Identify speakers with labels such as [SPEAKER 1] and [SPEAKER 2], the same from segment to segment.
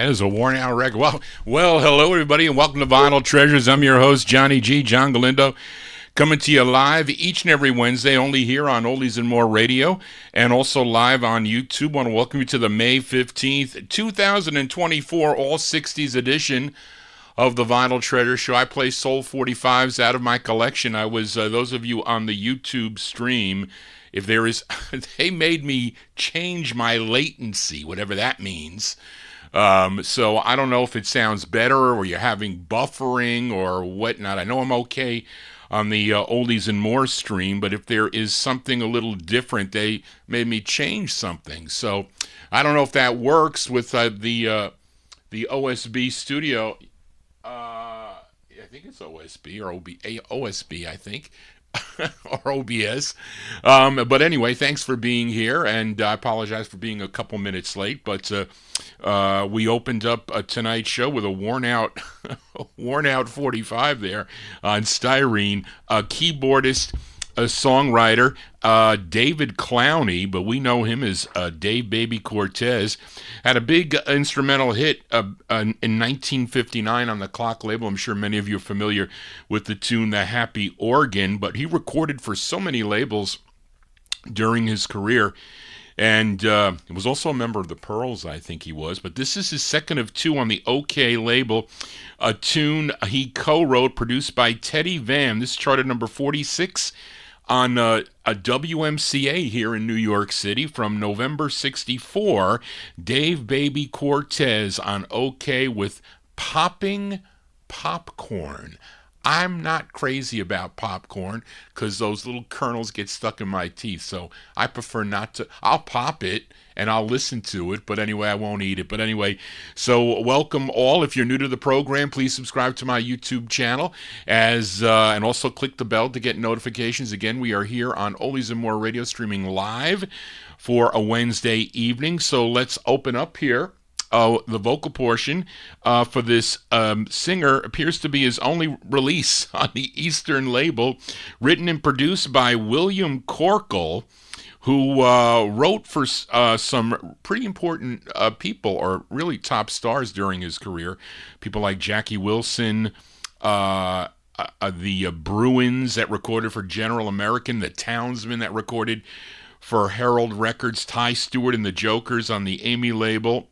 [SPEAKER 1] That is a worn out record. Well, hello everybody, and welcome to Vinyl Treasures. I'm your host, Johnny G, John Galindo, coming to you live each and every Wednesday, only here on Oldies and More Radio, and also live on YouTube. I want to welcome you to the May 15th, 2024 All 60's edition of the Vinyl Treasure Show. I play Soul 45's out of my collection. I was, those of you on the YouTube stream, if there is, they made me change my latency, whatever that means. So I don't know if it sounds better or you're having buffering or whatnot. I know I'm okay on the Oldies and More stream, but if there is something a little different, they made me change something. So I don't know if that works with the OSB studio. I think it's OSB or OSB, I think. or OBS. But anyway, thanks for being here, and I apologize for being a couple minutes late, but we opened up tonight's show with a worn out 45 there on styrene, a keyboardist, a songwriter, David Clowney, but we know him as Dave Baby Cortez, had a big instrumental hit in 1959 on the Clock label. I'm sure many of you are familiar with the tune The Happy Organ, but he recorded for so many labels during his career, and he was also a member of the Pearls, I think he was, but this is his second of two on the OK label, a tune he co-wrote, produced by Teddy Van. This charted number 46 on a WMCA here in New York City from November 64, Dave Baby Cortez on OK with Popping Popcorn. I'm not crazy about popcorn because those little kernels get stuck in my teeth, so I prefer not to. I'll pop it and I'll listen to it, but anyway, I won't eat it. But anyway, so welcome all. If you're new to the program, please subscribe to my YouTube channel and also click the bell to get notifications. Again, we are here on Oldies and More Radio, streaming live for a Wednesday evening. So let's open up here. The vocal portion for this singer appears to be his only release on the Eastern label, written and produced by William Corkle, who wrote for some pretty important people, or really top stars during his career. People like Jackie Wilson, the Bruins that recorded for General American, the Townsmen that recorded for Herald Records, Ty Stewart and the Jokers on the Amy label,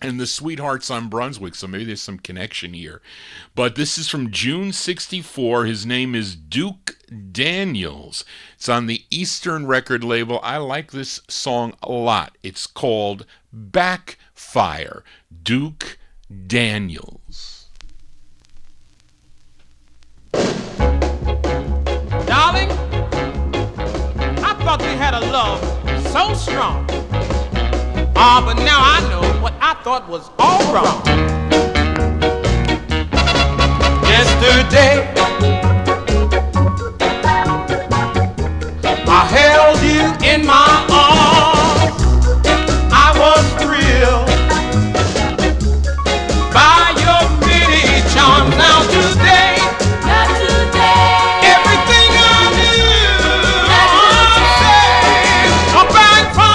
[SPEAKER 1] and the Sweethearts on Brunswick, so maybe there's some connection here. But this is from June 64. His name is Duke Daniels. It's on the Eastern record label. I like this song a lot. It's called Backfire. Duke Daniels.
[SPEAKER 2] Darling, I thought we had a love so strong. But now I know what I thought was all wrong. Yesterday, I held you in my arms. I was thrilled by your many charms. Now today, everything I knew, I'm saying, I'm backfire.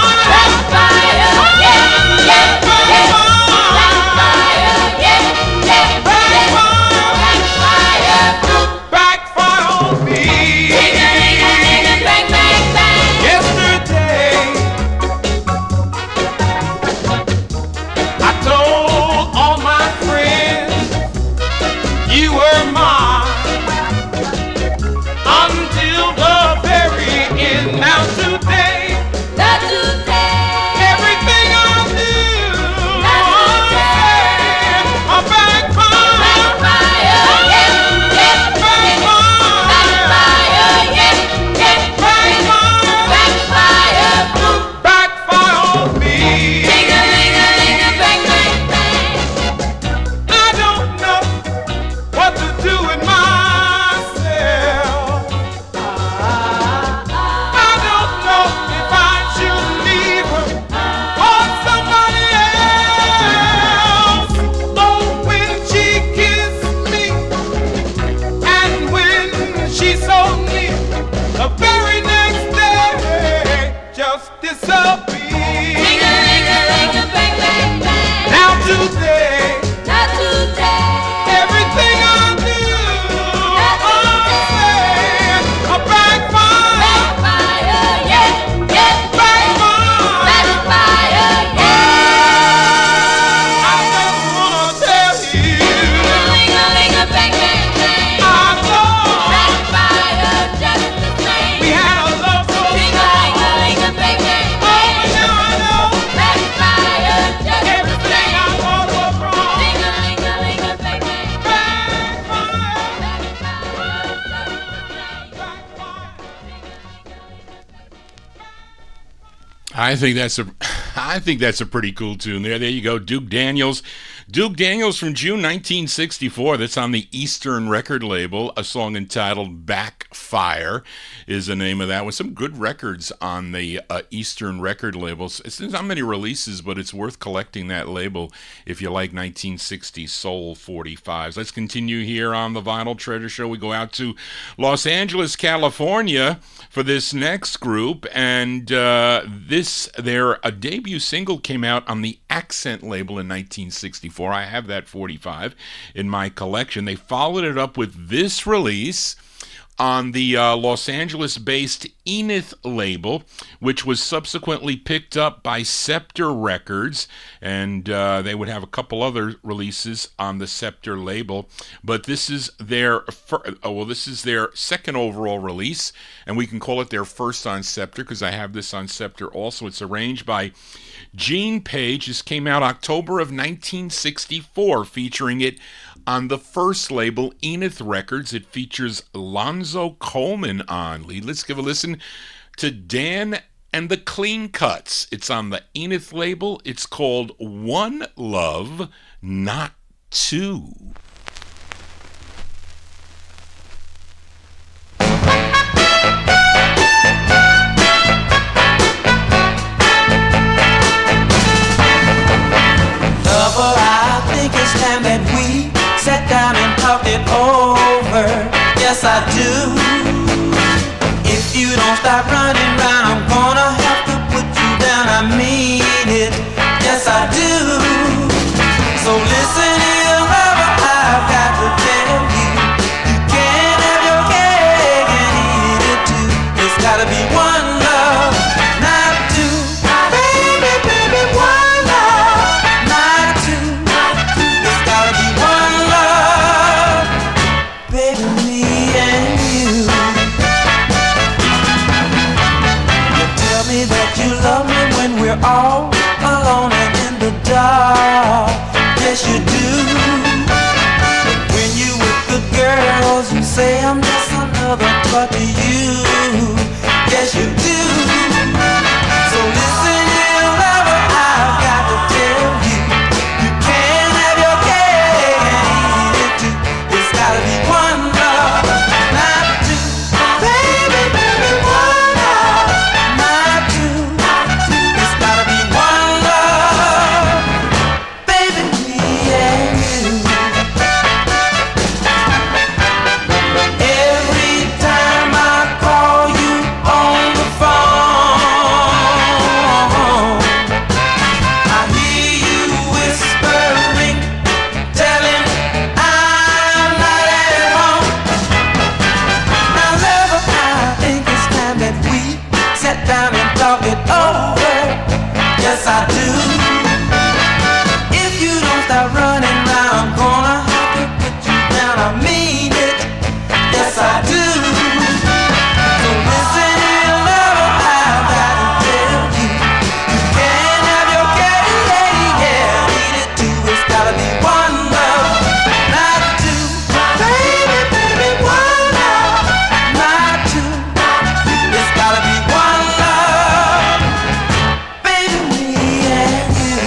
[SPEAKER 3] Now today
[SPEAKER 1] I think that's a, I think that's a pretty cool tune there. There you go, Duke Daniels. Duke Daniels from June 1964. That's on the Eastern record label. A song entitled "Backfire" is the name of that one. Some good records on the Eastern record labels. It's not many releases, but it's worth collecting that label if you like 1960s soul 45s. Let's continue here on the Vinyl Treasure Show. We go out to Los Angeles, California for this next group, and their debut single came out on the Accent label in 1964. I have that 45 in my collection. They followed it up with this release on the Los Angeles-based Enith label, which was subsequently picked up by Scepter Records, and they would have a couple other releases on the Scepter label. But this is their second overall release, and we can call it their first on Scepter because I have this on Scepter also. It's arranged by Gene Page. This came out October of 1964, featuring it on the first label, Enith Records. It features Lonzo Coleman on lead. Let's give a listen to Dan and the Clean Cuts. It's on the Enith label. It's called One Love, Not Two.
[SPEAKER 3] I think it's time that we sat down and talked it over. Yes, I do. If you don't stop running round, I'm gonna have to put you down. I mean it. Yes, I do. So listen here, lover, I've got to tell you, you can't have your cake and eat it too. There's gotta be one love, not two. Baby, baby, one love, not two. There's gotta be one love, baby, me and you. You tell me that you love me when we're all alone and in the dark. Yes, you do. When you with the girls, you say I'm just another toy to you. Yes, you do. So listen here, lover, I've got to tell you, you can't have your cake and eat it too. There's gotta be one love, not two. Baby, baby, one love, not two. There's gotta be one love, baby, me and you. Every time I call you on the phone, I hear you whispering, telling I'm not at home. Now, lover, I think it's time that we sat down and talk it over. Yes, I do. If you don't stop running round, I'm gonna have to put you down. I mean it. Yes, I do. So listen here, lover, I've got to tell you, you can't have your cake, yeah, eat it too. It's gotta be one love, not two. Baby, baby, one love, not two. It's gotta be one love, baby, me and you.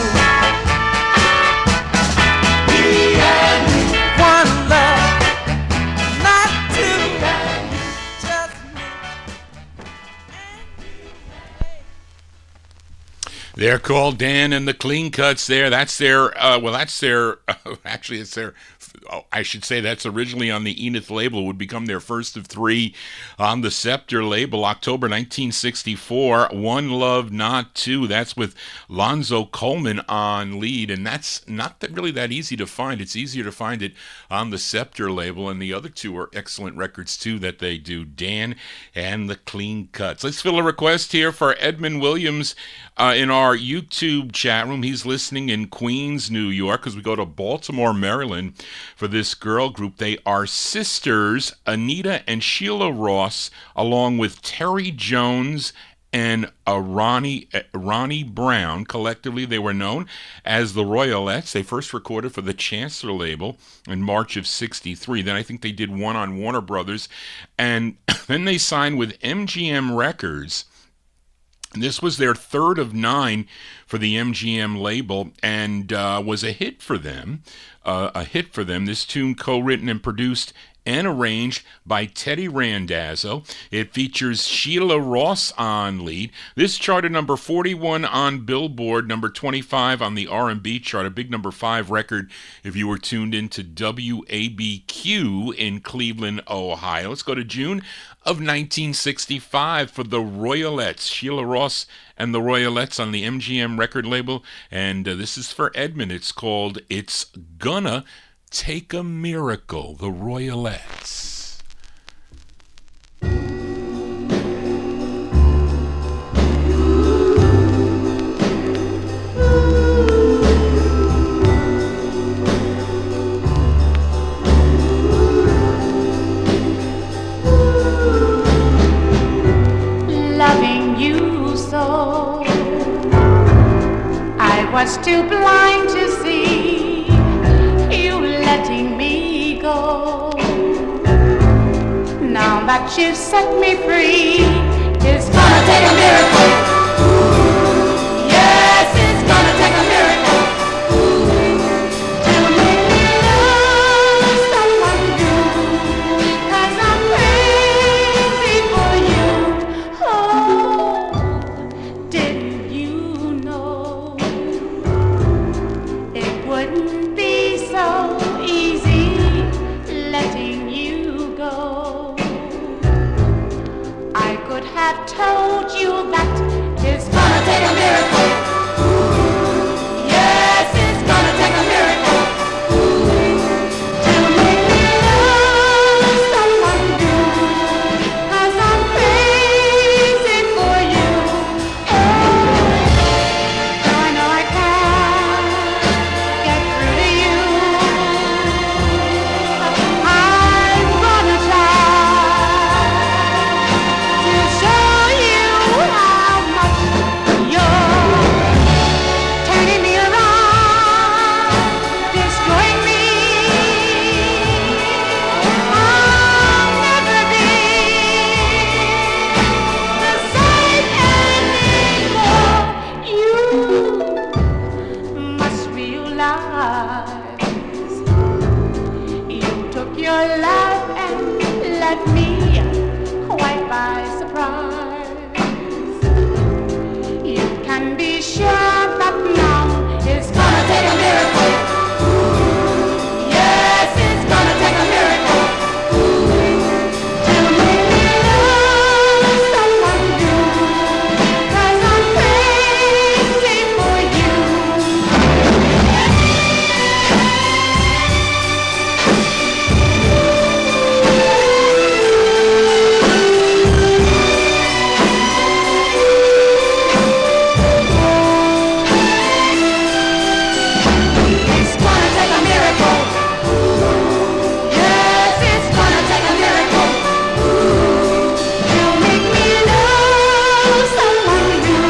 [SPEAKER 3] Me and you. One love, not two. Just me.
[SPEAKER 1] They're called Dan and the Clean Cuts there. That's their, actually it's their, I should say that's originally on the Enith label. It would become their first of three on the Scepter label, October 1964. One Love, Not Two. That's with Lonzo Coleman on lead, and that's not really that easy to find. It's easier to find it on the Scepter label, and the other two are excellent records too that they do, Dan and the Clean Cuts. Let's fill a request here for Edmund Williams in our YouTube chat room. He's listening in Queens, New York, because we go to Baltimore, Maryland for this girl group. They are sisters, Anita and Sheila Ross, along with Terry Jones and Ronnie Brown. Collectively, they were known as the Royalettes. They first recorded for the Chancellor label in March of '63. Then I think they did one on Warner Brothers, and then they signed with MGM Records This was their third of 9 for the MGM label, and was a hit for them. This tune co-written and produced and arranged by Teddy Randazzo. It features Sheila Ross on lead. This charted number 41 on Billboard, number 25 on the R&B chart, a big number 5 record if you were tuned into WABQ in Cleveland, Ohio. Let's go to June of 1965 for the Royalettes. Sheila Ross and the Royalettes on the MGM record label, and this is for Edmund. It's called It's Gonna Take a Miracle, the Royalettes.
[SPEAKER 4] Loving you so, I was too blind to see you letting me go. Now that you've set me free, it's gonna take a miracle. Yes, it's gonna take a miracle to make me love someone new, 'cause I'm crazy for you. Oh, didn't you know it wouldn't be so easy letting you go? I could have told you that it's gonna take a miracle. Yes, it's gonna take a miracle to make me love someone new, 'cause I'm crazy for you. Oh, I know I can't get through to you. I'm gonna try to show you how much you're turning me around, destroying me. I'll never be the same anymore. You must realize you took your love and left me quite by surprise. You can be sure that now it's gonna take a miracle. Yes, it's gonna take a miracle to make me love someone new, 'cause I'm crazy for you. It's gonna take a miracle. Yes, it's gonna take a miracle to make me love someone new,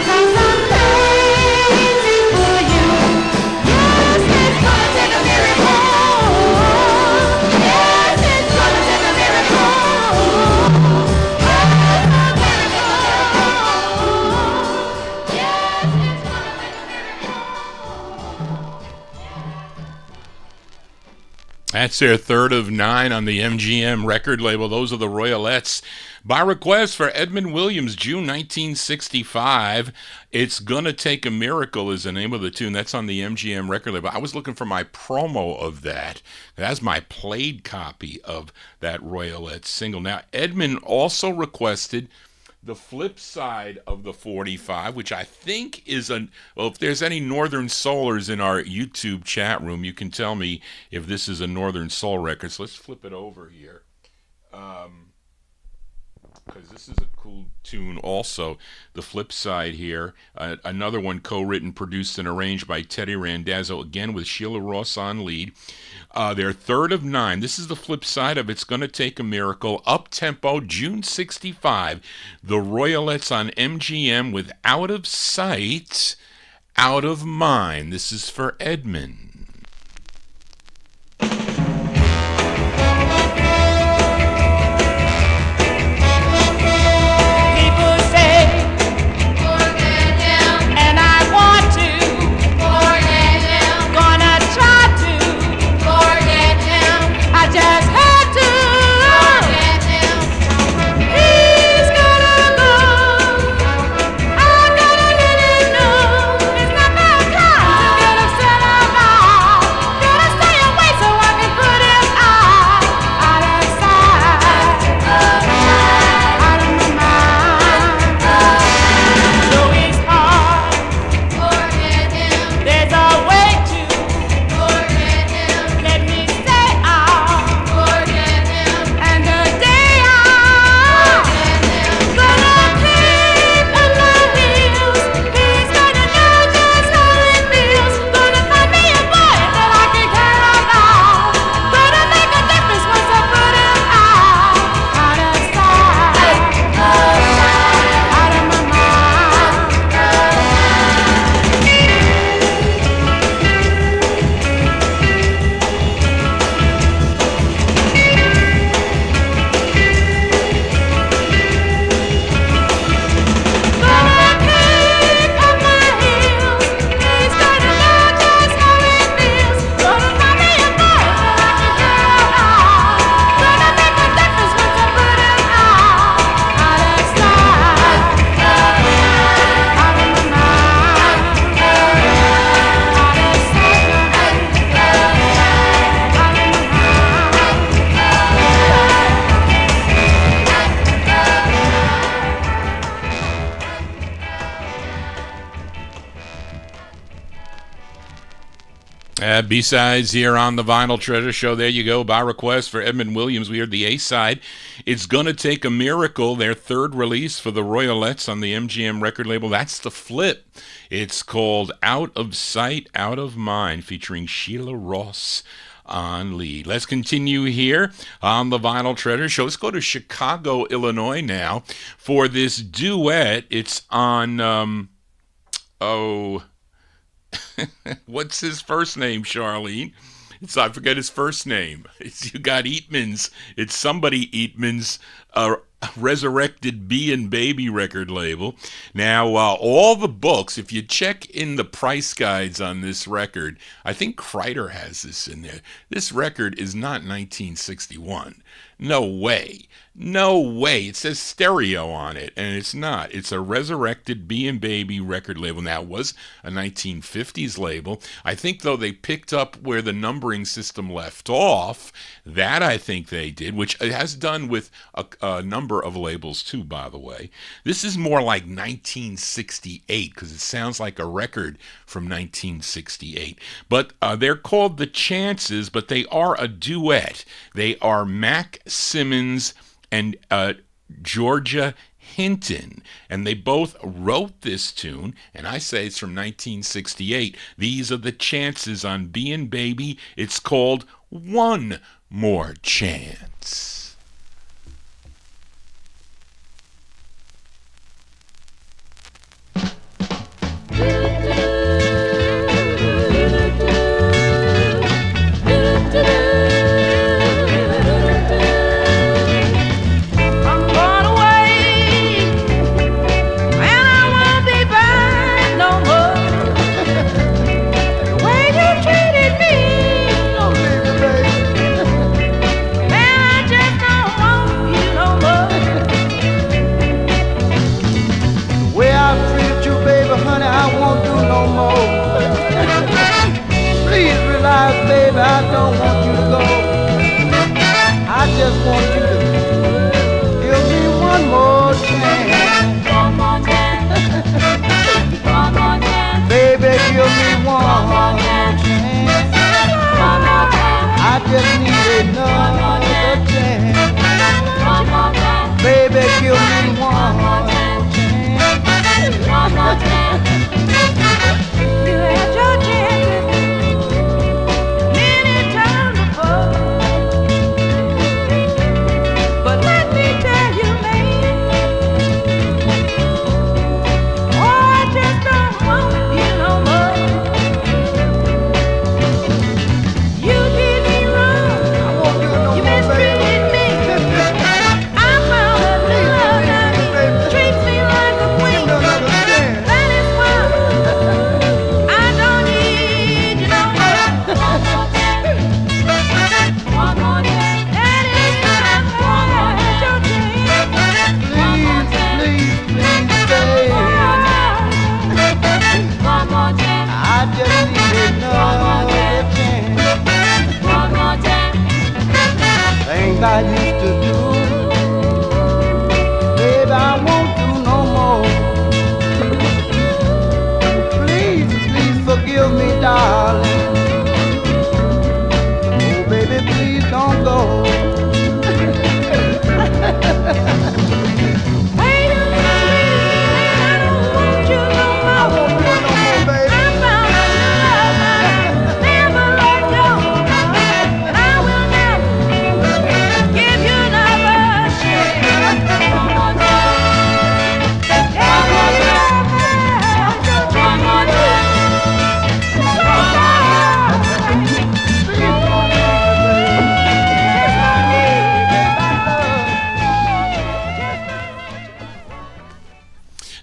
[SPEAKER 4] 'cause I'm crazy for you. Yes, it's gonna take a miracle. Yes, it's gonna take a miracle. Yes, a miracle. Yes, it's gonna take a miracle.
[SPEAKER 1] That's their third of 9 on the MGM record label. Those are the Royalettes. By request for Edmund Williams, June 1965. It's Gonna Take a Miracle is the name of the tune. That's on the MGM record label. I was looking for my promo of that. That's my played copy of that Royalettes single. Now, Edmund also requested the flip side of the 45, which I think is well, if there's any Northern Soulers in our YouTube chat room, you can tell me if this is a Northern Soul record. So let's flip it over here. Because this is a cool tune also. The flip side here, another one co-written, produced, and arranged by Teddy Randazzo, again with Sheila Ross on lead. Their third of 9. This is the flip side of It's Gonna Take a Miracle. Up-tempo, June 65. The Royalettes on MGM with Out of Sight, Out of Mind. This is for Edmund.
[SPEAKER 4] People say
[SPEAKER 1] B-sides here on the Vinyl Treasure Show. There you go. By request for Edmund Williams, we heard the A-side. It's Gonna Take a Miracle, their third release for the Royalettes on the MGM record label. That's the flip. It's called Out of Sight, Out of Mind, featuring Sheila Ross on lead. Let's continue here on the Vinyl Treasure Show. Let's go to Chicago, Illinois now for this duet. It's on, what's his first name, Charlene? I forget his first name. You got Eatman's. It's somebody Eatman's resurrected B and Baby record label. Now, all the books, if you check in the price guides on this record, I think Kreider has this in there. This record is not 1961. No way. No way. It says stereo on it, and it's not. It's a resurrected B and Baby record label. Now, it was a 1950s label. I think, though, they picked up where the numbering system left off. That I think they did, which it has done with a number of labels, too, by the way. This is more like 1968, because it sounds like a record from 1968. But they're called The Chances, but they are a duet. They are Mac Simmons and Georgia Hinton, and they both wrote this tune, and I say it's from 1968. These are The Chances on B and Baby. It's called One More Chance.
[SPEAKER 3] Baby, I don't want you to go. I just want you to give me one more chance.
[SPEAKER 4] One more chance. One more chance.
[SPEAKER 3] Baby, give me one more chance.
[SPEAKER 4] One more chance.
[SPEAKER 3] I just need another chance.
[SPEAKER 4] One more chance.
[SPEAKER 3] Baby, give me one more chance.
[SPEAKER 4] One more chance. You had your chances.
[SPEAKER 3] I used to do, baby, I won't do no more. Please, please forgive me, darling. Oh, baby, please don't go.
[SPEAKER 4] Wait a minute, I don't want you no more.
[SPEAKER 3] I won't do it no more, baby.
[SPEAKER 4] I found a love I never let go. And I will never give you another chance. One more time. One more time. One more time.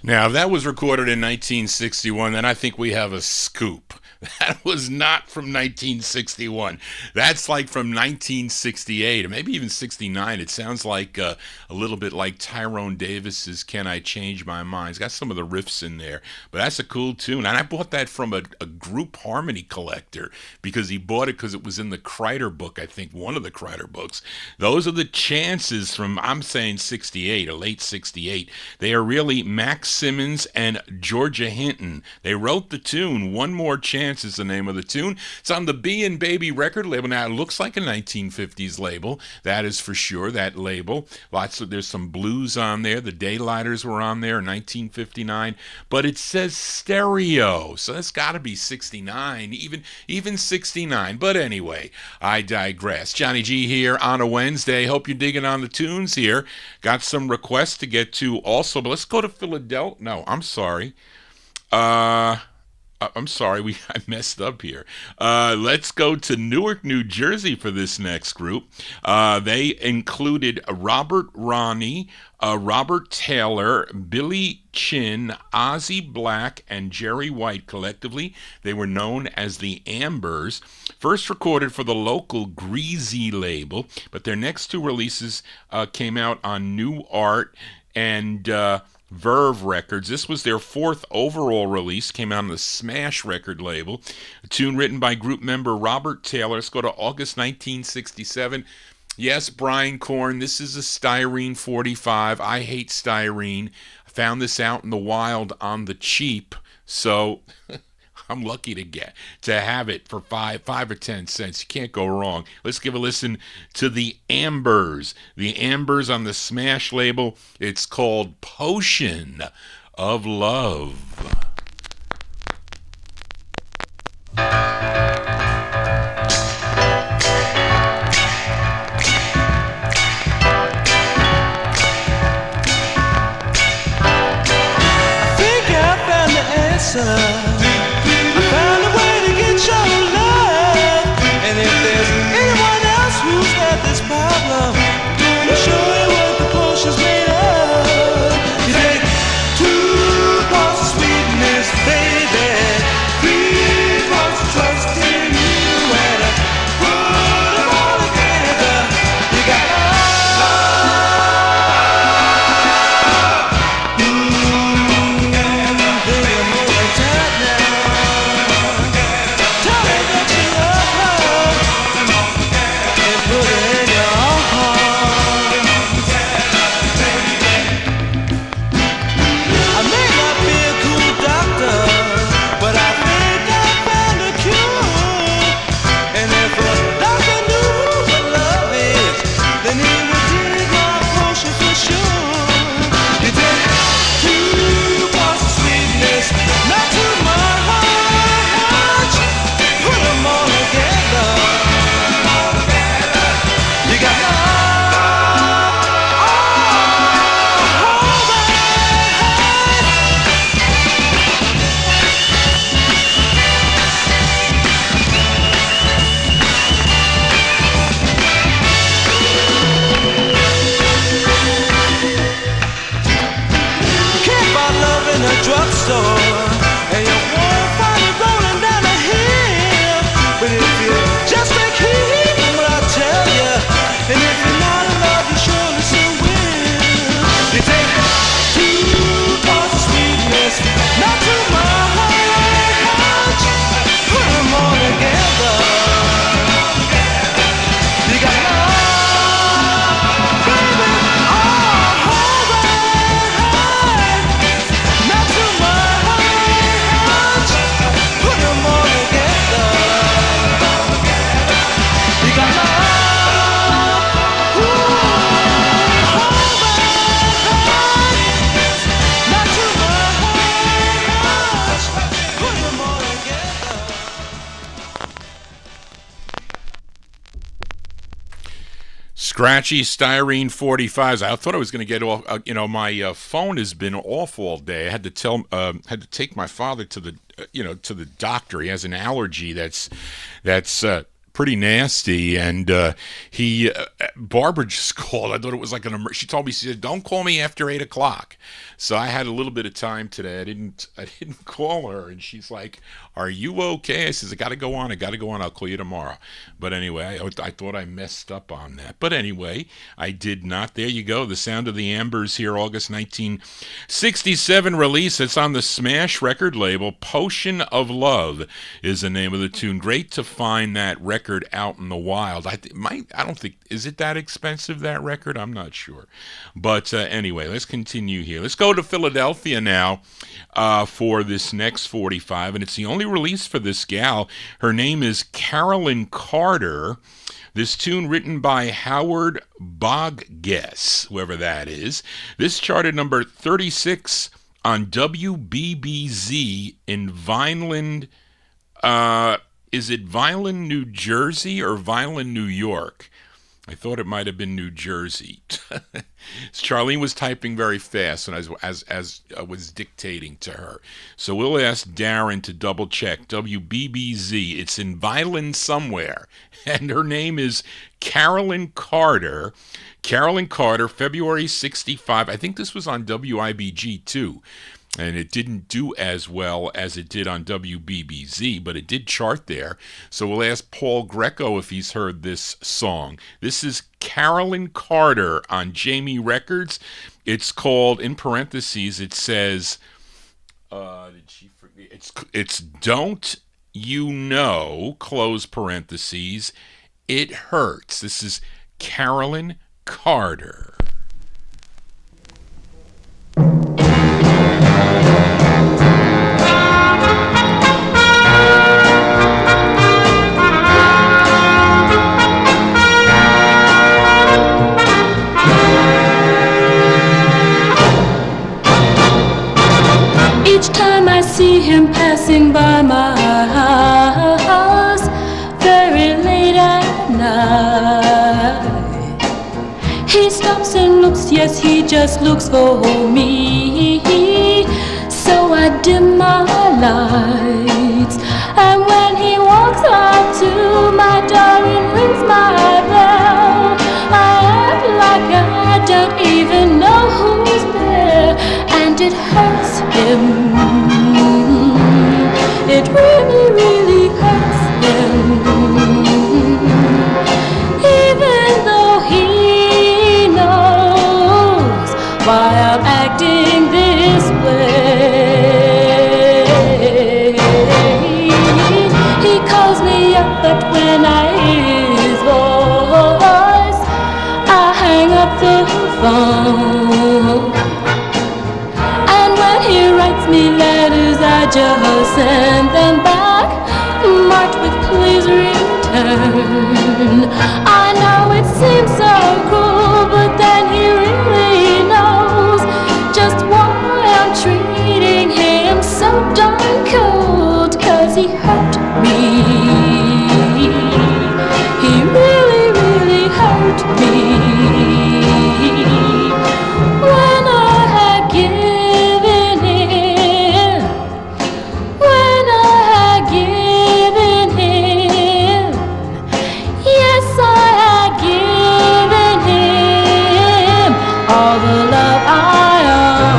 [SPEAKER 1] Now, if that was recorded in 1961, then I think we have a scoop. That was not from 1961. That's like from 1968, or maybe even 69. It sounds like a little bit like Tyrone Davis's Can I Change My Mind. It's got some of the riffs in there, but that's a cool tune. And I bought that from a group harmony collector because he bought it because it was in the Kreider book, I think, one of the Kreider books. Those are The Chances from, I'm saying 68, or late 68. They are really Max Simmons and Georgia Hinton. They wrote the tune One More Chance Romance is the name of the tune. It's on the B and Baby record label. Now, it looks like a 1950s label. That is for sure, that label. There's some blues on there. The Daylighters were on there in 1959. But it says stereo, so that's got to be 69, even 69. But anyway, I digress. Johnny G here on a Wednesday. Hope you're digging on the tunes here. Got some requests to get to also, but let's go to Philadelphia. No, I'm sorry. I messed up here. Let's go to Newark, New Jersey for this next group. They included Robert Ronnie, Robert Taylor, Billy Chin, Ozzie Black, and Jerry White. Collectively, they were known as the Ambers. First recorded for the local Greasy label, but their next two releases came out on New Art and Verve Records. This was their fourth overall release, came out on the Smash record label. A tune written by group member Robert Taylor. Let's go to August 1967. Yes, Brian Korn, this is a styrene 45. I hate styrene. I found this out in the wild on the cheap, so I'm lucky to have it for 5 or 10 cents. You can't go wrong. Let's give a listen to the Ambers. The Ambers on the Smash label. It's called Potion of Love.
[SPEAKER 3] I found a way to get your love, and if there's anyone else who's got this problem, I'm gonna show you what the potion's made of. You take 2 parts of sweetness, baby, 3 parts of trust in you, and put them all together. You got
[SPEAKER 1] Scratchy styrene 45s. I thought I was going to get off. My phone has been off all day. I had to take my father to the doctor. He has an allergy that's pretty nasty, and Barbara just called. I thought it was like she told me, she said, "Don't call me after 8:00." So I had a little bit of time today. I didn't call her, and she's like, "Are you okay?" I says, I gotta go on. I'll call you tomorrow. But anyway, I thought I messed up on that. But anyway, I did not. There you go. The Sound of the Ambers here, August 1967 release. It's on the Smash record label. Potion of Love is the name of the tune. Great to find that record record Out in the Wild. I don't think, is it that expensive, that record? I'm not sure. But anyway, let's continue here. Let's go to Philadelphia now for this next 45, and it's the only release for this gal. Her name is Carolyn Carter. This tune written by Howard Bogguess, whoever that is. This charted number 36 on WBBZ in Vineland. Is it Vineland, New Jersey, or Vineland, New York? I thought it might have been New Jersey. Charlene was typing very fast, and as I was dictating to her. So we'll ask Darren to double check. WBBZ. It's in Vineland somewhere, and her name is Carolyn Carter. Carolyn Carter, February 65. I think this was on WIBG too. And it didn't do as well as it did on WBBZ, but it did chart there. So we'll ask Paul Greco if he's heard this song. This is Carolyn Carter on Jamie Records. It's called, in parentheses, it says, did she forget? It's Don't You Know, close parentheses, It Hurts. This is Carolyn Carter.
[SPEAKER 4] Each time I see him passing by my house, very late at night, he stops and looks, yes, he just looks for me. So I dim my lights, and when he walks up to my door and rings my bell, I act like I don't even know who's there, and it hurts him. It really, really hurts him, even though he knows why I'm acting this way. He calls me up, but when I hear his voice, I hang up the phone. And when he writes me letters, I just send them back, marked with please return. I know it seems so cruel, but then he really knows just why I'm treating him so darn cold, 'cause he hurt me. He really, really hurt me. When I had given him, when I had given him, yes, I had given him all the love I own.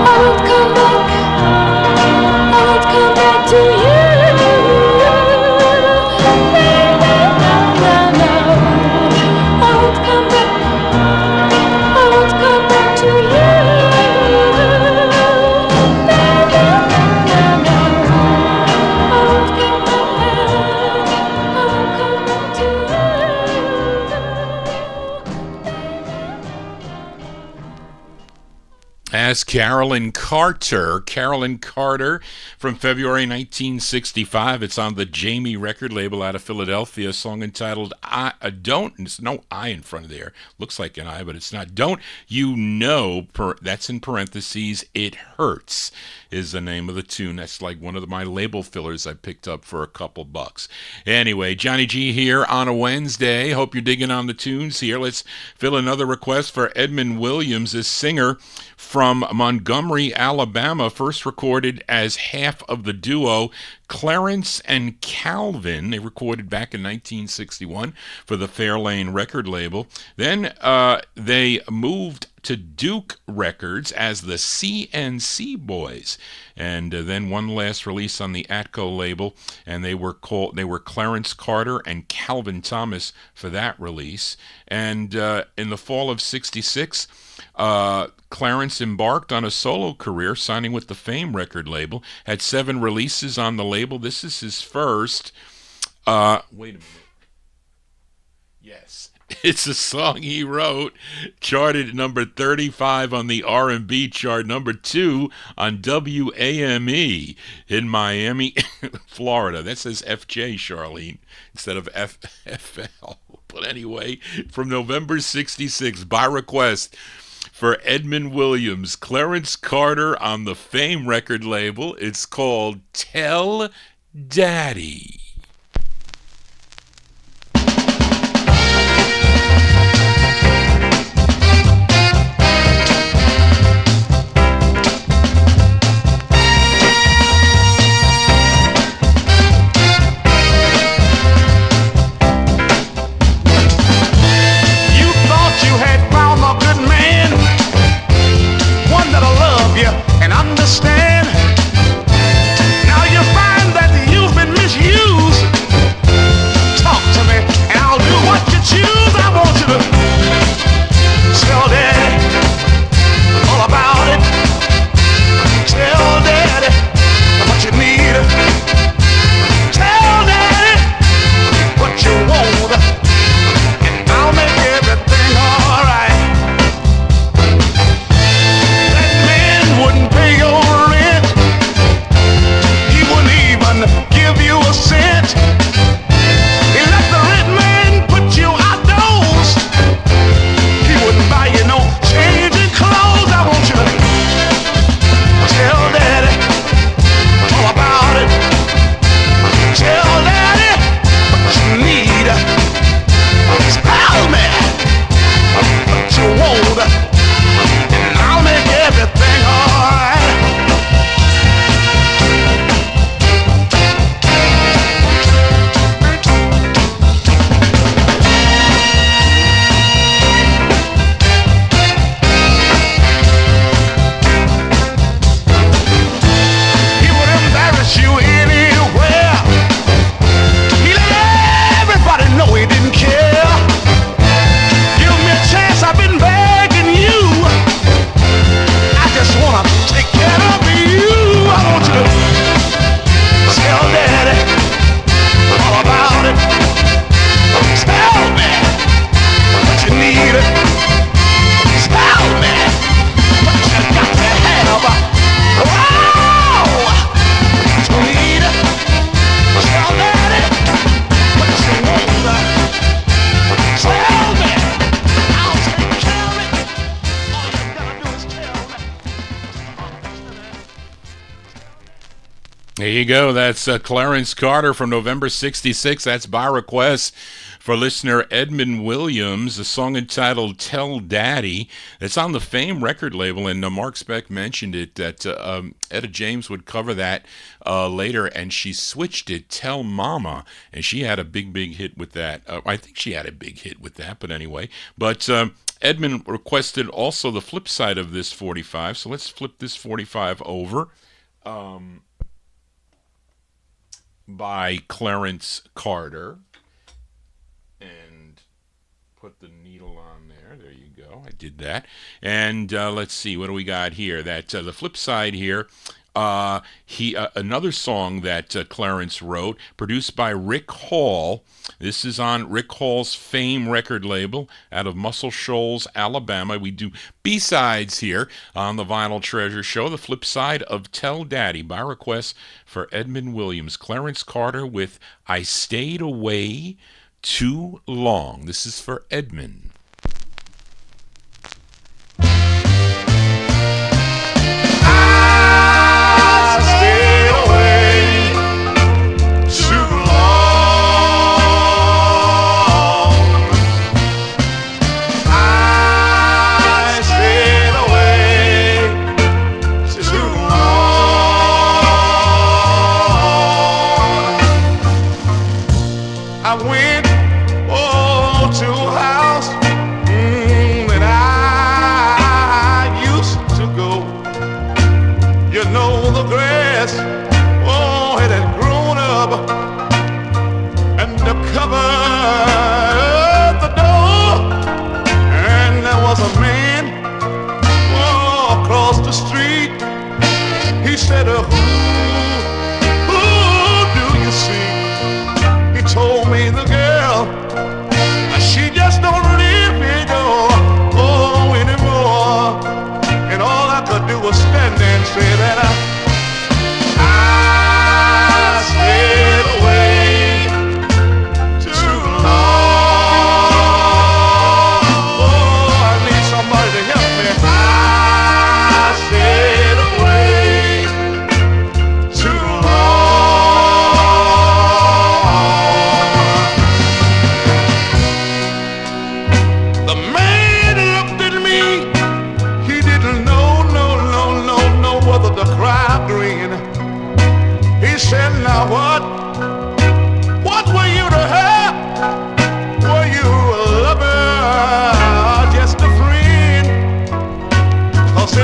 [SPEAKER 4] I won't come back, I won't come back to you. Baby, no, no, no. I won't come back, I won't come back to you. Baby, no, no, no. I won't come back, I won't come back to you.
[SPEAKER 1] As Carolyn Carter from February 1965. It's on the Jamie record label out of Philadelphia, a song entitled Don't, there's no I in front of there. Looks like an I, but it's not. Don't You Know, that's in parentheses, It Hurts is the name of the tune. That's like one of my label fillers I picked up for a couple bucks. Anyway, Johnny G here on a Wednesday. Hope you're digging on the tunes here. Let's fill another request for Edmund Williams, a singer from Montgomery, Alabama, first recorded as half of the duo Clarence and Calvin. They recorded back in 1961 for the Fairlane record label. Then they moved to Duke Records as the CNC Boys, and then one last release on the Atco label, and they were Clarence Carter and Calvin Thomas for that release. And in the fall of '66, Clarence embarked on a solo career, signing with the Fame record label. Had 7 releases on the label. This is his first. Wait a minute. Yes, it's a song he wrote, charted at number 35 on the R&B chart, number 2 on WAME in Miami, Florida. That says FJ, Charlene, instead of FL. But anyway, from November 66, by request, for Edmund Williams, Clarence Carter on the Fame record label. It's called Tell Daddy.
[SPEAKER 2] Understand. Now you find that you've been misused. Talk to me, and I'll do what you choose. I want you to tell Daddy all about it. Tell Daddy what you need. Tell Daddy what you want, and I'll make everything alright. Wouldn't pay your rent. He wouldn't even give you a cent. He let the rent man put you outdoors. He wouldn't buy you no changing clothes. I want you to tell Daddy all about it. Tell Daddy what you need. Tell me what you want, and I'll make everything alright. He would embarrass you anywhere. He let everybody know he didn't care. Give me a chance, I've been begging you. I just wanna take care of you. I want you to tell Daddy all about it. Tell me what you need. Tell me what you got to have. Oh, what you need. Tell Daddy what you want. Tell me, I'll take care of it. All you gotta do is tell me.
[SPEAKER 1] There you go. That's Clarence Carter from November 66. That's by request for listener Edmund Williams, a song entitled Tell Daddy. That's on the Fame record label, and Mark Speck mentioned it, that Etta James would cover that later, and she switched it, Tell Mama, and she had a big hit with that. I think she had a big hit with that, but anyway. But Edmund requested also the flip side of this 45, so let's flip this 45 over. By Clarence Carter, and put the needle on there. There you go. I did that. And let's see, what do we got here? That the flip side here. Another song that Clarence wrote, produced by Rick Hall. This is on Rick Hall's Fame record label out of Muscle Shoals, Alabama. We do B-sides here on the Vinyl Treasure Show. The flip side of Tell Daddy, by request for Edmund Williams. Clarence Carter with I Stayed Away Too Long. This is for Edmund.
[SPEAKER 2] I went, to a house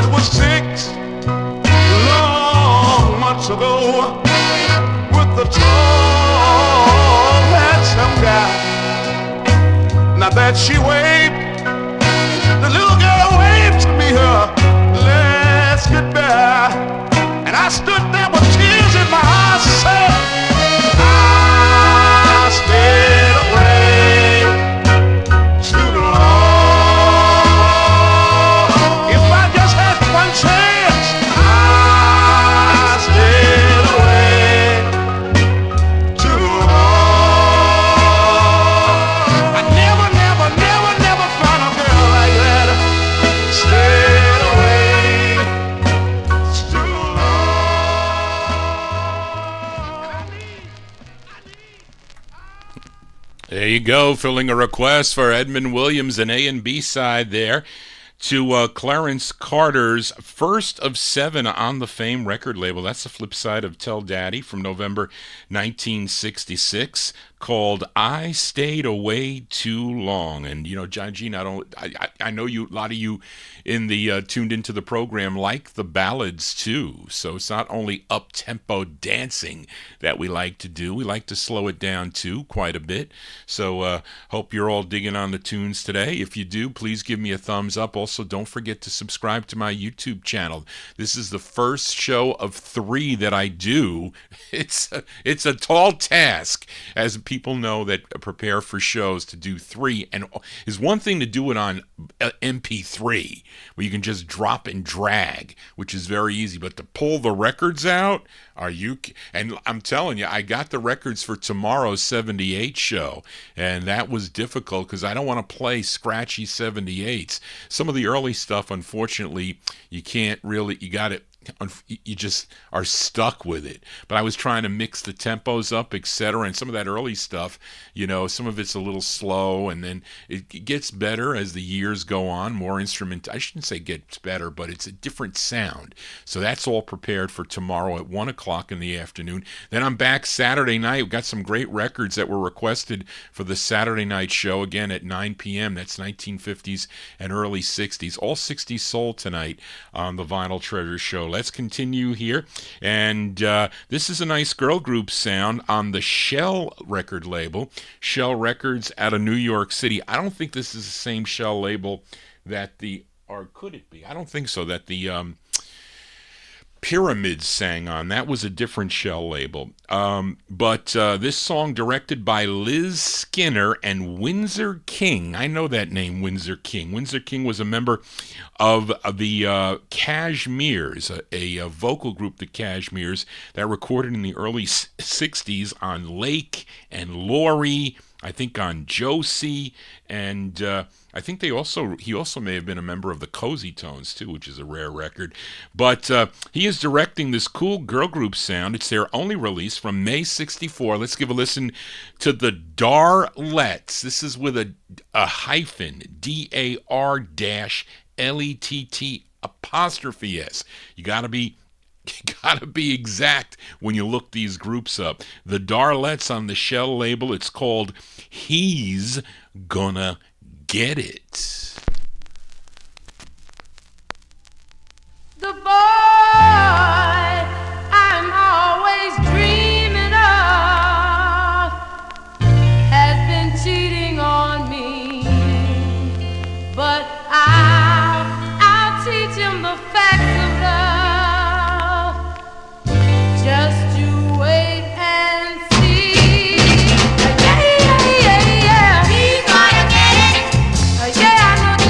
[SPEAKER 2] It was 6 long months ago with the tall, handsome guy. Now that she waved, the little girl waved to me her last goodbye. And I stood there with tears in my eyes, said, I stayed away too long. If I just had one chance, I stayed away too long. I never found a girl like that. Stayed away too long.
[SPEAKER 1] There you go, filling a request for Edmund Williams, an A and B side there to Clarence Carter's First of Seven on the Fame record label. That's the flip side of Tell Daddy from November 1966, called I Stayed Away Too Long. And, you know, John G, I know you, a lot of you in the tuned into the program like the ballads too. So it's not only up-tempo dancing that we like to do. We like to slow it down too quite a bit. So hope you're all digging on the tunes today. If you do, please give me a thumbs up. Also, don't forget to subscribe to my YouTube channel. This is the first show of 3 that I do. It's a tall task, as people know that prepare for shows, to do 3. And is one thing to do it on MP3, where you can just drop and drag, which is very easy. But to pull the records out, and I'm telling you, I got the records for tomorrow's 78 show, and that was difficult because I don't want to play scratchy 78s. Some of the early stuff, unfortunately, you can't really, you just are stuck with it. But I was trying to mix the tempos up, etc. And some of that early stuff, you know, some of it's a little slow, and then it gets better as the years go on. More instrument, I shouldn't say gets better, but it's a different sound. So that's all prepared for tomorrow at 1 o'clock in the afternoon. Then I'm back Saturday night. We've got some great records that were requested for the Saturday night show, again at 9 p.m. That's 1950s and early 60s. All 60s soul tonight on the Vinyl Treasure Show. Let's continue here. And this is a nice girl group sound on the Shell record label. Shell Records out of New York City. I don't think this is the same Shell label that or could it be? I don't think so, that the Pyramids sang on. That was a different Shell label. But this song, directed by Liz Skinner and Windsor King. I know that name, Windsor King. Windsor King was a member of the Cashmeres, a vocal group, the Cashmeres, that recorded in the early 60s on Lake and Laurie, I think on Josie, and I think he also may have been a member of the Cozy Tones too, which is a rare record. But he is directing this cool girl group sound. It's their only release from May 64. Let's give a listen to the Darlettes. This is with a hyphen, DAR-LETT''S. You gotta be exact when you look these groups up. The Darlettes on the Shell label. It's called He's Gonna Get It.
[SPEAKER 4] The boy I'm always dreaming of has been cheating on me, but I'll teach him the facts of love. Just you wait and see. Yeah. He's gonna get it. Yeah, I know.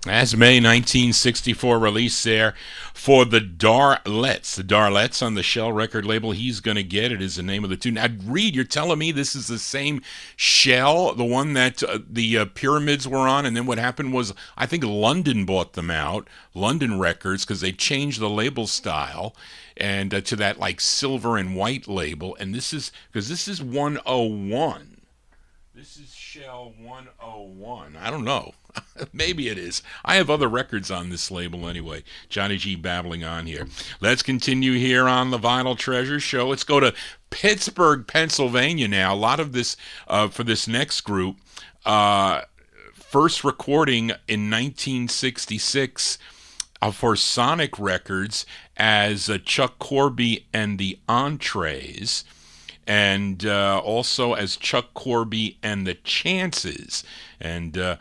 [SPEAKER 1] As May 1964 release there for the Darlettes. The Darlettes on the Shell record label. He's Gonna Get It is the name of the tune. Now, Reed, you're telling me this is the same Shell, the one that the Pyramids were on, and then what happened was, I think London bought them out, London Records, because they changed the label style and to that like silver and white label, and this is, because this is 101. This is Shell 101. I don't know. Maybe it is. I have other records on this label anyway. Johnny G babbling on here. Let's continue here on the Vinyl Treasure Show. Let's go to Pittsburgh, Pennsylvania now. A lot of this for this next group. First recording in 1966 for Sonic Records as Chuck Corby and the Entrees. And also as Chuck Corby and the Chances. And a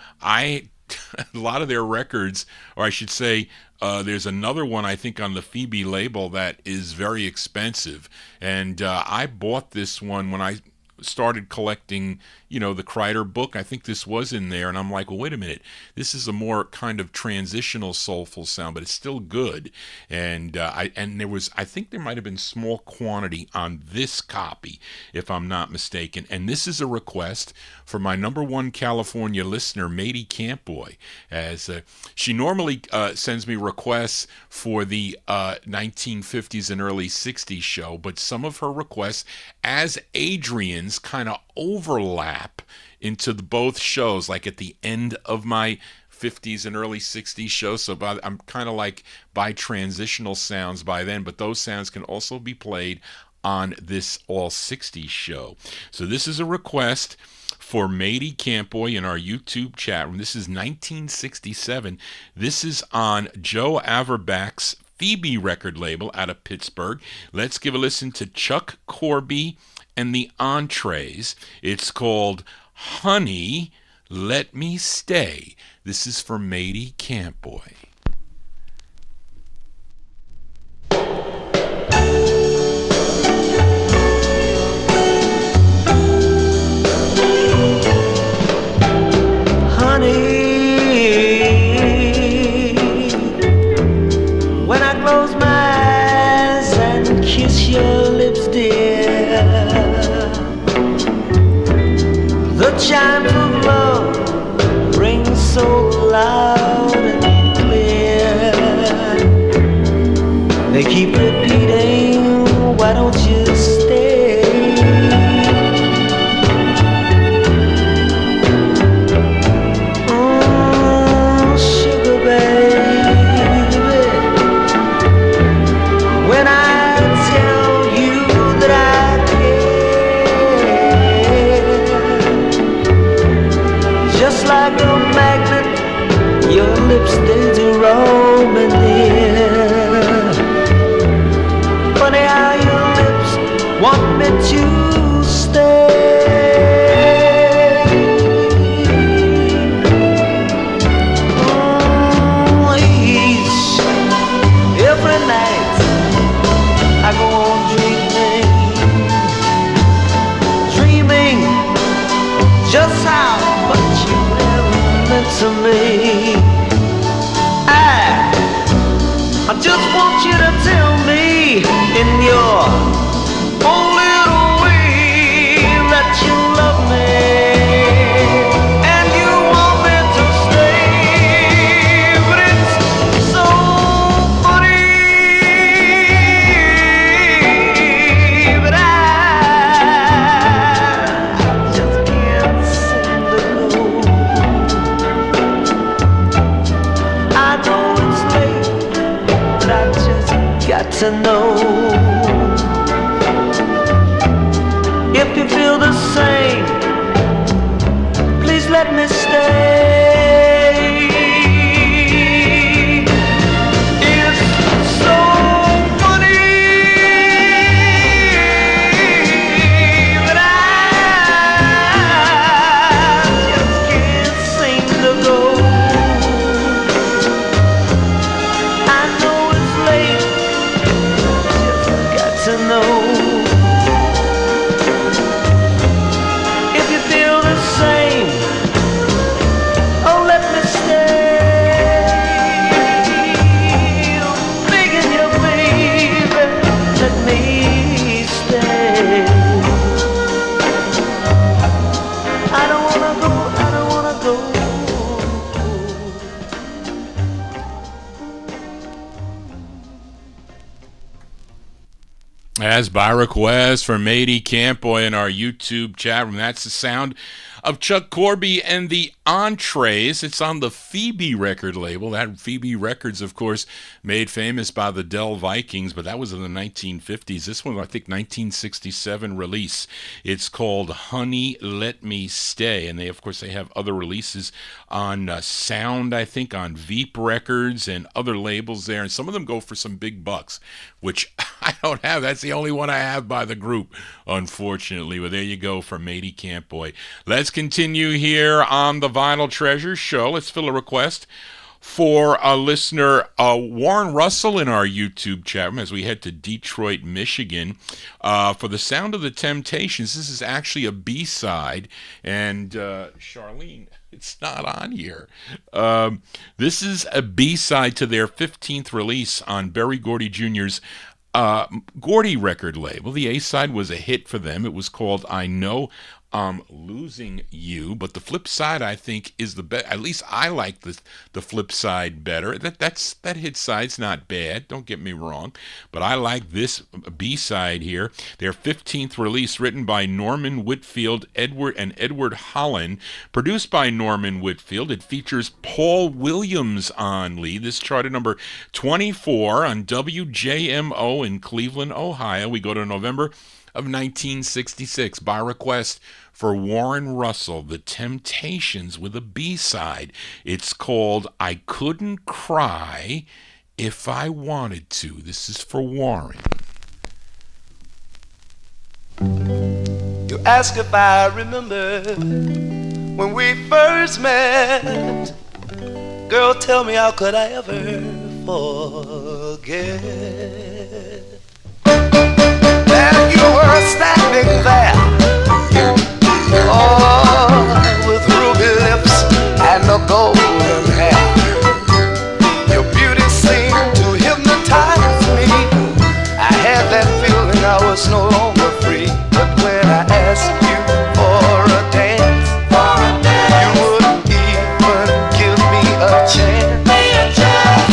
[SPEAKER 1] lot of their records, or I should say, there's another one I think on the Phoebe label that is very expensive. And I bought this one when I started collecting, the Kreider book. I think this was in there, and I'm like, well, wait a minute. This is a more kind of transitional soulful sound, but it's still good. And I think there might have been small quantity on this copy, if I'm not mistaken. And this is a request for my number one California listener, Matey Campboy, as she normally sends me requests for the 1950s and early 60s show, but some of her requests, as Adrian's, kind of overlap into both shows, like at the end of my 50s and early 60s shows. So I'm kind of like by transitional sounds by then, but those sounds can also be played on this all 60s show. So this is a request for Matey Campboy in our YouTube chat room. This is 1967. This is on Joe Averbach's Phoebe record label out of Pittsburgh. Let's give a listen to Chuck Corby and the Entrees. It's called Honey, Let Me Stay. This is for Matey Campboy.
[SPEAKER 3] When I close my eyes and kiss your lips, dear, the chimes of love ring so loud and clear. They keep repeating, why don't you stay? Your lips stay to roam in the air. Funny how your lips want me to stay. Every night I go on dreaming just how much you ever meant to me. I just want you to tell me in your own little way that you love me and you want me to stay. But it's so funny that I just can't seem to go. I know it's late, but I just got to know if you feel the same. Please let me stay. It's so funny that I just can't seem to go. To know
[SPEAKER 1] As by request from Matey Campoy in our YouTube chat room, that's the sound of Chuck Corby and the Entrees. It's on the Phoebe record label. That Phoebe Records, of course, made famous by the Dell Vikings, but that was in the 1950s. This one, I think, 1967 release. It's called Honey, Let Me Stay. And they, of course, they have other releases on Sound, I think, on Veep Records and other labels there. And some of them go for some big bucks, which I don't have. That's the only one I have by the group, unfortunately. But there you go for Matey Campoy. Let's continue here on the Vinyl Treasures show. Let's fill a request for a listener, Warren Russell, in our YouTube chat room as we head to Detroit, Michigan, for the Sound of the Temptations. This is actually a B-side, and Charlene, it's not on here. This is a B-side to their 15th release on Berry Gordy Jr.'s Gordy record label. The A-side was a hit for them. It was called I Know I'm Losing You, but the flip side, I think, is the best. At least I like the flip side better. That hit side's not bad, don't get me wrong, but I like this B-side here. Their 15th release, written by Norman Whitfield, Edward Holland, produced by Norman Whitfield. It features Paul Williams on lead. This charted number 24 on WJMO in Cleveland, Ohio. We go to November of 1966 by request for Warren Russell, The Temptations with a B-side. It's called I Couldn't Cry If I Wanted To. This is for Warren.
[SPEAKER 3] You ask if I remember when we first met. Girl, tell me, how could I ever forget? That you were standing there, oh, with ruby lips and a golden hair. Your beauty seemed to hypnotize me. I had that feeling I was no longer free. But when I asked you for a dance, you wouldn't even give me a chance.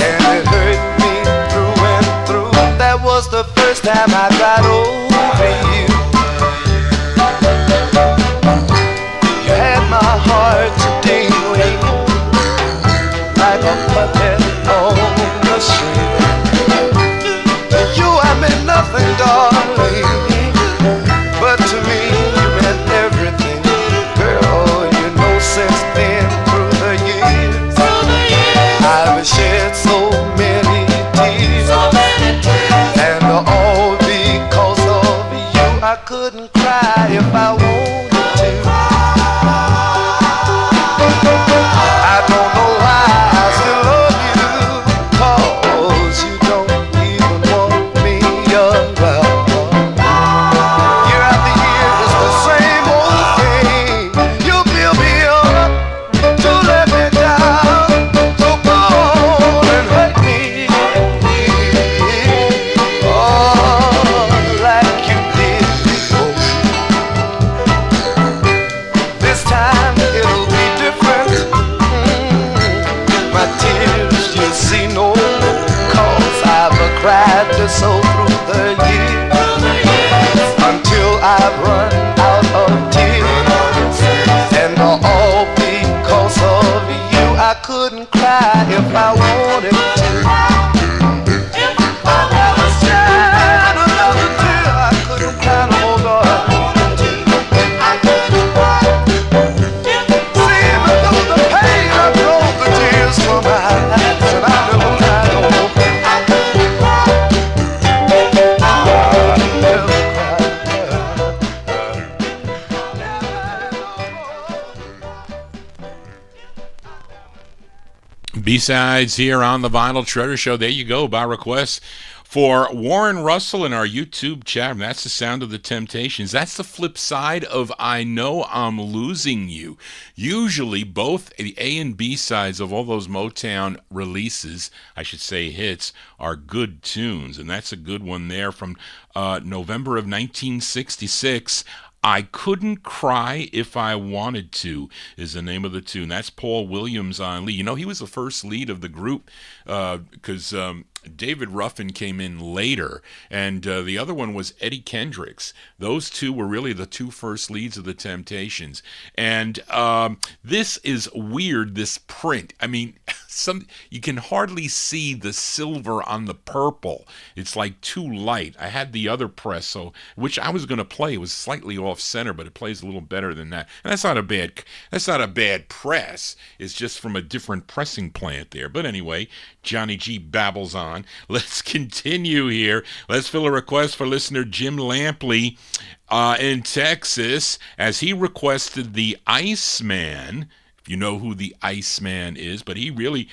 [SPEAKER 3] And it hurt me through and through. That was the first time I cried over you. You had my heart dingling like a puppet on the string. To you I meant nothing, darling, but to me you meant everything. Girl, you know since then, through the years, I've shed so many tears, and all because of you. I couldn't cry if I wanted to. I don't know why I still love you, 'cause you don't even want me around. Year after year it's the same old thing. You build me up to let me down. So go on and hurt me, oh, like you did before. This time it'll be different. My tears you see no more, 'cause I've cried so through the years, until I've run out of tears. And all because of you. I couldn't cry if I wanted to. If I never shed another tear, I couldn't cry no more, Lord. I couldn't cry. See, even though the pain, I drove the tears from my eyes, and I never cried no more. I couldn't cry. I never cried.
[SPEAKER 1] B-sides here on the Vinyl Treasure Show. There you go, by request for Warren Russell in our YouTube chat room. That's the Sound of the Temptations. That's the flip side of I Know I'm Losing You. Usually both the A and B sides of all those Motown releases, I should say hits, are good tunes. And that's a good one there from November of 1966. I Couldn't Cry If I Wanted To is the name of the tune. That's Paul Williams on lead. You know, he was the first lead of the group because David Ruffin came in later, and the other one was Eddie Kendricks. Those two were really the two first leads of the Temptations. And this is weird, this print. I mean, you can hardly see the silver on the purple. It's like too light. I had the other press, which I was going to play. It was slightly off center, but it plays a little better than that. And that's not a bad press. It's just from a different pressing plant there. But anyway, Johnny G babbles on. Let's continue here. Let's fill a request for listener Jim Lampley in Texas, as he requested the Iceman. You know who the Iceman is, but he really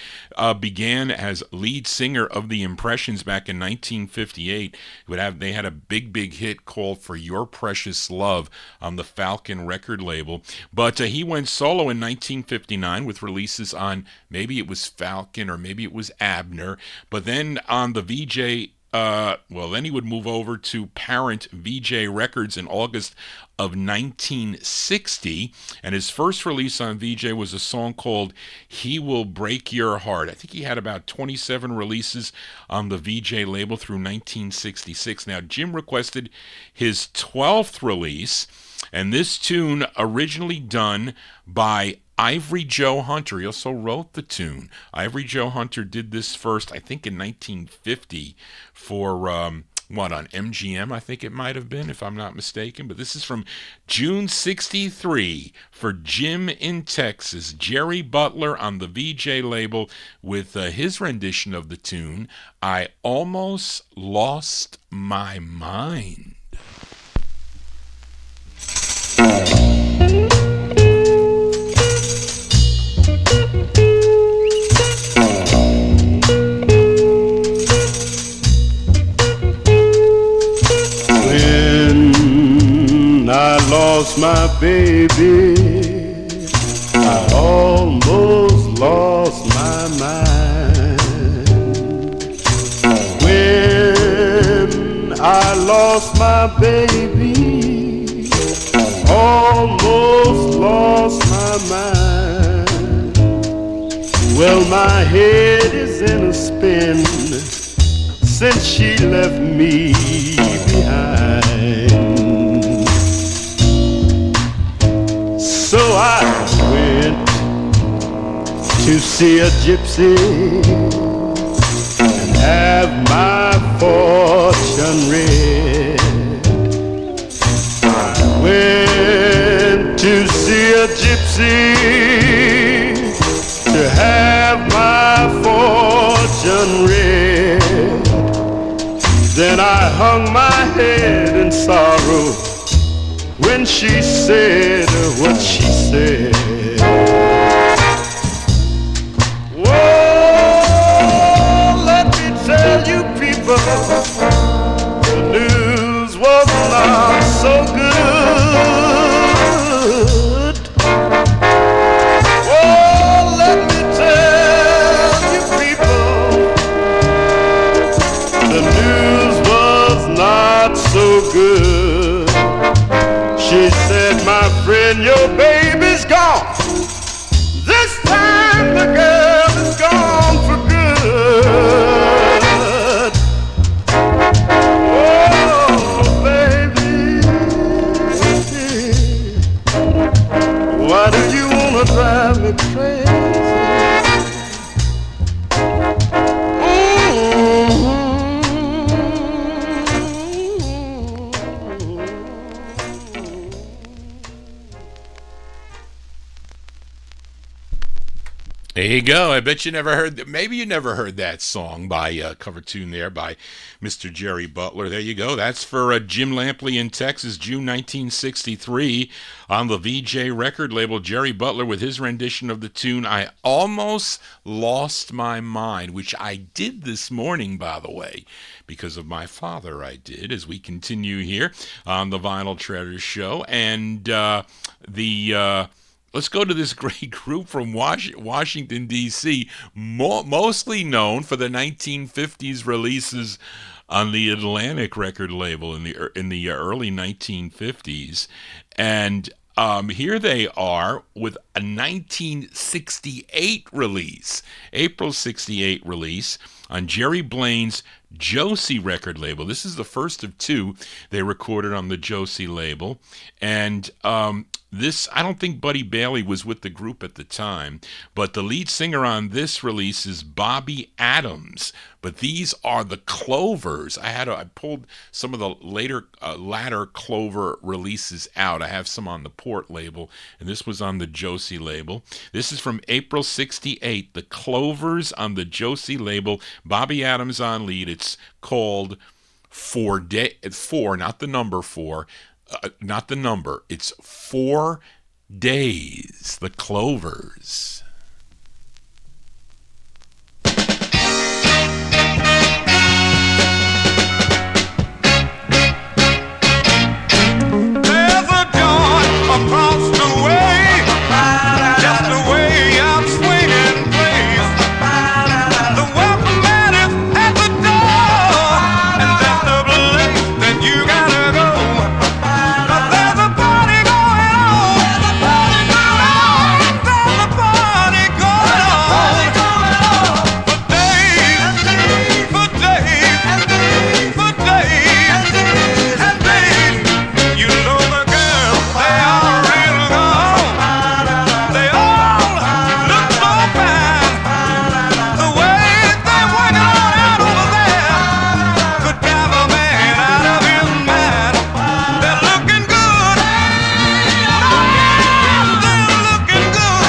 [SPEAKER 1] began as lead singer of the Impressions back in 1958. They had a big hit called For Your Precious Love on the Falcon record label. But he went solo in 1959 with releases on, maybe it was Falcon or maybe it was Abner. But then on the VJ, then he would move over to Parent VJ Records in August of 1960, and his first release on VJ was a song called He Will Break Your Heart. I think he had about 27 releases on the VJ label through 1966. Now, Jim requested his 12th release, and this tune, originally done by Ivory Joe Hunter. He also wrote the tune. Ivory Joe Hunter did this first, I think, in 1950 for, on MGM, I think it might have been, if I'm not mistaken. But this is from June 63 for Jim in Texas. Jerry Butler on the VJ label with his rendition of the tune, I Almost Lost My Mind.
[SPEAKER 5] I lost my baby, I almost lost my mind. When I lost my baby, almost lost my mind. Well, my head is in a spin since she left me behind. So I went to see a gypsy and have my fortune read. I went to see a gypsy to have my fortune read. Then I hung my head in sorrow when she said what she said. Whoa, let me tell you people, the news was not so good. Whoa, let me tell you people, the news was not so good. She said, my friend, your baby's gone. This time the girl is gone for good. Oh, baby, why do you want to drive me crazy?
[SPEAKER 1] There you go. I bet you never heard that. Maybe you never heard that song by cover tune there by Mr. Jerry Butler. There you go. That's for Jim Lampley in Texas, June 1963, on the VJ record label. Jerry Butler with his rendition of the tune I Almost Lost My Mind, which I did this morning, by the way, because of my father. I did, as we continue here on the Vinyl Treasure Show. And let's go to this great group from Washington, D.C., mostly known for the 1950s releases on the Atlantic record label in the early 1950s. And here they are with a 1968 release, April 68 release on Jerry Blaine's Josie record label. This is the first of two they recorded on the Josie label. And this, I don't think Buddy Bailey was with the group at the time, but the lead singer on this release is Bobby Adams. But these are the Clovers. I pulled some of the latter Clover releases out. I have some on the Port label, and this was on the Josie label. This is from April 68, the Clovers on the Josie label. Bobby Adams on lead. It's called Four, not the number four, not the number. It's 4 Days, the Clovers.
[SPEAKER 2] There's a joint across the way, just the way I'm swinging, please. The welcome mat is at the door, and that's the place that you gotta go. 'Cause there's a party going on, there's a party going on, there's a party going on. For days, for days, for days, and days. You know the girls, they all real gone. They all look so fine. The way they work it all out over there could drive a man out of his mind. They're looking good. They're looking good.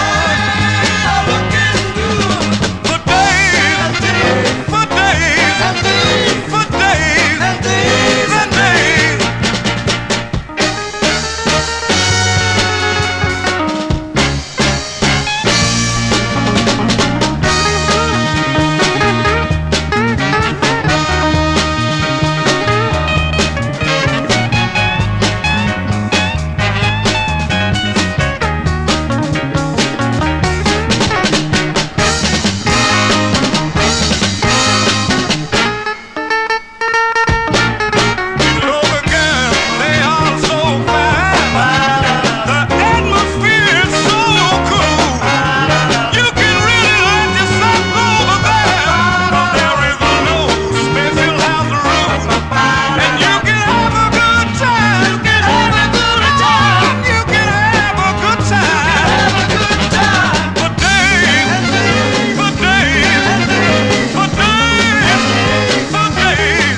[SPEAKER 2] For days, for days, for days, and days. You know the girls, they all so fine. The atmosphere is so cool. You can really let yourself go over there. There is no special house rules, and you can have a good time. You can have a good time. You can have a good time. For days, for days, for days, for days.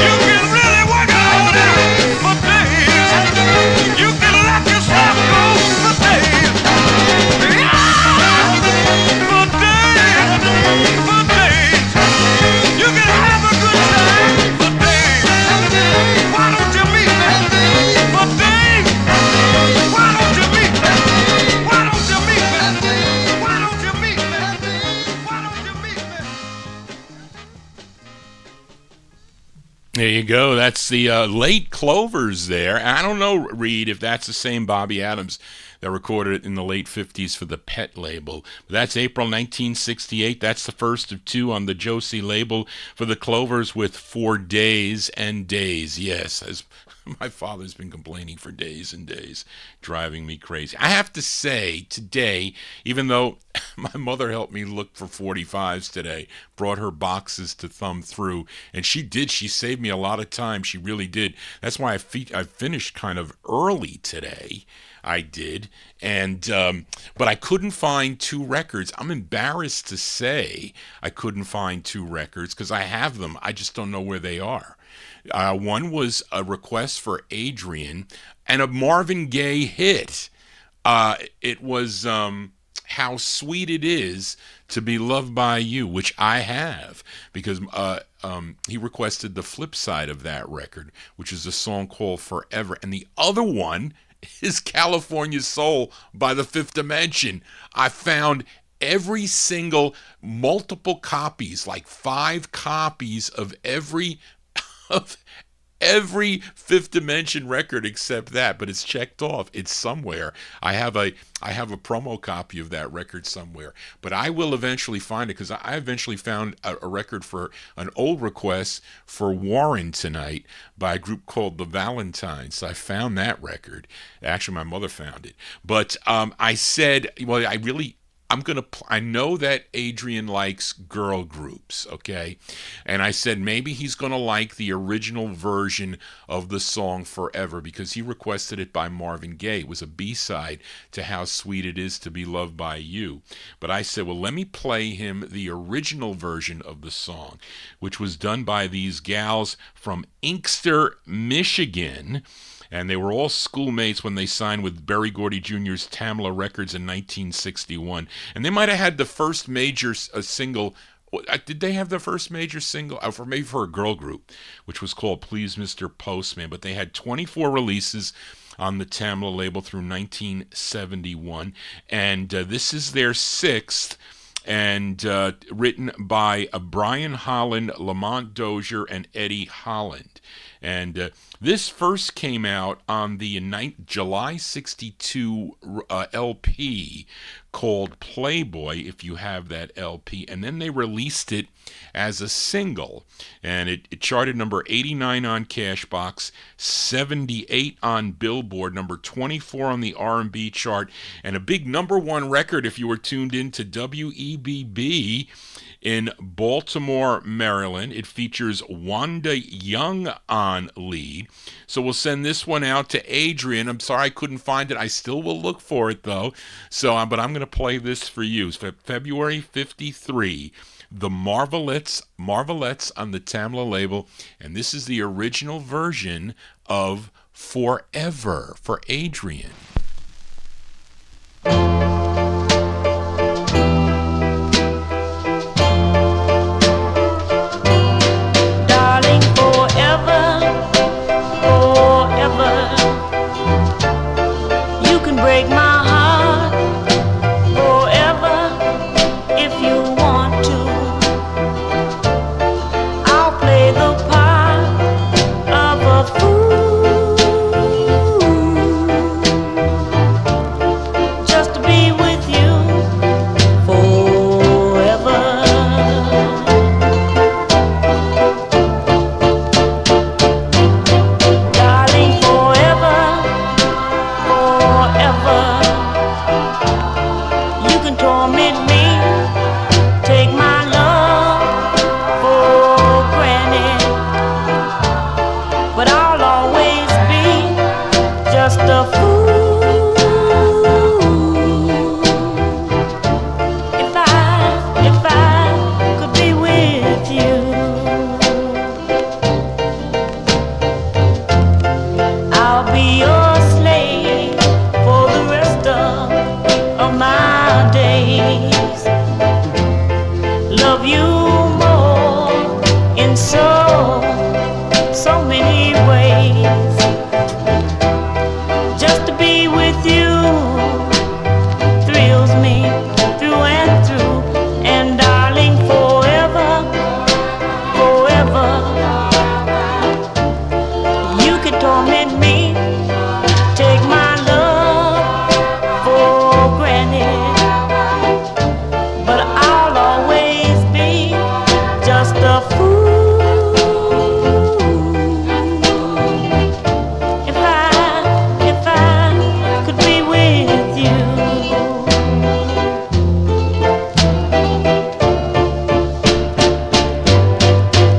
[SPEAKER 2] You can really work it all out. For days, you can let yourself go. For days, for days, you can have a good time. For days, why don't you meet me? For days, why don't you meet me? Why don't you meet me? Why don't you meet me? Why don't you meet me?
[SPEAKER 1] There you go. That's the late Clovers there. I don't know, Reed, if that's the same Bobby Adams that recorded it in the late 50s for the Pet label. That's April 1968. That's the first of two on the Josie label for the Clovers with 4 Days and Days. Yes, as my father's been complaining for days and days, driving me crazy. I have to say, today, even though my mother helped me look for 45's today, brought her boxes to thumb through, and she did. She saved me a lot of time. She really did. That's why I finished kind of early today. I did, and but I couldn't find two records. I'm embarrassed to say I couldn't find two records because I have them. I just don't know where they are. One was a request for Adrian and a Marvin Gaye hit. It was How Sweet It Is to Be Loved by You, which I have, because he requested the flip side of that record, which is a song called Forever. And the other one is California Soul by the Fifth Dimension. I found every single multiple copies, like 5 copies of every Fifth Dimension record except that, but it's checked off. It's somewhere. I have a promo copy of that record somewhere, but I will eventually find it, because I eventually found a record for an old request for Warren Tonight by a group called the Valentines. So I found that record. Actually, my mother found it, but I said, well, I know that Adrian likes girl groups, okay? And I said maybe he's going to like the original version of the song Forever, because he requested it by Marvin Gaye. It was a B-side to How Sweet It Is to Be Loved by You. But I said, well, let me play him the original version of the song, which was done by these gals from Inkster, Michigan. And they were all schoolmates when they signed with Berry Gordy Jr.'s Tamla Records in 1961. And they might have had the first major single. Did they have the first major single? Maybe for a girl group, which was called Please Mr. Postman. But they had 24 releases on the Tamla label through 1971. And this is their sixth, and written by Brian Holland, Lamont Dozier, and Eddie Holland. And this first came out on the July 62 LP called Playboy, if you have that LP. And then they released it as a single. And it charted number 89 on Cashbox, 78 on Billboard, number 24 on the R&B chart, and a big number one record if you were tuned in to WEBB in Baltimore, Maryland. It features Wanda Young on lead. So we'll send this one out to Adrian. I'm sorry I couldn't find it. I still will look for it, though. But I'm going to play this for you. It's February 53, the Marvelettes on the Tamla label. And this is the original version of Forever for Adrian.
[SPEAKER 4] Break my heart forever if you want to. I'll play the part of a fool just to be with you forever. Darling, forever. You can torment me, take my love for granted, but I'll always be just a fool if I could be with you. I'll be your slave for the rest of my days. Love you more in so many ways. Just to be with you thrills me through and through. And darling, forever, you can torment me, take my love for granted, but I'll always be just a fool if I could be with you.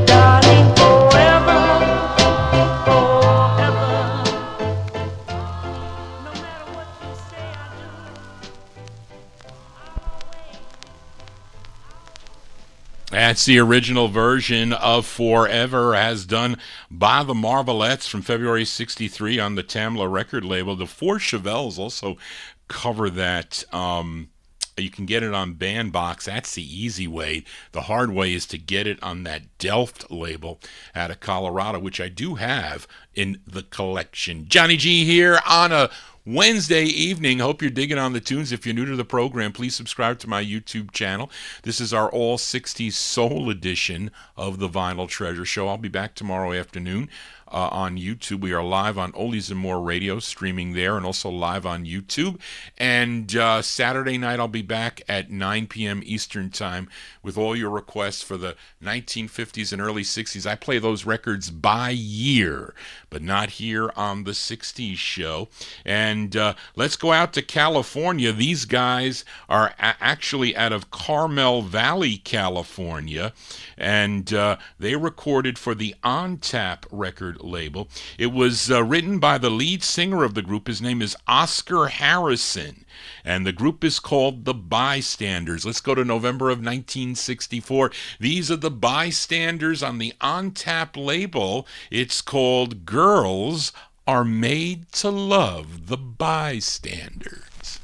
[SPEAKER 4] Darling, forever. No matter what you say, I do.
[SPEAKER 1] That's the original version of Forever, as done by the Marvelettes from February 63 on the Tamla record label. The Four Chevelles also cover that. You can get it on Bandbox. That's the easy way. The hard way is to get it on that Delft label out of Colorado, which I do have in the collection. Johnny G here on a Wednesday evening. Hope you're digging on the tunes. If you're new to the program, please subscribe to my YouTube channel. This is our All 60s Soul edition of the Vinyl Treasure Show. I'll be back tomorrow afternoon on YouTube. We are live on Oldies and More Radio, streaming there, and also live on YouTube. And Saturday night, I'll be back at 9 p.m. Eastern Time with all your requests for the 1950s and early 60s. I play those records by year, but not here on the 60s show. And let's go out to California. These guys are actually out of Carmel Valley, California, and they recorded for the On Tap record label. It was written by the lead singer of the group. His name is Oscar Harrison, and the group is called The Bystanders. Let's go to November of 1964. These are The Bystanders on the On Tap label. It's called Girls Are Made to Love. The Bystanders.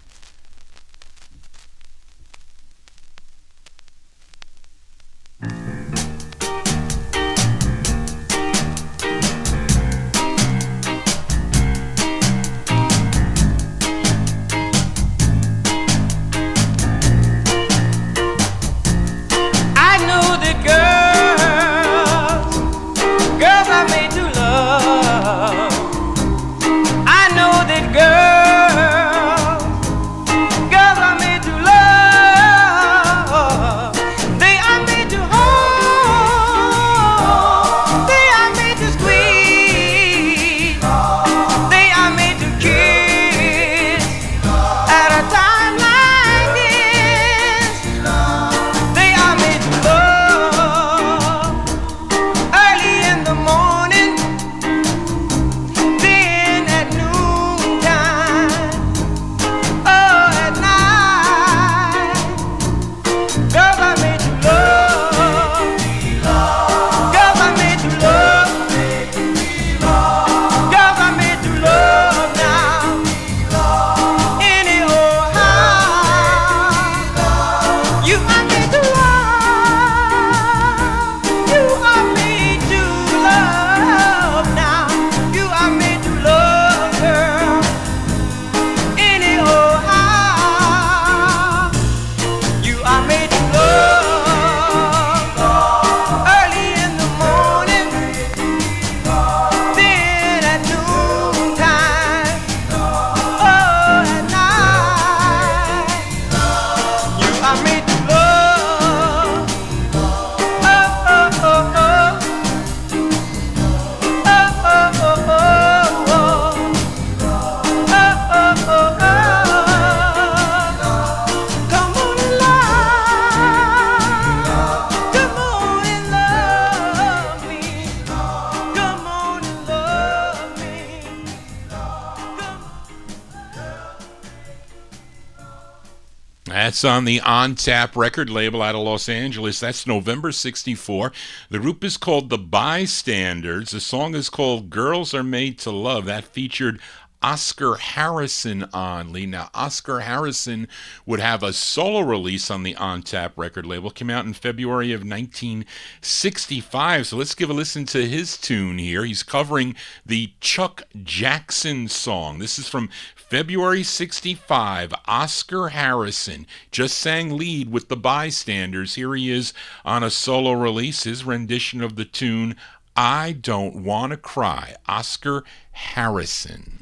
[SPEAKER 1] That's on the On Tap record label out of Los Angeles. That's November 64. The group is called The Bystanders. The song is called Girls Are Made to Love. That featured Oscar Harrison on Lee. Now, Oscar Harrison would have a solo release on the On Tap record label. Came out in February of 1965. So let's give a listen to his tune here. He's covering the Chuck Jackson song. This is from February 65. Oscar Harrison just sang lead with the Bystanders. Here he is on a solo release, his rendition of the tune I Don't Wanna Cry. Oscar Harrison.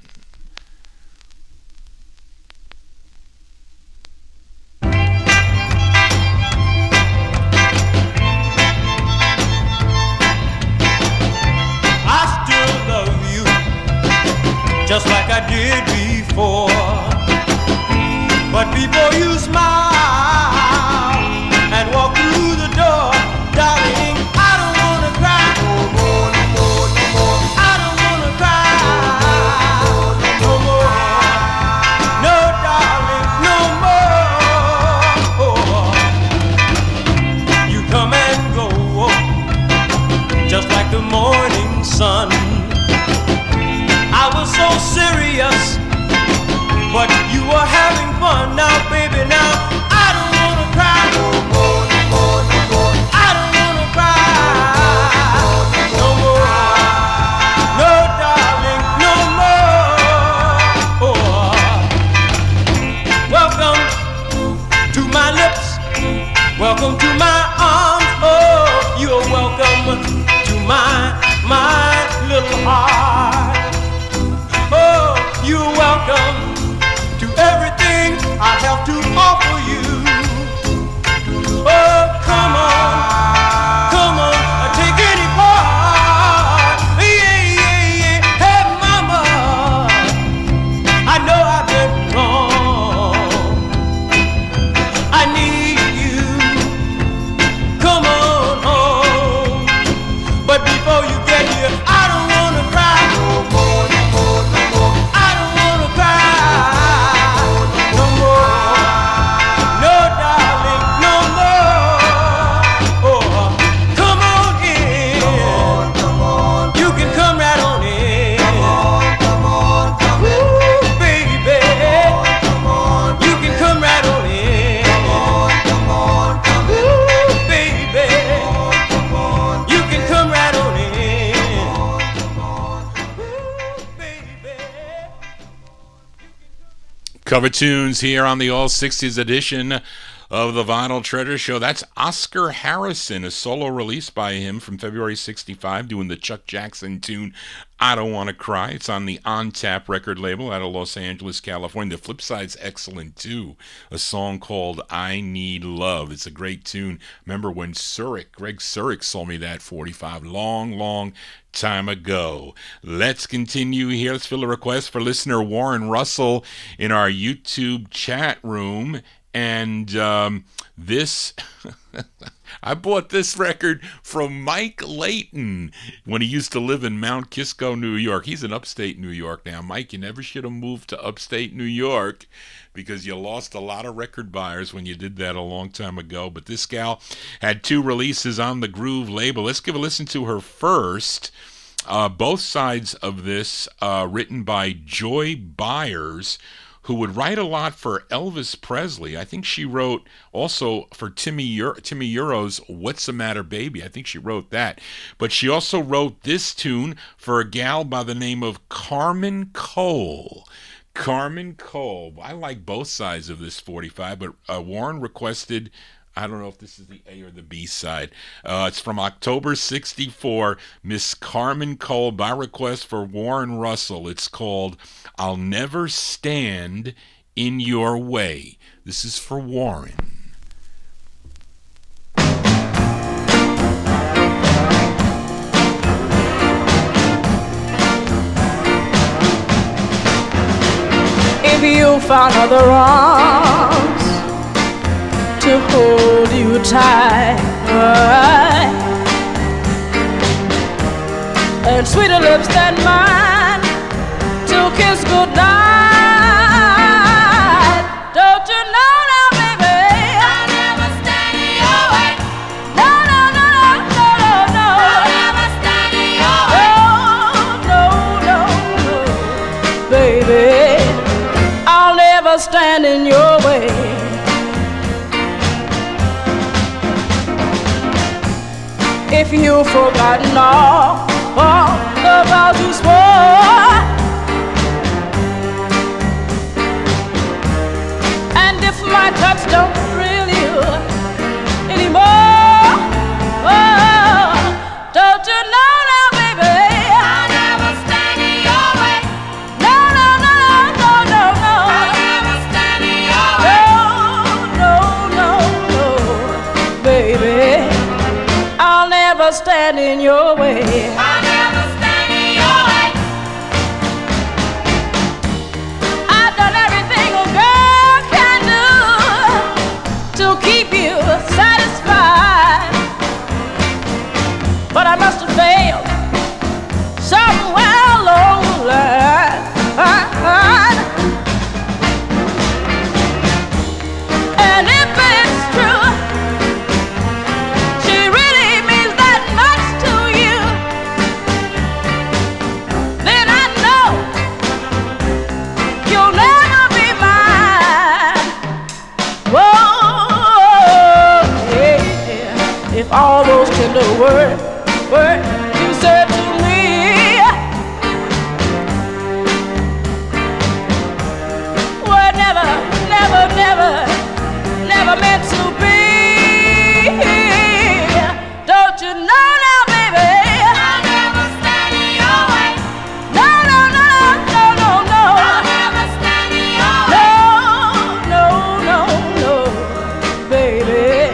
[SPEAKER 3] Just like I did before, but before you smile and walk through the door, darling, I don't wanna cry no more, no more, no more. I don't wanna cry no more, no darling, no more. You come and go, just like the morning sun. I was so serious, but you were having fun. Now, baby, now I don't wanna cry no more, no more, no more. I don't wanna cry no more, no darling, no more.
[SPEAKER 1] Cover tunes here on the All 60s edition of the Vinyl Treasure Show. That's Oscar Harrison, a solo release by him from February 65, doing the Chuck Jackson tune, I Don't Want to Cry. It's on the On Tap record label out of Los Angeles, California. The flip side's excellent, too. A song called I Need Love. It's a great tune. Remember when Greg Surik sold me that 45 long time ago. Let's continue here. Let's fill a request for listener Warren Russell in our YouTube chat room. And this, I bought this record from Mike Layton when he used to live in Mount Kisco, New York. He's in upstate New York now. Mike, you never should have moved to upstate New York because you lost a lot of record buyers when you did that a long time ago. But this gal had 2 releases on the Groove label. Let's give a listen to her first. Both sides of this written by Joy Byers, who would write a lot for Elvis Presley. I think she wrote also for Timmy Euro's What's the Matter Baby. I think she wrote that. But she also wrote this tune for a gal by the name of Carmen Cole. Carmen Cole. I like both sides of this 45, but Warren requested, I don't know if this is the A or the B side. It's from October 64, Miss Carmen Cole, by request for Warren Russell. It's called I'll Never Stand in Your Way. This is for Warren.
[SPEAKER 6] If you found other arms to hold you tight, and sweeter lips than mine to kiss goodnight. Don't you know now, baby, I'll never stand in your way. No, no, no, no, no, no, no. I'll never stand in your way. No, no, no, no, baby, I'll never stand in your way. If you've forgotten all the vows you swore, and if my touch don't thrill you anymore, don't you know now, baby, I'll never stand in your way. No, no, no, no, no, no, I'll never stand in your way. No, no, no, no, baby, I'll never stand in your way. I'll never stand in your way. I've done everything a girl can do to keep you satisfied, but I must have failed somewhere along the line. And if it's true, she really means that much to you, then I know you'll never be mine. Whoa, yeah. If all those tender words you said to me were never, never, never, never meant to be, don't you know now, baby, I'll never stand in your way. No, no, no, no, no, no, I'll never stand in your way. No, no, no, no, baby,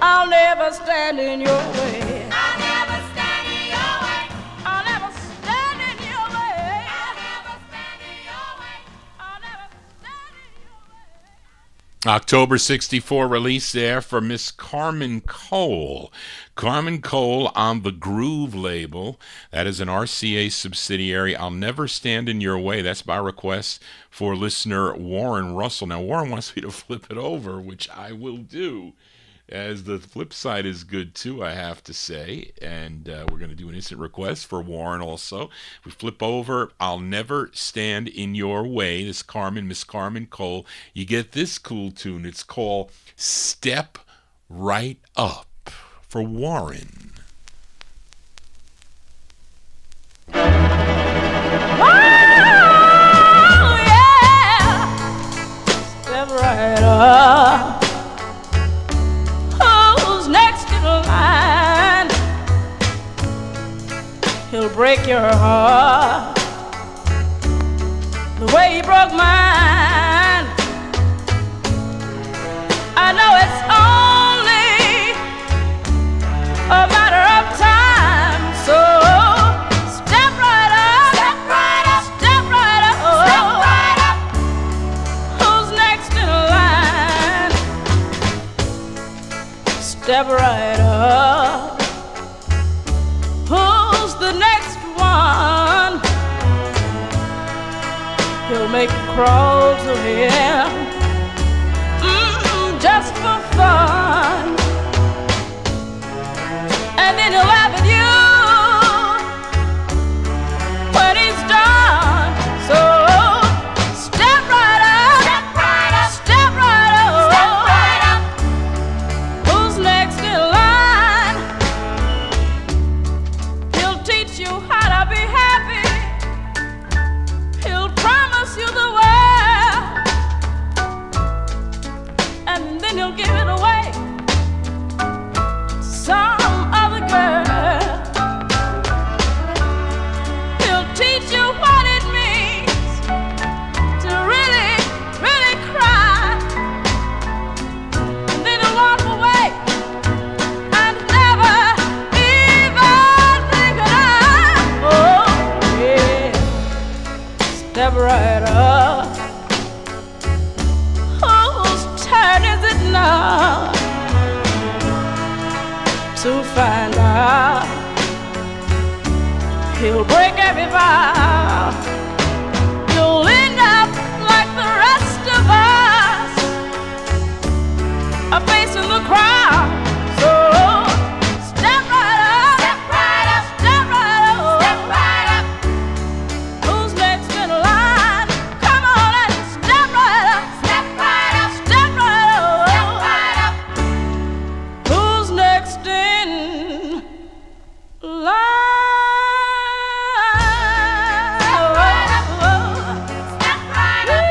[SPEAKER 6] I'll never stand in your way. I'll never stand in your way. I'll never stand in your way. I'll never stand in your way. I'll never stand in your way.
[SPEAKER 1] October 64 release there for Miss Carmen Cole. Carmen Cole on the Groove label. That is an RCA subsidiary. I'll Never Stand in Your Way. That's by request for listener Warren Russell. Now, Warren wants me to flip it over, which I will do, as the flip side is good too, I have to say. And we're going to do an instant request for Warren also. We flip over I'll Never Stand in Your Way. This Miss Carmen Cole. You get this cool tune. It's called Step Right Up for Warren.
[SPEAKER 6] Oh, yeah. Who's next in line? He'll break your heart the way he broke mine. I know it's only a matter of time, so step right up, step right up, step right up, step right up. Who's next in line? Step right up. Who's the next one? He'll make you crawl to him, just for fun, and then he'll laugh at you when he's done. So step right up, step right up, step right up, step right up. Who's next in line? He'll teach you how to be happy. He'll promise you the world, and then he'll give it away to some other girl. He'll teach you what it means to really, really cry, and then he'll walk away and never even think of that. Oh, yeah. Step right up. Whose turn is it now to find out? He'll break every vow. You'll end up like the rest of us, facing the crowd. So step right up, step right up, step right up, step right up. Who's next in line? Come on and step right up, step right up, step right up, step right up. Who's next in line? Step right up, step right up.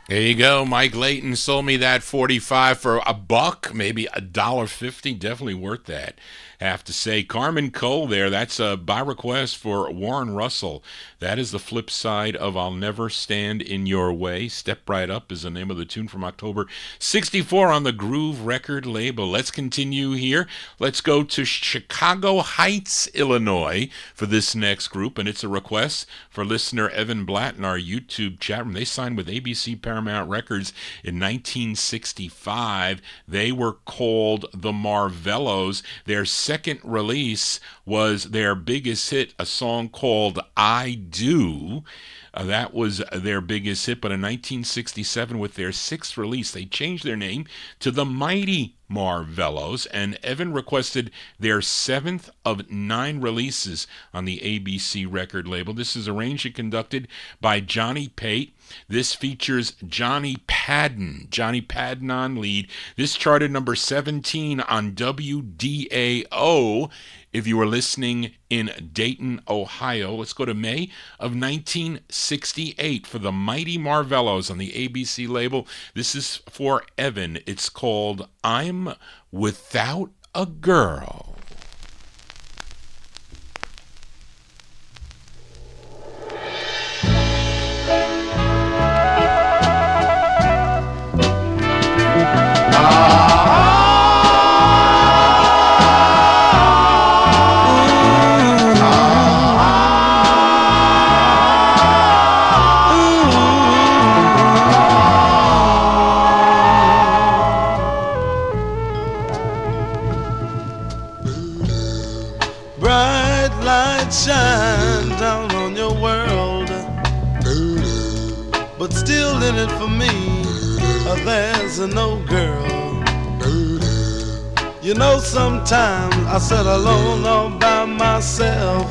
[SPEAKER 1] There you go. Mike Layton sold me that 45 for $1, maybe $1.50. Definitely worth that. Have to say, Carmen Cole there. That's by request for Warren Russell. That is the flip side of I'll Never Stand in Your Way. Step Right Up is the name of the tune from October 64 on the Groove record label. Let's continue here. Let's go to Chicago Heights, Illinois for this next group, and it's a request for listener Evan Blatt in our YouTube chat room. They signed with ABC Paramount Records in 1965. They were called the Marvellos. Their second release was their biggest hit, a song called I Do. That was their biggest hit, but in 1967, with their sixth release, they changed their name to the Mighty Marvellos, and Evan requested their 7th of 9 releases on the ABC record label. This is arranged and conducted by Johnny Pate. This features Johnny Padden on lead. This charted number 17 on WDAO. If you were listening in Dayton, Ohio, let's go to May of 1968 for the Mighty Marvellos on the ABC label. This is for Evan. It's called I'm Without a Girl.
[SPEAKER 7] Shine down on your world, but still in it for me, there's no girl. You know, sometimes I sit alone all by myself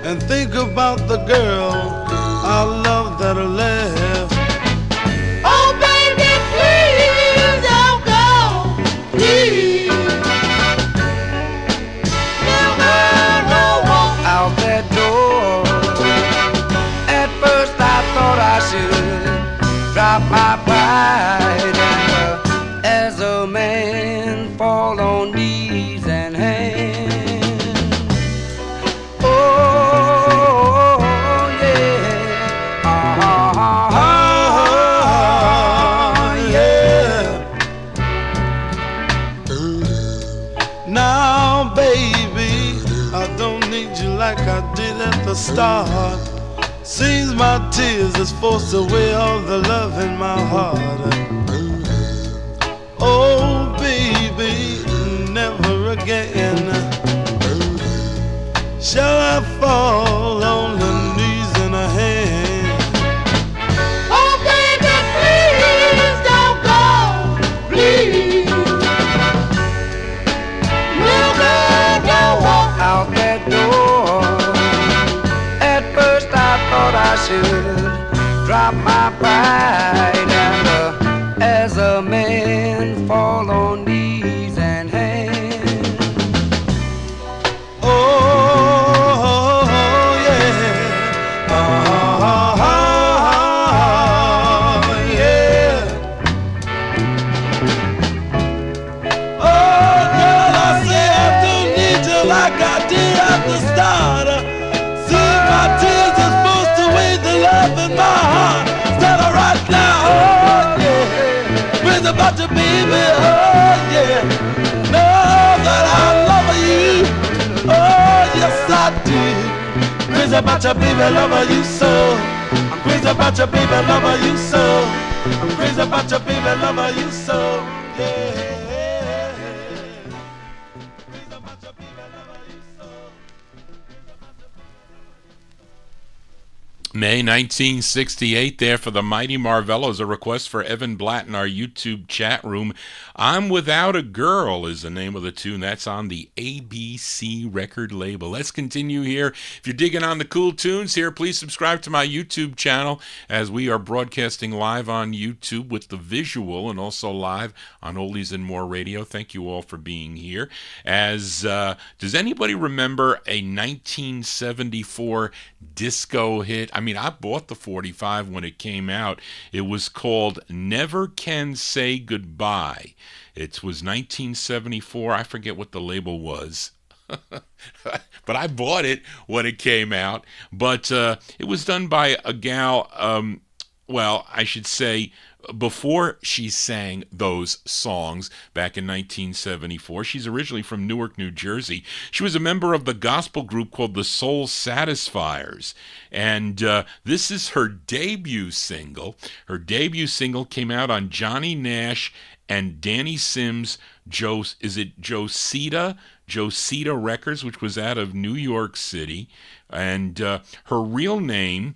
[SPEAKER 7] and think about the girl I love that I left.
[SPEAKER 4] Oh baby, please don't go, please. Never no one.
[SPEAKER 3] should drop my pride and as a man fall on knees and hands. Oh yeah,
[SPEAKER 7] yeah. Now, baby, I don't need you like I did at the start. Seems my tears has forced away all the love in my heart. Oh, baby, never again shall I fall on the knees and a hand.
[SPEAKER 4] Oh, baby, please don't go, please. We'll go walk
[SPEAKER 3] Out that door. At first I thought I should drop my pride and as a man fall on knees and hands.
[SPEAKER 7] Oh, yeah. Oh, yeah. Oh, girl, I say I don't need you like I did at the start. See, my tears are supposed to weigh the love in my heart. Tell her right now, oh, yeah. Crazy about you, baby, oh, yeah. Know that I love you, oh, yes, I do. Crazy about you, baby, love you so. I'm crazy about you, baby, love you so. I'm crazy about you, baby, love you so. Yeah. Crazy about you, baby, love you so.
[SPEAKER 1] May 1968 there for the Mighty Marvellos, a request for Evan Blatt in our YouTube chat room. I'm Without a Girl is the name of the tune. That's on the ABC record label. Let's continue here. If you're digging on the cool tunes here, please subscribe to my YouTube channel as we are broadcasting live on YouTube with the visual and also live on Oldies and More Radio. Thank you all for being here. Does anybody remember a 1974 disco hit? I mean, I bought the 45 when it came out. It was called Never Can Say Goodbye. It was 1974. I forget what the label was. But I bought it when it came out. But it was done by a gal, well, I should say, before she sang those songs back in 1974. She's originally from Newark, New Jersey. She was a member of the gospel group called the Soul Satisfiers. And this is her debut single. Her debut single came out on Johnny Nash and Danny Sims' Josita Records, which was out of New York City. And her real name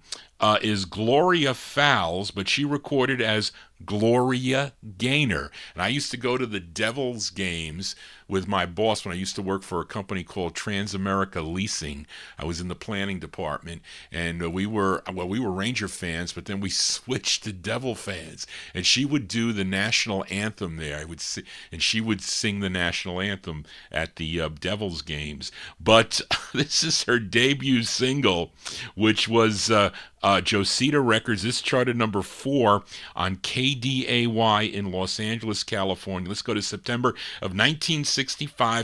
[SPEAKER 1] is Gloria Fowles, but she recorded as Gloria Gaynor. And I used to go to the Devils games with my boss when I used to work for a company called Transamerica Leasing. I was in the planning department, and we were Ranger fans, but then we switched to Devil fans. And she would do the national anthem there. And she would sing the national anthem at the Devils games. But this is her debut single, which was Josita Records. This charted number 4 on KDAY in Los Angeles, California. Let's go to September of 1965.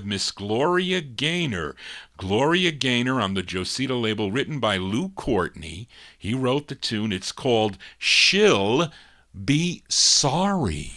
[SPEAKER 1] Miss Gloria Gaynor. Gloria Gaynor on the Josita label, written by Lou Courtney. He wrote the tune. It's called She'll Be Sorry.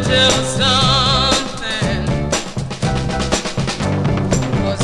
[SPEAKER 6] Tell her something, 'cause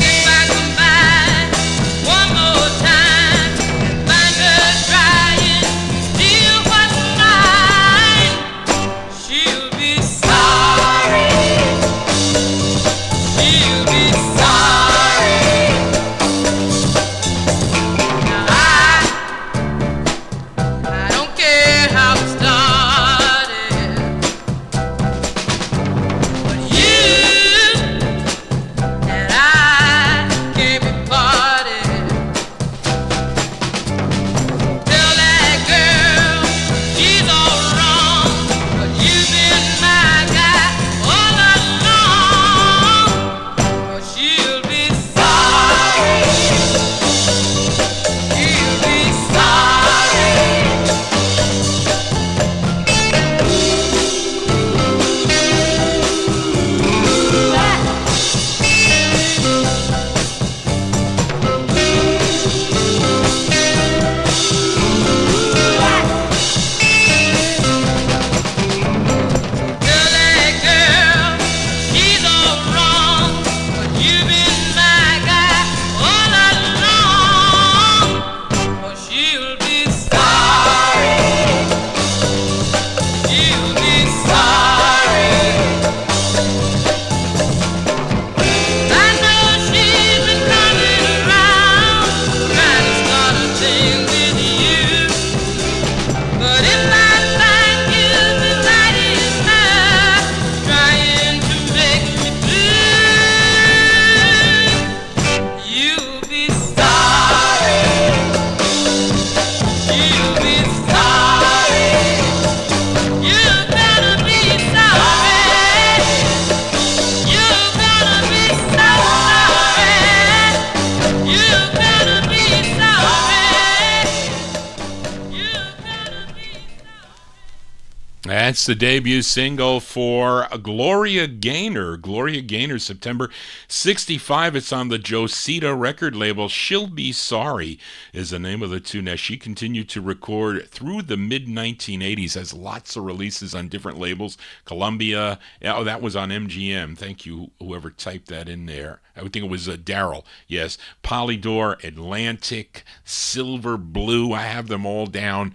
[SPEAKER 1] That's the debut single for Gloria Gaynor. Gloria Gaynor, September 65. It's on the Josita record label. She'll Be Sorry is the name of the tune. Now, she continued to record through the mid-1980s, has lots of releases on different labels. Columbia, oh, that was on MGM. Thank you, whoever typed that in there. I would think it was Daryl. Yes, Polydor, Atlantic, Silver, Blue. I have them all down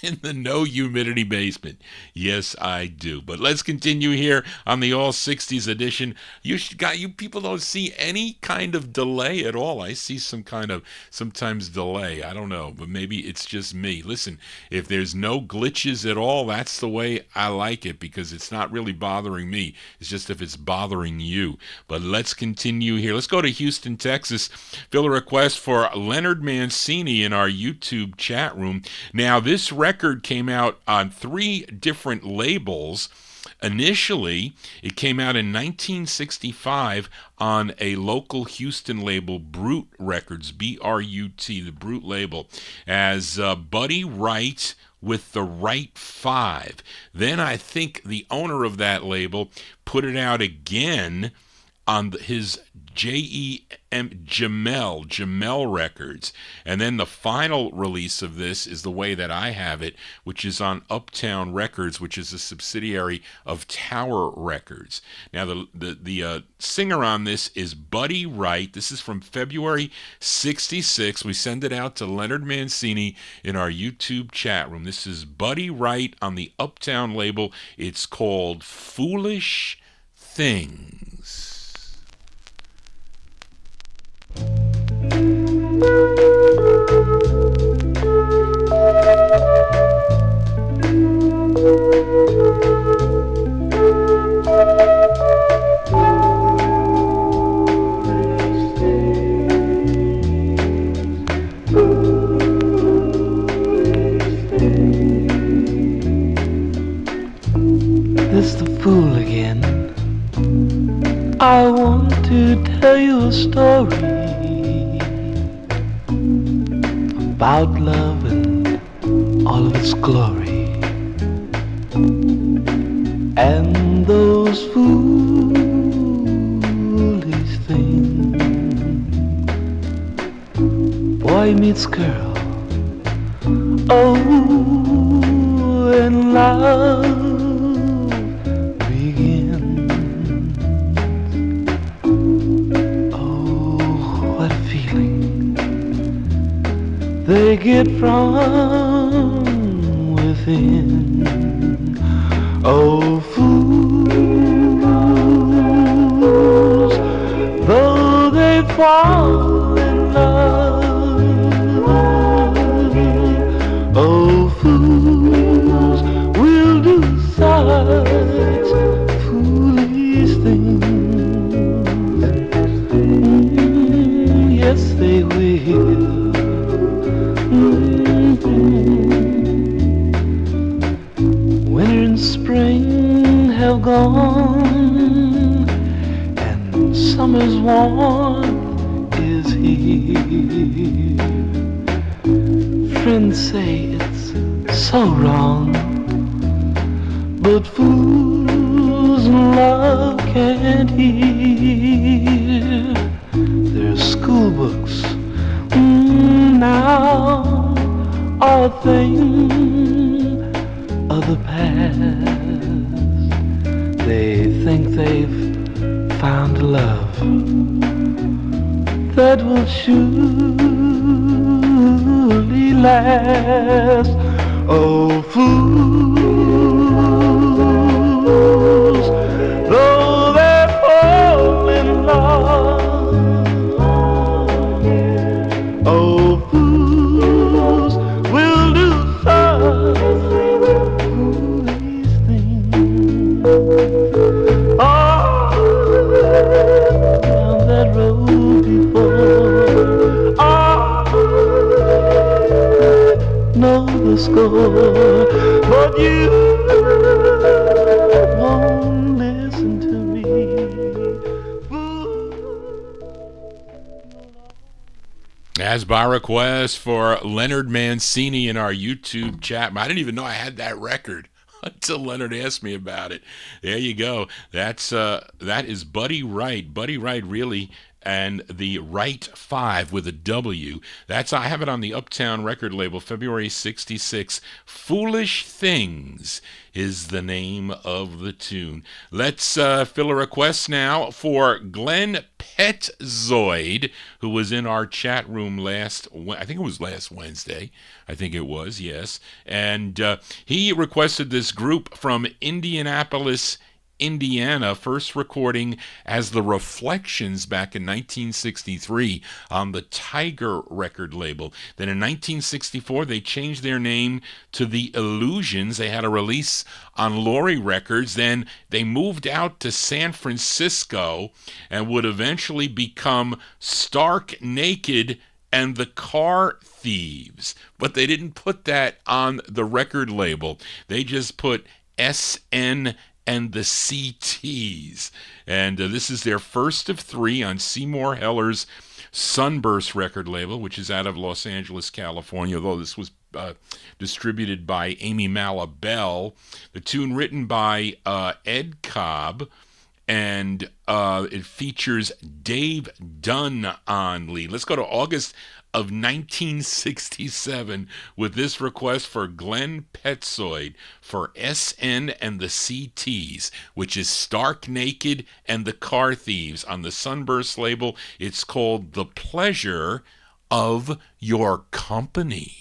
[SPEAKER 1] in the no humidity basement. Yes, I do. But let's continue here on the All 60s edition. You people don't see any kind of delay at all. I see some kind of sometimes delay. I don't know, but maybe it's just me. Listen, if there's no glitches at all, that's the way I like it, because it's not really bothering me. It's just if it's bothering you. But let's continue here. Let's go to Houston, Texas. Fill a request for Leonard Mancini in our YouTube chat room. Now, this record came out on 3 different labels. Initially, it came out in 1965 on a local Houston label, Brute Records, B-R-U-T, the Brute label, as Buddy Wright with the Right 5. Then I think the owner of that label put it out again on his Jamel Records. And then the final release of this is the way that I have it, which is on Uptown Records, which is a subsidiary of Tower Records. Now, the singer on this is Buddy Wright. This is from February 66. We send it out to Leonard Mancini in our YouTube chat room. This is Buddy Wright on the Uptown label. It's called Foolish Things.
[SPEAKER 3] This the fool again. I want to tell you a story about love and all of its glory, and those foolish things. Boy meets girl, oh, and love begins. Oh, what a feeling they get from within. Oh, fools, though they fall in love. Oh, fools will do such foolish things. Yes, they will. Winter and spring have gone, and summer's warmth is here. Friends say it's so wrong, but fools in love can't hear. Their school books now are a thing of the past. They think they've found a love that will surely last. Oh, fools, though they fall in love. Oh, fools will do such foolish things. Oh, down that road before, I know the score, but you won't listen to me.
[SPEAKER 1] As by request for Leonard Mancini in our YouTube chat. I didn't even know I had that record. until Leonard asked me about it. There you go. That is Buddy Wright. Buddy Wright, really, and the Wright 5 with a W. I have it on the Uptown record label, February 66. Foolish Things is the name of the tune. Let's fill a request now for Glenn Petzoid, who was in our chat room I think it was last Wednesday. I think it was, yes. And he requested this group from Indianapolis, Indiana, first recording as the Reflections back in 1963 on the Tiger record label. Then in 1964, they changed their name to the Illusions. They had a release on Laurie Records. Then they moved out to San Francisco and would eventually become Stark Naked and the Car Thieves. But they didn't put that on the record label. They just put SN and the CTs. And this is their first of 3 on Seymour Heller's Sunburst record label, which is out of Los Angeles, California, although this was distributed by Amy Malabelle. The tune written by Ed Cobb, and it features Dave Dunn on lead. Let's go to August of 1967 with this request for Glenn Petzoid for SN and the CTs, which is Stark Naked and the Car Thieves on the Sunburst label. It's called The Pleasure of Your Company.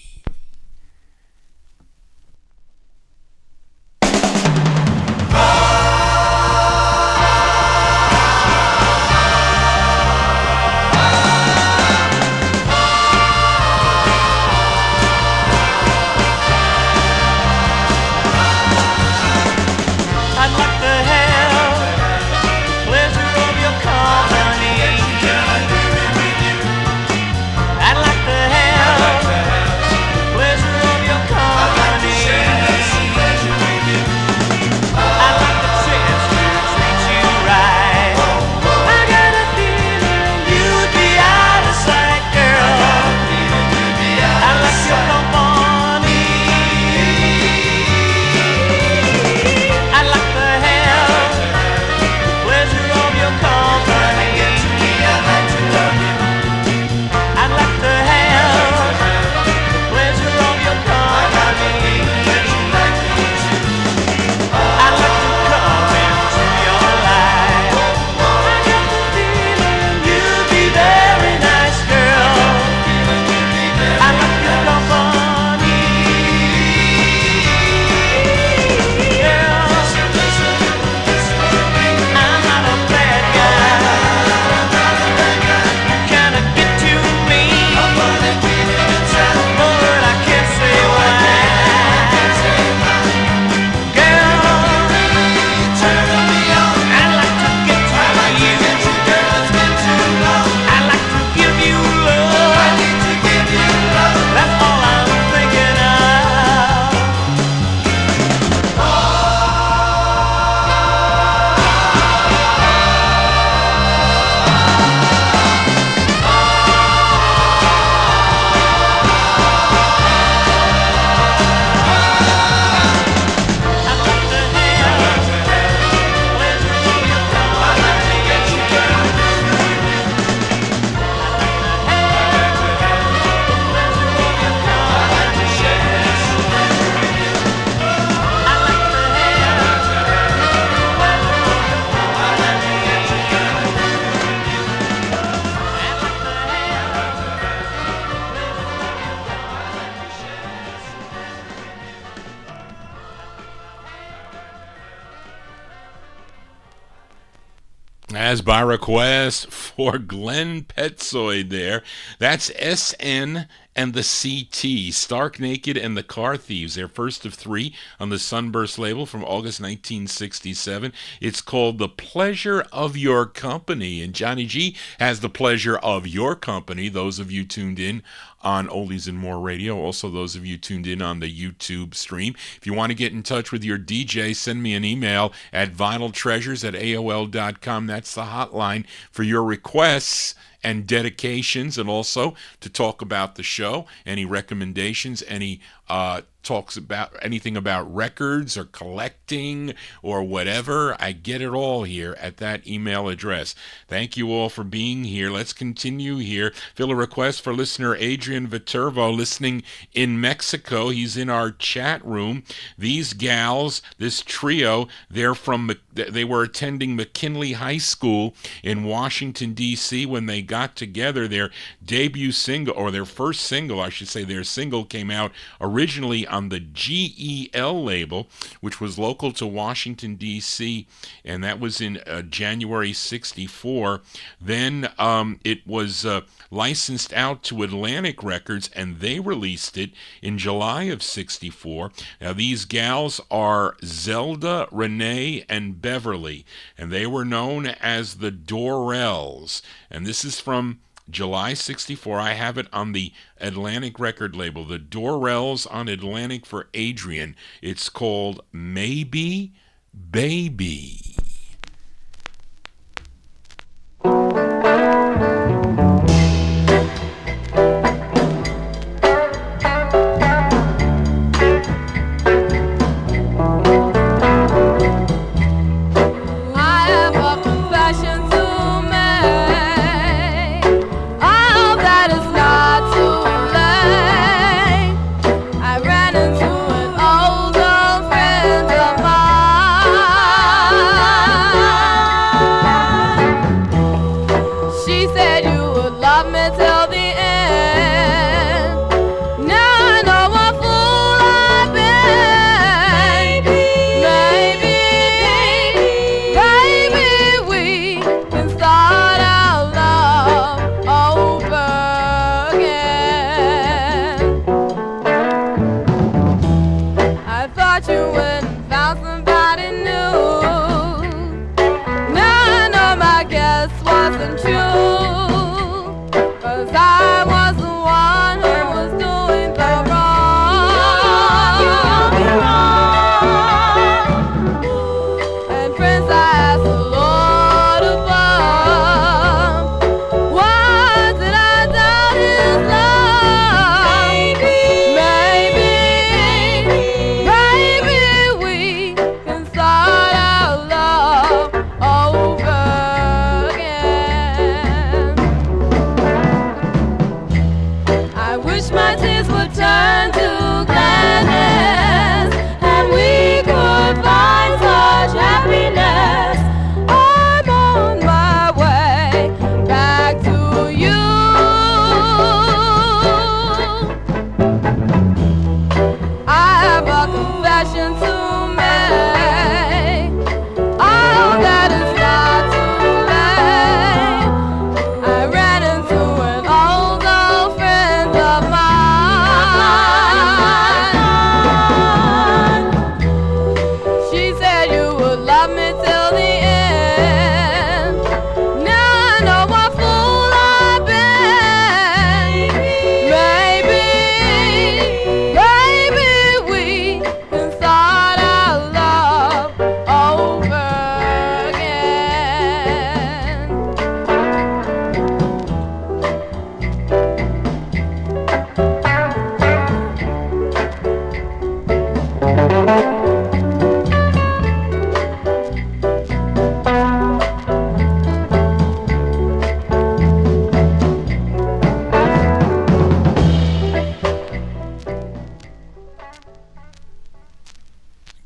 [SPEAKER 1] As by request for Glenn Petzoid there. That's SN and the CT, Stark Naked and the Car Thieves, their first of 3 on the Sunburst label from August 1967. It's called The Pleasure of Your Company, and Johnny G has the pleasure of your company, those of you tuned in on Oldies and More Radio, also those of you tuned in on the YouTube stream. If you want to get in touch with your DJ, send me an email at vinyltreasures@aol.com. That's the hotline for your requests and dedications, and also to talk about the show, any recommendations, any talks about anything about records or collecting or whatever, I get it all here at that email address. Thank you all for being here. Let's continue here. Fill a request for listener Adrian Viterbo, listening in Mexico. He's in our chat room. These gals, this trio, they were attending McKinley High School in Washington, D.C. when they got together. Their debut single, or their first single, I should say, their single came out originally on the GEL label, which was local to Washington, D.C., and that was in January 64. Then it was licensed out to Atlantic Records, and they released it in July of 64. Now, these gals are Zelda, Renee, and Beverly, and they were known as the Dorrells, and this is from July 64. I have it on the Atlantic record label. The Dorrells on Atlantic for Adrian. It's called Maybe Baby.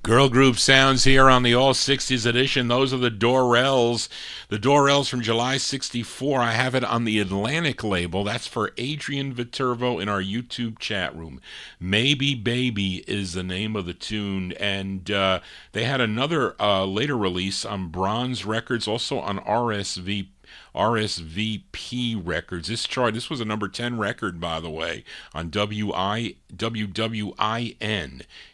[SPEAKER 1] Girl group sounds here on the All 60s edition. Those are the Dorrells. The Dorrells from July 64. I have it on the Atlantic label. That's for Adrian Viterbo in our YouTube chat room. Maybe Baby is the name of the tune. And they had another later release on Bronze Records, also on RSVP Records. This was a number 10 record, by the way, on WWIN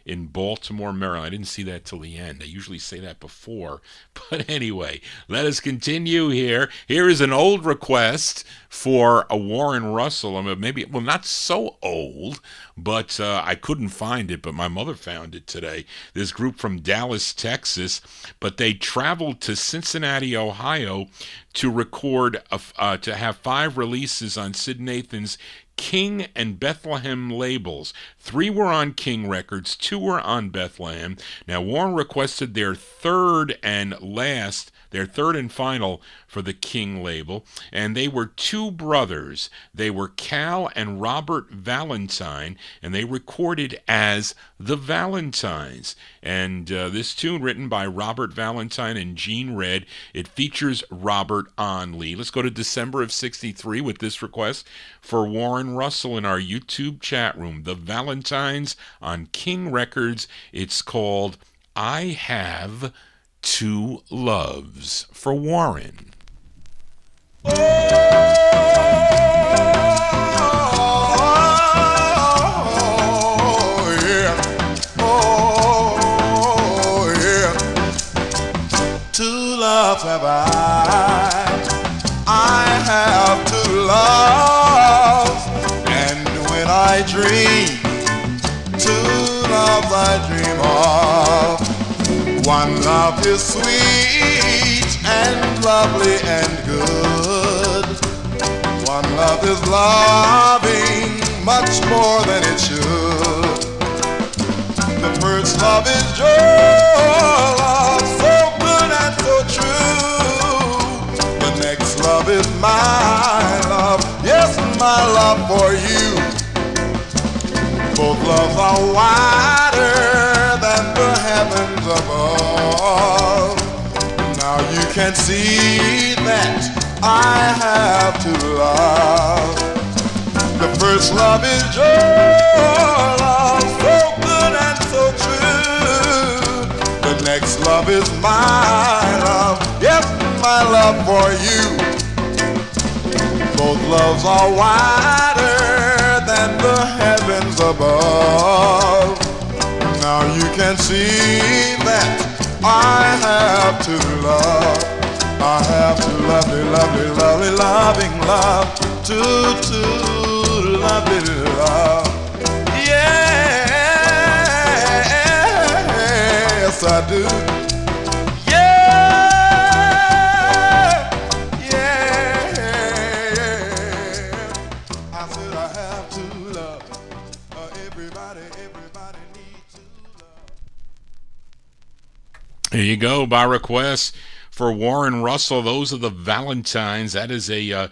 [SPEAKER 1] in Baltimore, Maryland. I didn't see that till the end. I usually say that before. But anyway, let us continue here. Here is an old request for a Warren Russell. I mean, maybe, well, not so old, but I couldn't find it, but my mother found it today. This group from Dallas, Texas, but they traveled to Cincinnati, Ohio to record, to have 5 releases on Sid Nathan's King and Bethlehem labels. 3 were on King Records, 2 were on Bethlehem. Now, Warren requested their third and final for the King label, and they were 2 brothers. They were Cal and Robert Valentine, and they recorded as the Valentines. And this tune, written by Robert Valentine and Gene Redd, it features Robert on lead. Let's go to December of '63 with this request for Warren Russell in our YouTube chat room. The Valentines on King Records. It's called I Have 2 Loves for Warren.
[SPEAKER 2] Oh, yeah. Oh, yeah. 2 loves have I have 2 loves. And when I dream, 2 loves I dream of. One love is sweet and lovely and good. One love is loving much more than it should. The first love is your love, so good and so true. The next love is my love, yes, my love for you. Both loves are wider than the heavens above. Now you can see that I have 2 love. The first love is your love, so good and so true. The next love is my love, yes, my love for you. Both loves are wider than the heavens above. Now you can see that I have 2 love. I have 2 lovely, lovely, lovely, loving love. 2 lovely love. Yes, I do.
[SPEAKER 1] Here you go, by request for Warren Russell. Those are the Valentines. That is a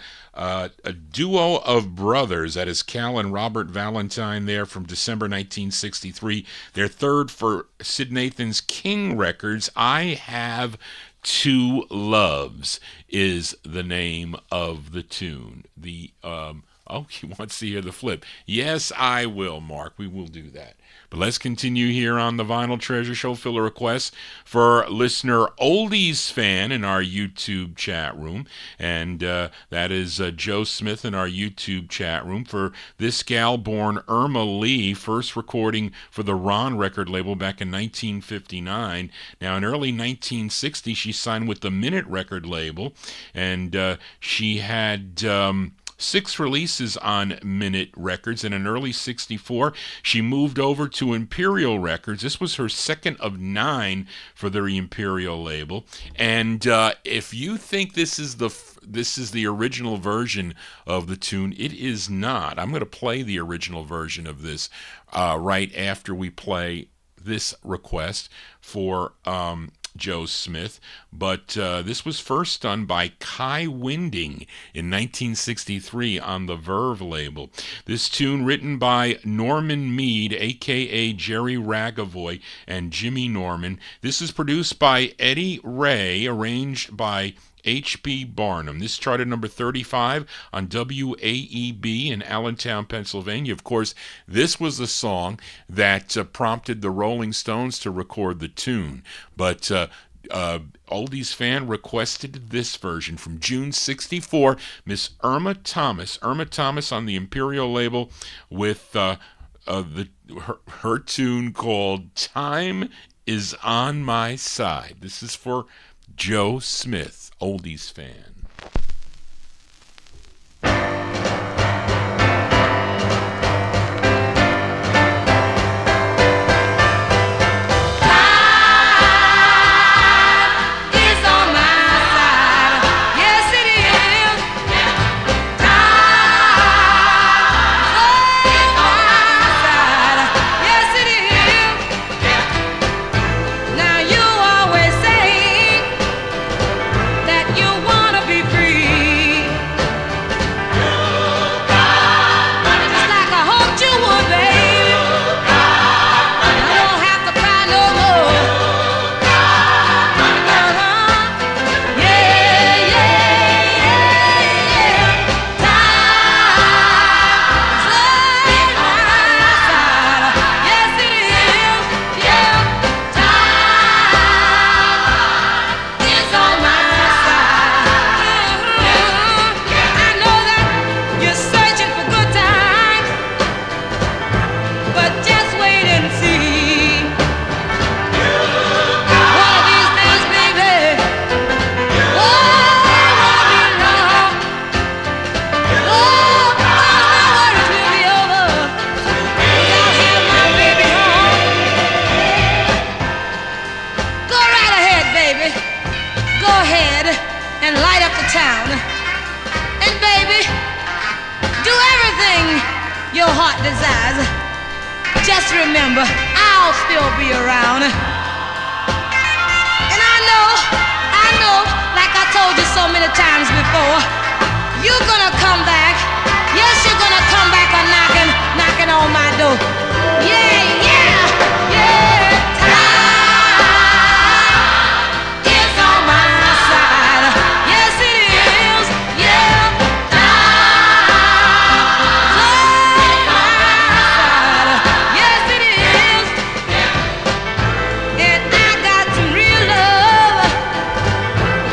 [SPEAKER 1] duo of brothers. That is Cal and Robert Valentine there from December 1963. Their third for Sid Nathan's King Records. I Have 2 Loves is the name of the tune. He wants to hear the flip. Yes, I will, Mark. We will do that. But let's continue here on the Vinyl Treasure Show. Fill a request for listener Oldies Fan in our YouTube chat room. And that is Joe Smith in our YouTube chat room for this gal born Irma Lee, first recording for the Ron record label back in 1959. Now, in early 1960, she signed with the Minute record label, and she had 6 releases on Minute Records, and in early '64 she moved over to Imperial Records. This was her second of 9 for the Imperial label. And if you think this is the original version of the tune, it is not. I'm going to play the original version of this right after we play this request for Joe Smith, but this was first done by Kai Winding in 1963 on the Verve label. This tune, written by Norman Mead, a.k.a. Jerry Ragavoy, and Jimmy Norman. This is produced by Eddie Ray, arranged by H.B. Barnum. This charted number 35 on WAEB in Allentown, Pennsylvania. Of course, this was the song that prompted the Rolling Stones to record the tune. But Oldies Fan requested this version from June '64. Miss Irma Thomas on the Imperial label with her tune called Time Is On My Side. This is for Joe Smith, Oldies Fan.
[SPEAKER 6] your heart desires. Just remember, I'll still be around. And I know, like I told you so many times before, you're gonna come back. Yes, you're gonna come back a knocking on my door. Yeah, yeah, yeah. Time is on my side. Yes, it is. Yeah, time is on my side. Yes, it is. And I got some real love,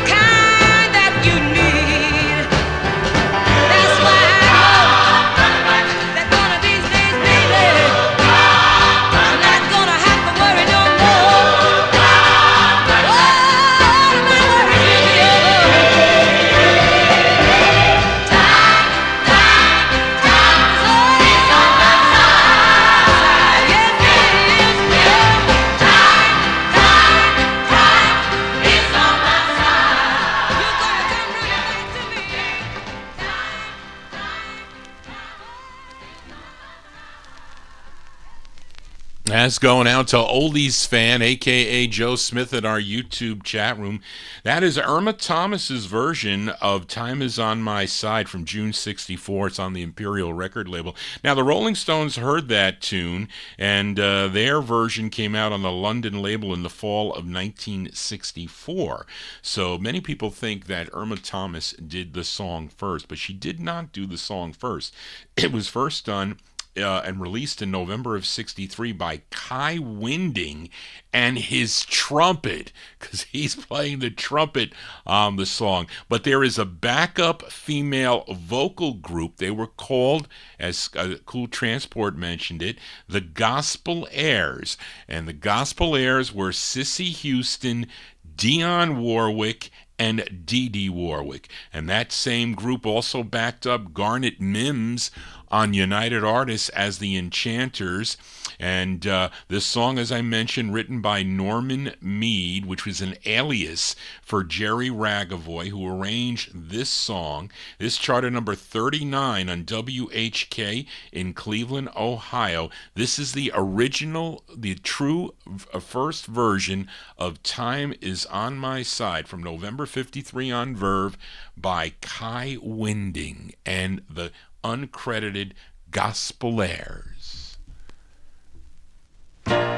[SPEAKER 6] kind that you need. That's why I know that one of these days, baby, I'm not gonna have to worry no more. All my worries will be over. Time is always on my side. Yes, it is. Time is on my side. You're gonna come running back to me.
[SPEAKER 1] That's going out to Oldies fan, a.k.a. Joe Smith, in our YouTube chat room. That is Irma Thomas's version of Time Is On My Side from June 64. It's on the Imperial record label. Now, the Rolling Stones heard that tune, and their version came out on the London label in the fall of 1964. So many people think that Irma Thomas did the song first, but she did not do the song first. It was first done and released in November of 63 by Kai Winding and his trumpet, because he's playing the trumpet on the song. But there is a backup female vocal group. They were called, as Cool Transport mentioned it, the Gospel Airs. And the Gospel Airs were Cissy Houston, Dionne Warwick, and Dee Dee Warwick. And that same group also backed up Garnet Mims on United Artists as the Enchanters. And this song, as I mentioned, written by Norman Mead, which was an alias for Jerry Ragavoy, who arranged this song. This charted number 39 on WHK in Cleveland, Ohio. This is the original, the true first version of Time Is On My Side from November 53 on Verve by Kai Winding and the uncredited Gospel Airs.
[SPEAKER 4] Yeah.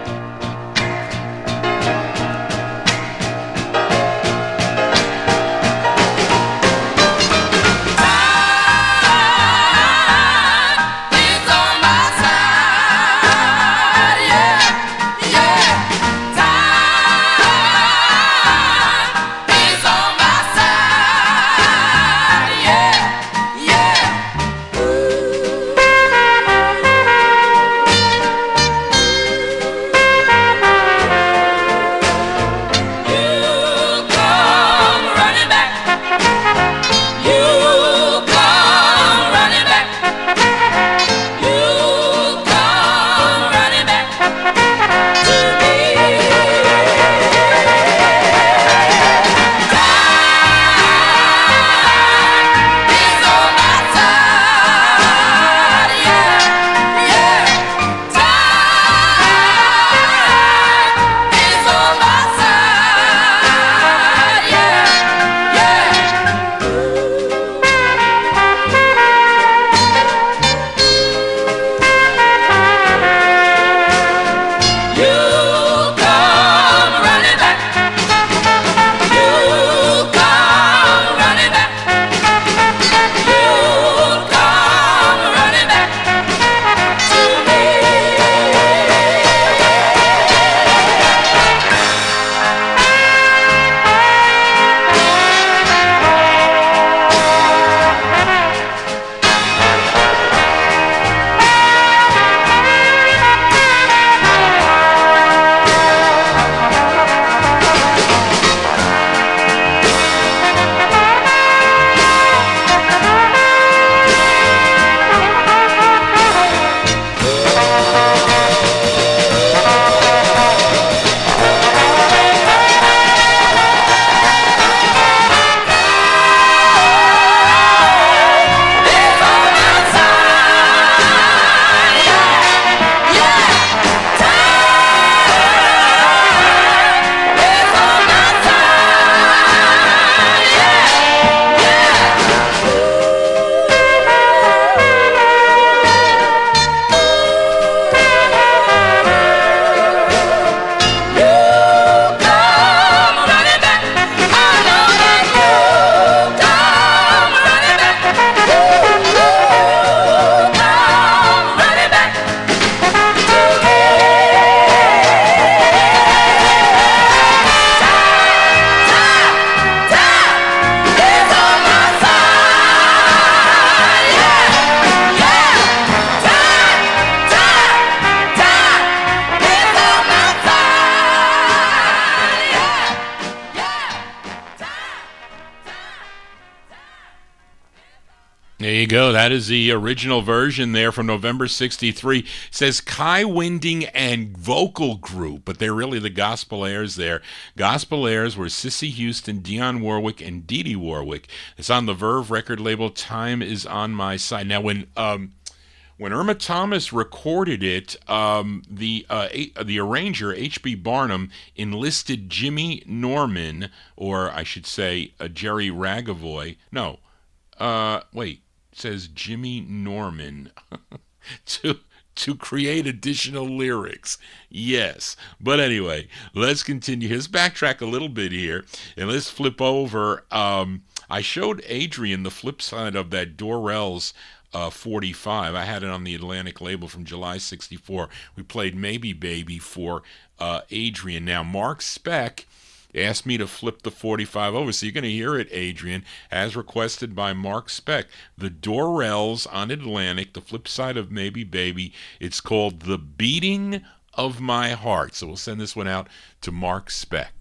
[SPEAKER 1] There you go. That is the original version there from November 63. It says Kai Winding and Vocal Group, but they're really the gospel airs there. Gospel airs were Sissy Houston, Dionne Warwick, and Dee Dee Warwick. It's on the Verve record label, Time Is On My Side. Now, when Irma Thomas recorded it, the arranger, H.B. Barnum, enlisted Jimmy Norman, or I should say Jerry Ragavoy. No, wait. Says Jimmy Norman to create additional lyrics. Yes. But anyway, let's continue. Let's backtrack a little bit here and let's flip over. I showed Adrian the flip side of that Dorrell's 45. I had it on the Atlantic label from July 64. We played Maybe Baby for Adrian. Now, Mark Speck asked me to flip the 45 over. So you're going to hear it, Adrian, as requested by Mark Speck. The Dorrells on Atlantic, the flip side of Maybe Baby. It's called The Beating of My Heart. So we'll send this one out to Mark Speck.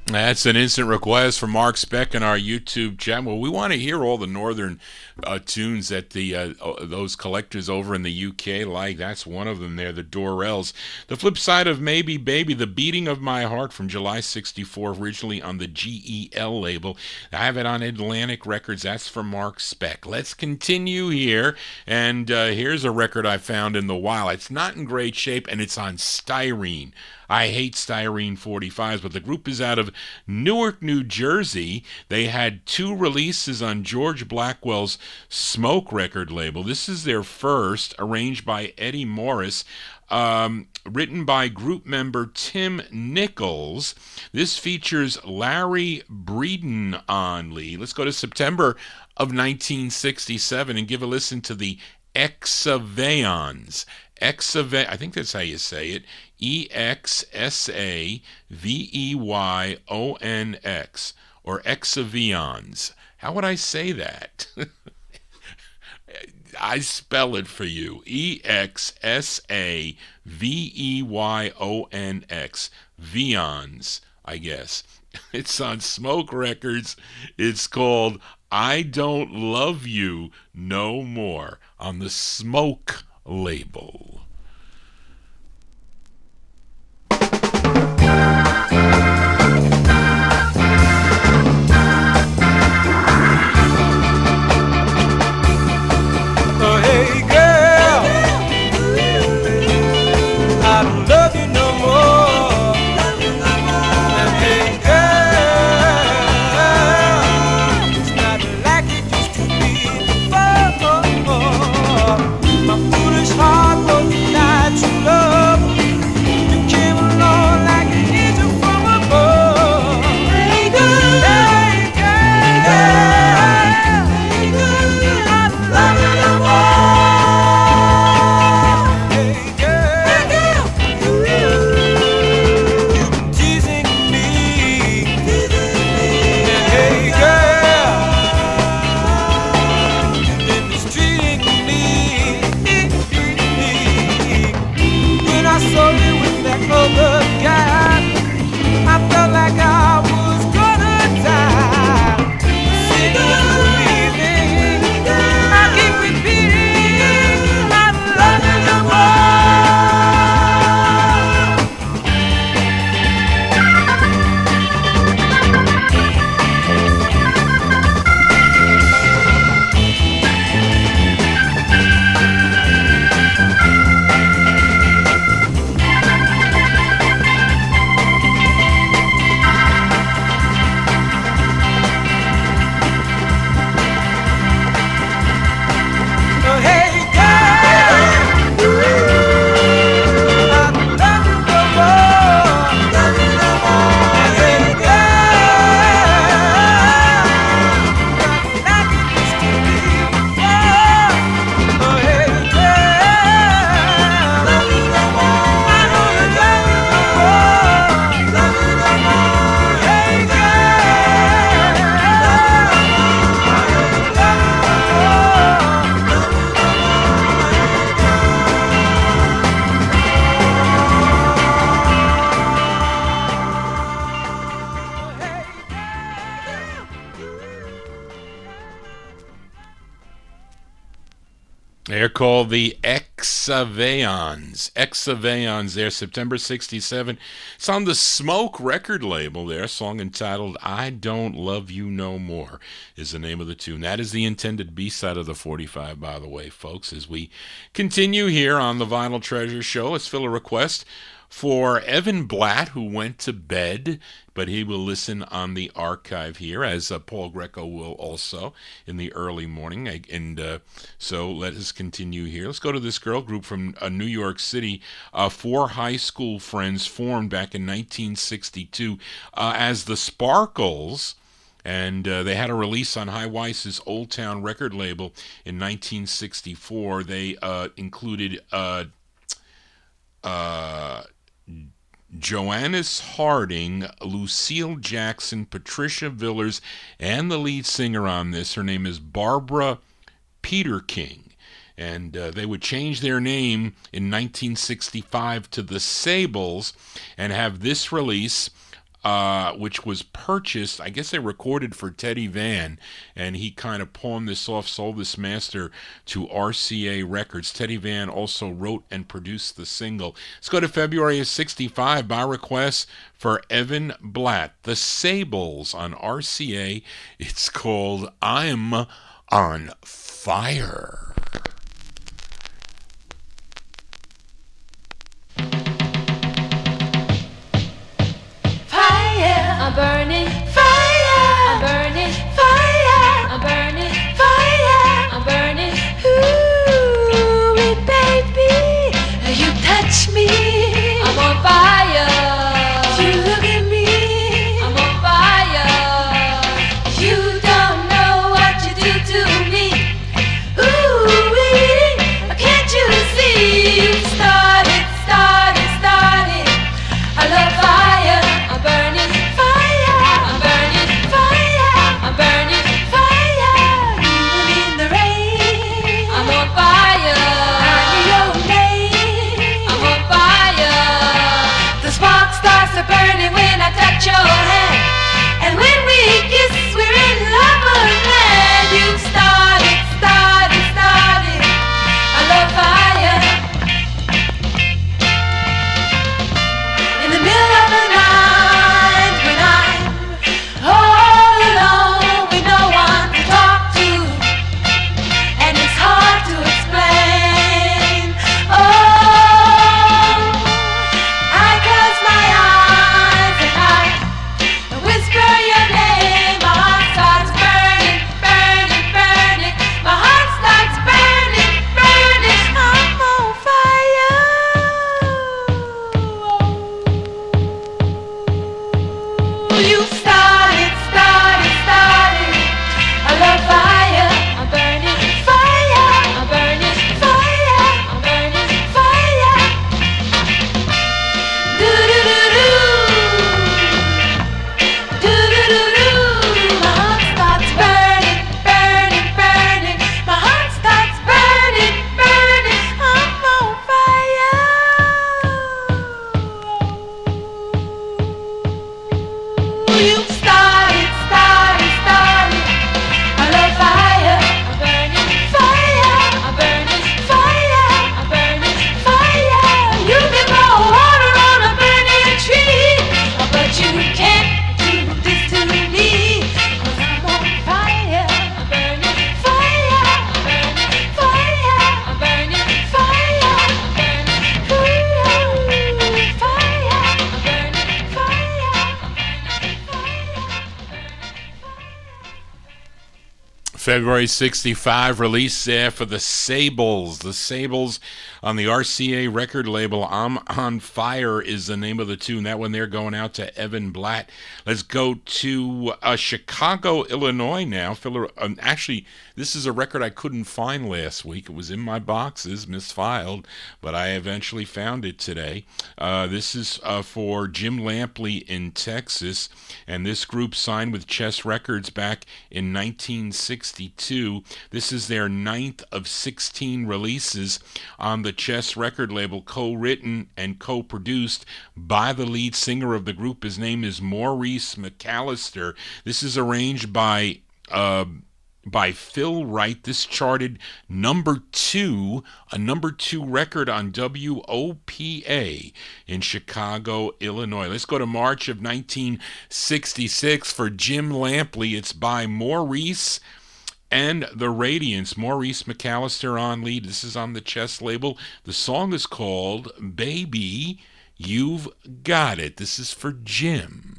[SPEAKER 1] That's an instant request from Mark Speck in our YouTube chat. Well, we want to hear all the northern tunes that those collectors over in the UK like. That's one of them there, the Dorrells. The flip side of Maybe Baby, The Beating of My Heart from July 64, originally on the GEL label. I have it on Atlantic Records. That's for Mark Speck. Let's continue here. And here's a record I found in the wild. It's not in great shape, and it's on styrene. I hate styrene 45s, but the group is out of Newark, New Jersey. They had 2 releases on George Blackwell's Smoke record label. This is their first, arranged by Eddie Morris, written by group member Tim Nichols. This features Larry Breeden on lead. Let's go to September of 1967 and give a listen to the Exaveons. I think that's how you say it. Exaveyon, or Exaveons. How would I say that? I spell it for you. Exaveyon. Veons, I guess. It's on Smoke Records. It's called I Don't Love You No More on the Smoke label.
[SPEAKER 3] Oh, hey girl, I don't love you no more. And hey girl, it's not like it used to be before. My foolish heart was denied true love. You came along like an angel from above. Hey girl, hey girl, hey girl, I love you no more. Hey girl, you've been teasing me. And hey girl, you've been mistreating me. When I saw you with that other guy, I felt like I was gonna die. Singing, believing, I keep repeating, I love you no more. Oh, hey girl, I love you no more. Hey girl, like it used to be before. Oh, hey girl, love you no more. I don't love you no more. Love you no more. Hey girl, love you no
[SPEAKER 1] They're called the Exavaons. Exavaons there, September 67. It's on the Smoke record label there. A song entitled I Don't Love You No More is the name of the tune. That is the intended B-side of the 45, by the way, folks. As we continue here on the Vinyl Treasure Show, let's fill a request for Evan Blatt, who went to bed, but he will listen on the archive here, as Paul Greco will also in the early morning. And so let us continue here. Let's go to this girl group from New York City. 4 high school friends formed back in 1962 as the Sparkles. And they had a release on High Weiss's Old Town record label in 1964. They included Joannis Harding, Lucille Jackson, Patricia Villers, and the lead singer on this. Her name is Barbara Peterking. And they would change their name in 1965 to the Sables and have this release, which was purchased. I guess they recorded for Teddy Van, and he kind of pawned this off, sold this master to RCA Records. Teddy Van also wrote and produced the single. Let's go to February of 65 by request for Evan Blatt. The Sables on RCA. It's called I'm on Fire.
[SPEAKER 6] I'm burning fire. I'm burning fire. I'm burning fire. I'm burning. Ooh, baby, you touch me. I'm on fire. You look at me. I'm on fire. You don't know what you do to me. Ooh,
[SPEAKER 1] February 65 release there for the Sables. The Sables on the RCA record label. I'm on Fire is the name of the tune. That one there going out to Evan Blatt. Let's go to Chicago, Illinois now. Actually, this is a record I couldn't find last week. It was in my boxes, misfiled, but I eventually found it today. This is for Jim Lampley in Texas, and this group signed with Chess Records back in 1962. This is their 9th of 16 releases on the Chess record label, co-written and co-produced by the lead singer of the group. His name is Maurice McAllister. This is arranged by Phil Wright. This charted number 2, a number 2 record on WOPA in Chicago, Illinois. Let's go to March of 1966 for Jim Lampley. It's by Maurice and the Radiants. Maurice McAllister on lead. This is on the Chess label. The song is called Baby, You've Got It. This is for Jim.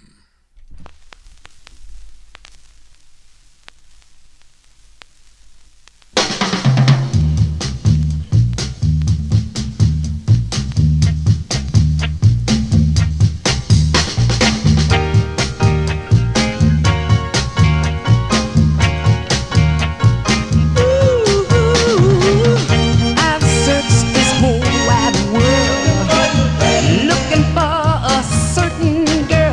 [SPEAKER 6] Looking for a certain girl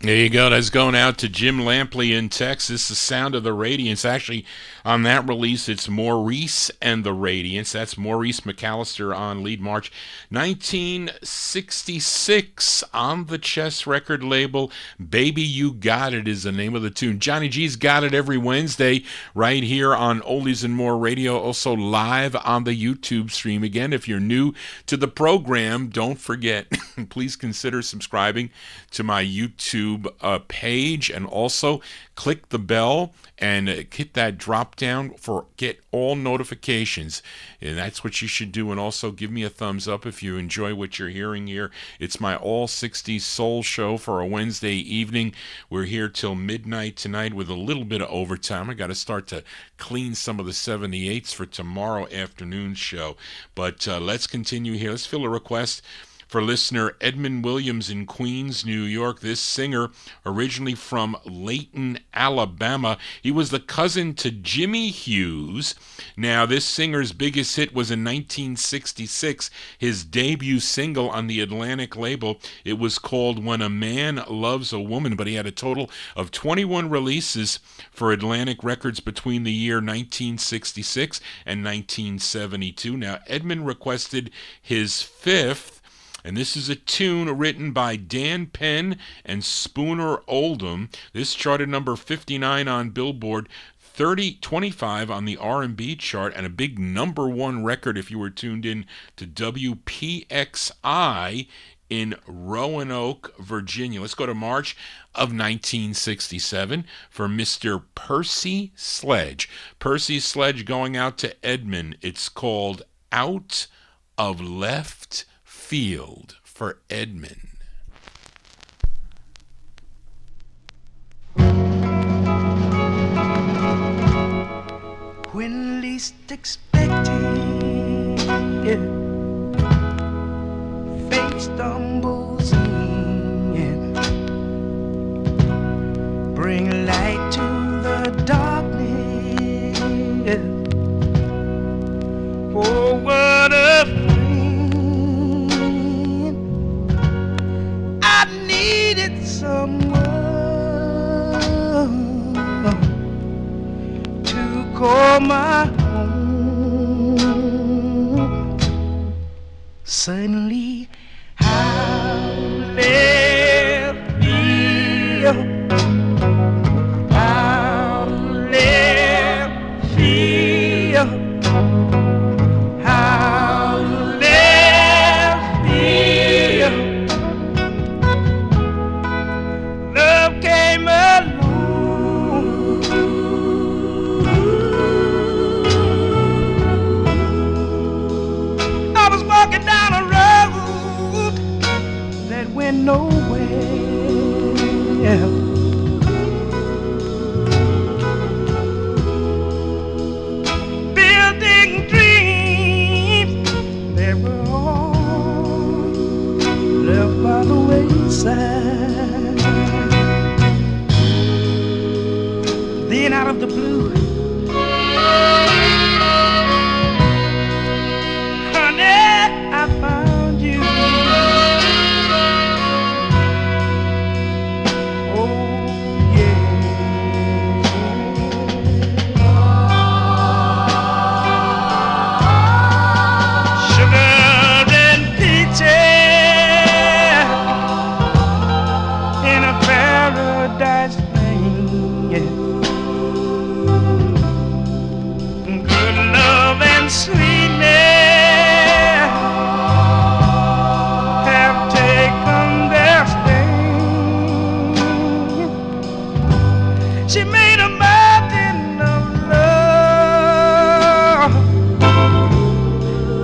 [SPEAKER 1] There you go. That's going out to Jim Lampley in Texas. The Sound of the Radiance. Actually, on that release, it's Maurice and the Radiance. That's Maurice McAllister on lead. March 1966 on the Chess record label. Baby You Got It is the name of the tune. Johnny G's got it every Wednesday right here on Oldies and More Radio. Also live on the YouTube stream. Again, if you're new to the program, don't forget please consider subscribing to my YouTube page, and also click the bell and hit that drop down for get all notifications. And that's what you should do. And also give me a thumbs up if you enjoy what you're hearing here. It's my all 60s soul show for a Wednesday evening. We're here till midnight tonight with a little bit of overtime. I got to start to clean some of the 78s for tomorrow afternoon's show. But let's continue here. Let's fill a request for listener Edmund Williams in Queens, New York. This singer, originally from Layton, Alabama, he was the cousin to Jimmy Hughes. Now, this singer's biggest hit was in 1966, his debut single on the Atlantic label. It was called When a Man Loves a Woman, but he had a total of 21 releases for Atlantic Records between the year 1966 and 1972. Now, Edmund requested his fifth, and this is a tune written by Dan Penn and Spooner Oldham. This charted number 59 on Billboard, 25 on the R&B chart, and a big number one record if you were tuned in to WPXI in Roanoke, Virginia. Let's go to March of 1967 for Mr. Percy Sledge. Percy Sledge going out to Edmund. It's called Out of Left Field for Edmund.
[SPEAKER 3] When least expected, fate stumbles in, bring light to the darkness. Oh, what a needed someone to call my home. Suddenly I'll left field, I'll left field, I'll left field. Came along, I was walking down a road that went nowhere. Building dreams that were all left by the wayside. Then out of the blue, honey, I found you. Oh, yeah. Sugar and peaches in a paradise thing, yeah. Sweetness have taken their sting. She made a mountain of love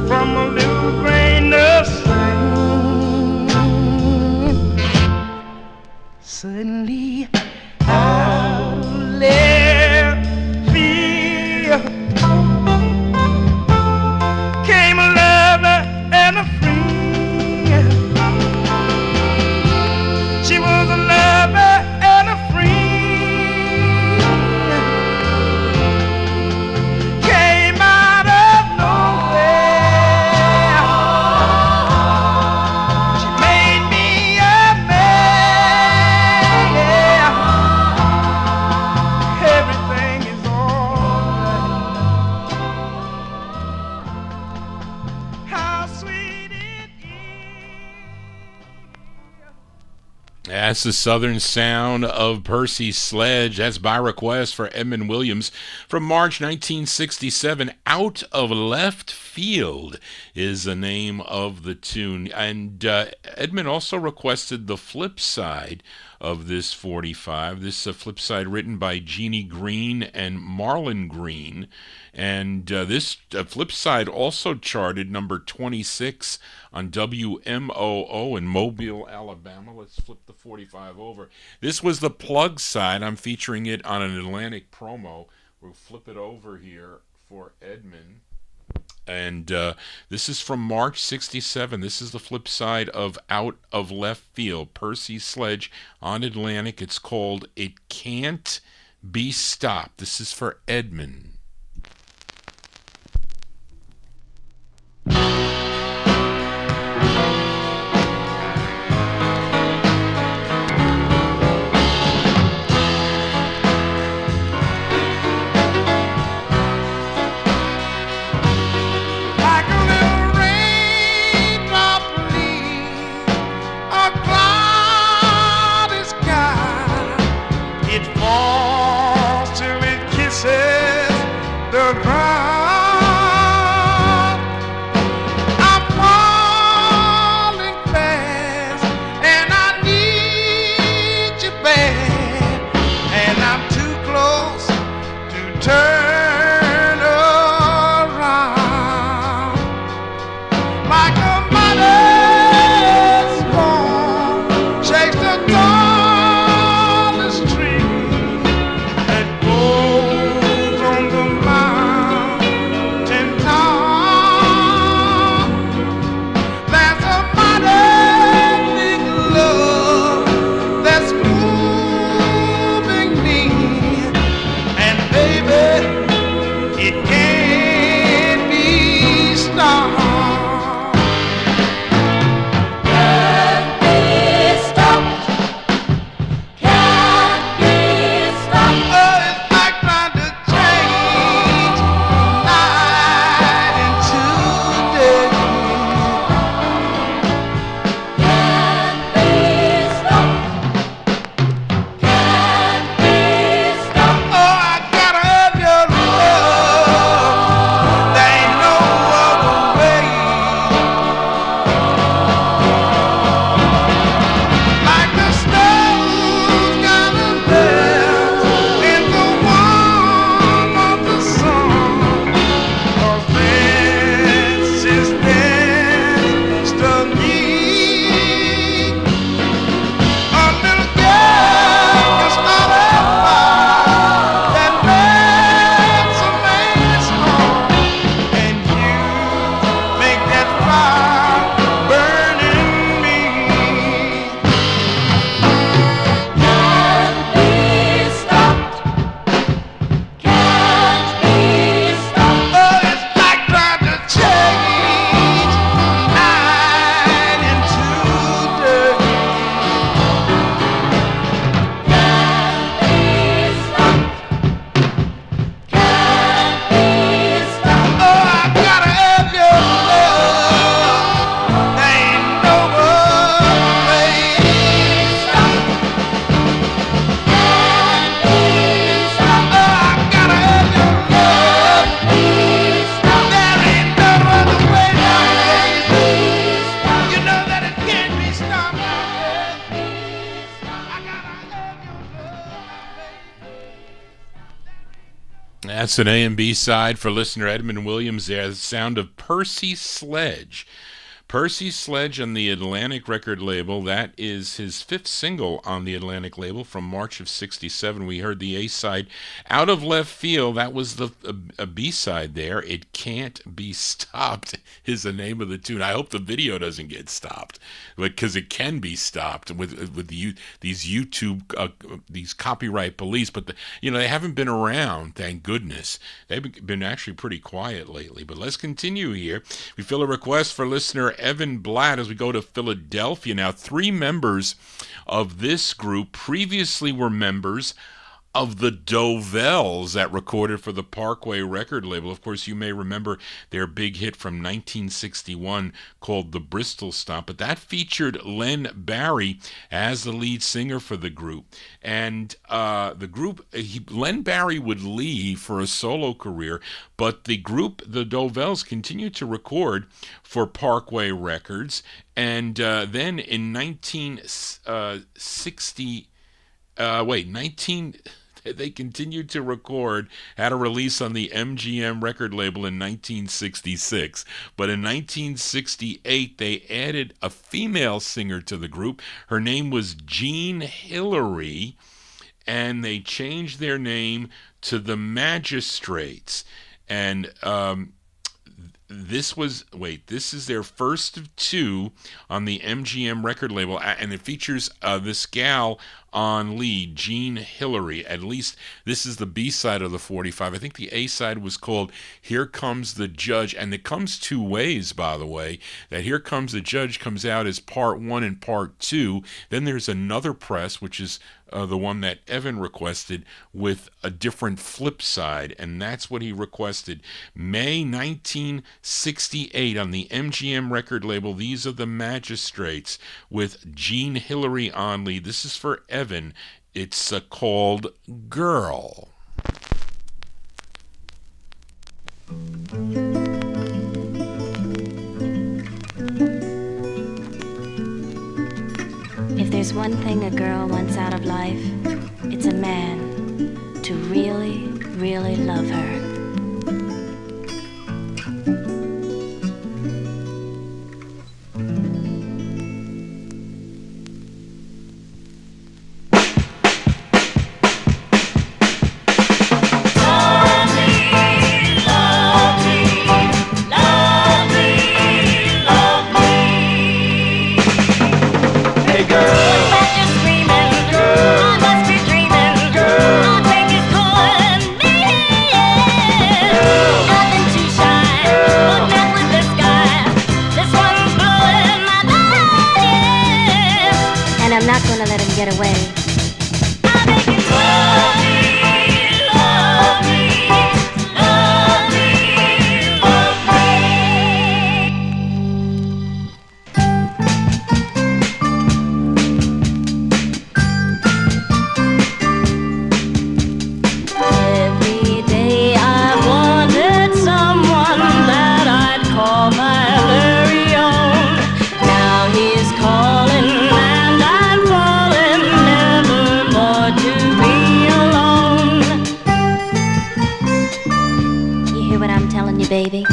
[SPEAKER 3] from a little grain of sand. Suddenly I'll left field,
[SPEAKER 1] That's the southern sound of Percy Sledge. That's by request for Edmund Williams from March 1967. Out of Left Field is the name of the tune. And Edmund also requested the flip side of this 45. This is a flip side written by Jeannie Green and Marlon Green. And this flip side also charted number 26 on WMOO in Mobile, Alabama. Let's flip the 45 over. This was the plug side. I'm featuring it on an Atlantic promo. We'll flip it over here for Edmund. And this is from March 67. This is the flip side of Out of Left Field, Percy Sledge on Atlantic. It's called It Can't Be Stopped. This is for Edmund. That's an A and B side for listener Edmund Williams there. The sound of Percy Sledge. Percy Sledge on the Atlantic record label. That is his fifth single on the Atlantic label from March of 67. We heard the A side, Out of Left Field. That was a B side there. It Can't Be Stopped is the name of the tune. I hope the video doesn't get stopped, because it can be stopped with these YouTube these copyright police. But they haven't been around, thank goodness. They've been actually pretty quiet lately. But let's continue here. We fill a request for listener Evan Blatt as we go to Philadelphia now. 3 members of this group previously were members of the Dovells that recorded for the Parkway record label. Of course, you may remember their big hit from 1961 called The Bristol Stomp, but that featured Len Barry as the lead singer for the group. And the group, Len Barry would leave for a solo career, but the group, the Dovells, continued to record for Parkway Records. And then in 1960, they continued to record, had a release on the MGM record label in 1966. But in 1968, they added a female singer to the group. Her name was Jean Hillary, and they changed their name to the Magistrates. And this is their first of two on the MGM record label, and it features this gal on lead, Jean Hillary. At least this is the B-side of the 45. I think the A-side was called Here Comes the Judge, and it comes two ways, by the way, that Here Comes the Judge comes out as part 1 and part 2. Then there's another press, which is the one that Evan requested, with a different flip side, and that's what he requested. May 1968 on the MGM record label, these are the Magistrates with Jean Hillary on lead. This is for Evan. It's called Girl.
[SPEAKER 8] If there's one thing a girl wants out of life, it's a man to really, really love her. Get away. Baby.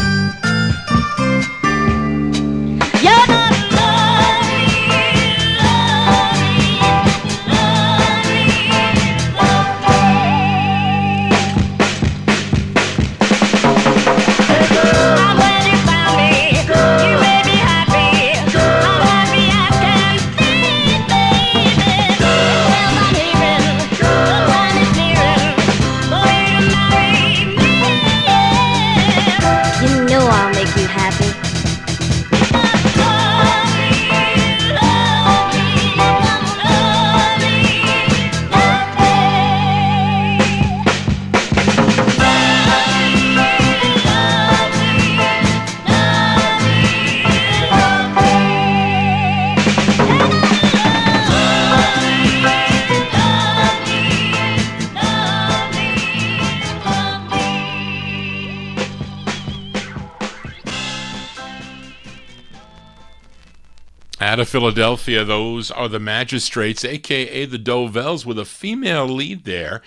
[SPEAKER 1] Out of Philadelphia, those are the Magistrates, a.k.a. the Dovells, with a female lead there.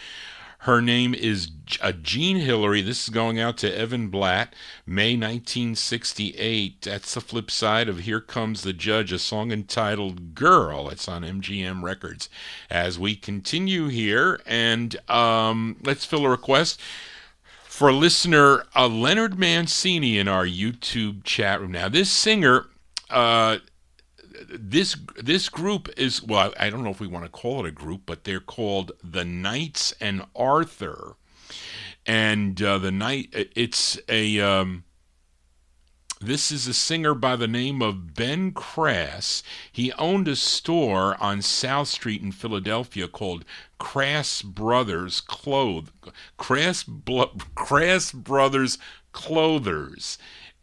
[SPEAKER 1] Her name is Jean Hillary. This is going out to Evan Blatt, May 1968. That's the flip side of Here Comes the Judge, a song entitled Girl. It's on MGM Records. As we continue here, and let's fill a request for listener Leonard Mancini in our YouTube chat room. Now, this singer... This group is, well, I don't know if we want to call it a group, but they're called the Knights and Arthur. And it's a This is a singer by the name of Ben Crass. He owned a store on South Street in Philadelphia called Crass Brothers Clothers,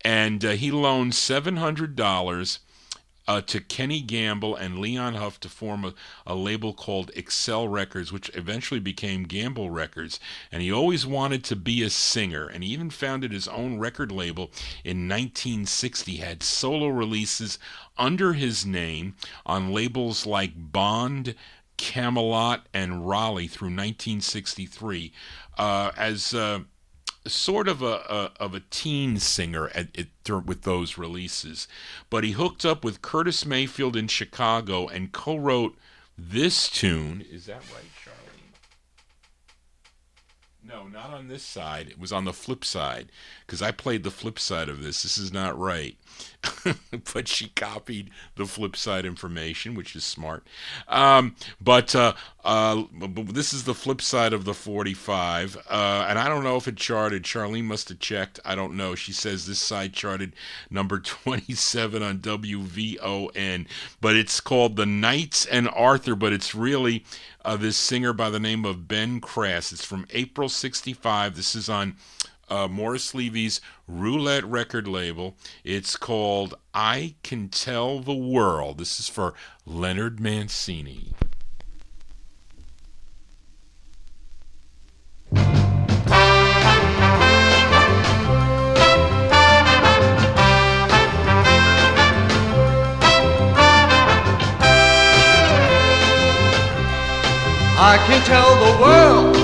[SPEAKER 1] and he loaned $700 to Kenny Gamble and Leon Huff to form a label called Excel Records, which eventually became Gamble Records. And he always wanted to be a singer, and he even founded his own record label in 1960. He had solo releases under his name on labels like Bond, Camelot, and Raleigh through 1963. As sort of a teen singer with those releases, but he hooked up with Curtis Mayfield in Chicago and co-wrote this tune. Is that right, Charlene? No, not on this side. It was on the flip side, because I played the flip side of this. This is not right. But she copied the flip side information, which is smart. But this is the flip side of the 45. And I don't know if it charted. Charlene must have checked. I don't know. She says this side charted number 27 on WVON. But it's called The Knights and Arthur, but it's really this singer by the name of Ben Crass. It's from April 65. This is on Morris Levy's Roulette record label. It's called I Can Tell the World. This is for Leonard Mancini.
[SPEAKER 7] I can tell the world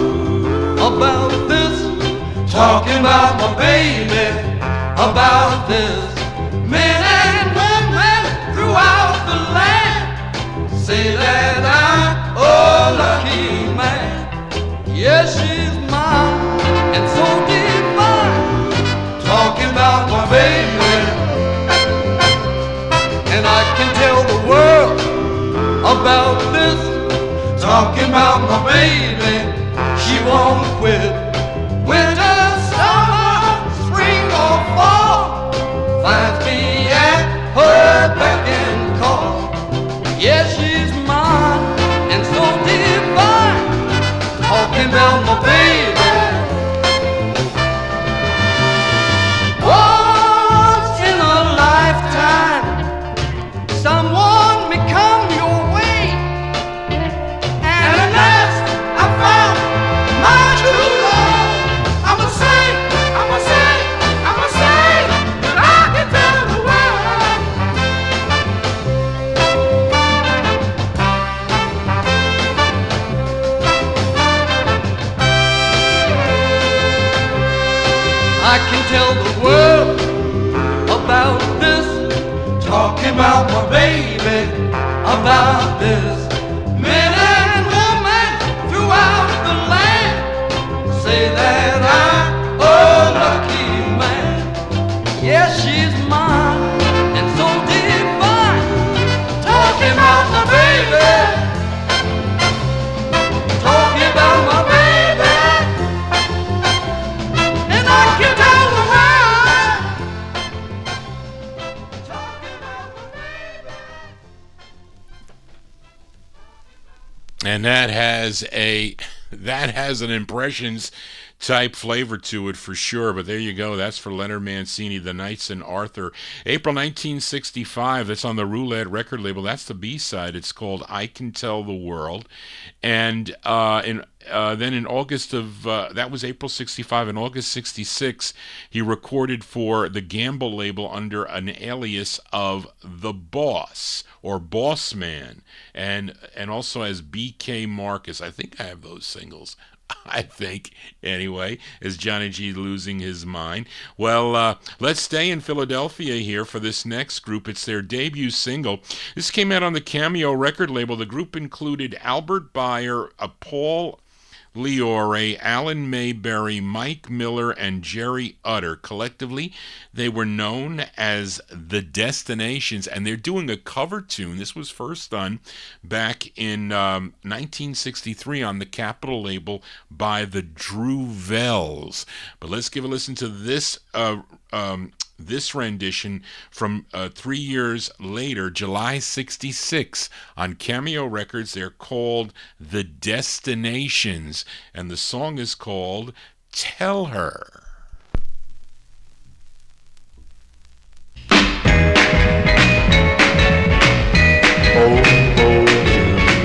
[SPEAKER 7] about this, talking about my baby, about this. Men and women throughout the land say that I'm a lucky man. Yes, she's mine and so divine, talking about my baby. And I can tell the world about this, talking about my baby. She won't quit. Winter, summer, spring or fall, finds me at her beck and call. Yes, she's mine and so divine, talking about my baby. Once in a lifetime, someone may come your way, and at last I found my true love. I'ma say that I can tell the world. I can tell the world about this, talking about my baby, about this. Men and women throughout the land say that I'm a lucky man. Yes, she's mine and so divine, talking about my baby, talking about my baby. And I can tell the world, talking about my baby.
[SPEAKER 1] And that has an impressions type flavor to it for sure. But there you go. That's for Leonard Mancini, The Knights and Arthur. April 1965. That's on the Roulette record label. That's the B-side. It's called I Can Tell the World. And then in August of, that was April 65. In August 66, he recorded for the Gamble label under an alias of The Boss or Boss Man, and also as B.K. Marcus. I think I have those singles. I think, anyway, is Johnny G losing his mind. Well, let's stay in Philadelphia here for this next group. It's their debut single. This came out on the Cameo record label. The group included Albert Beyer, Paul Leore, Alan Mayberry, Mike Miller, and Jerry Utter. Collectively, they were known as The Destinations, and they're doing a cover tune. This was first done back in 1963 on the Capitol label by the Drew Vells. But let's give a listen to this this rendition from 3 years later, July 66, on Cameo Records. They're called The Destinations, and the song is called Tell Her.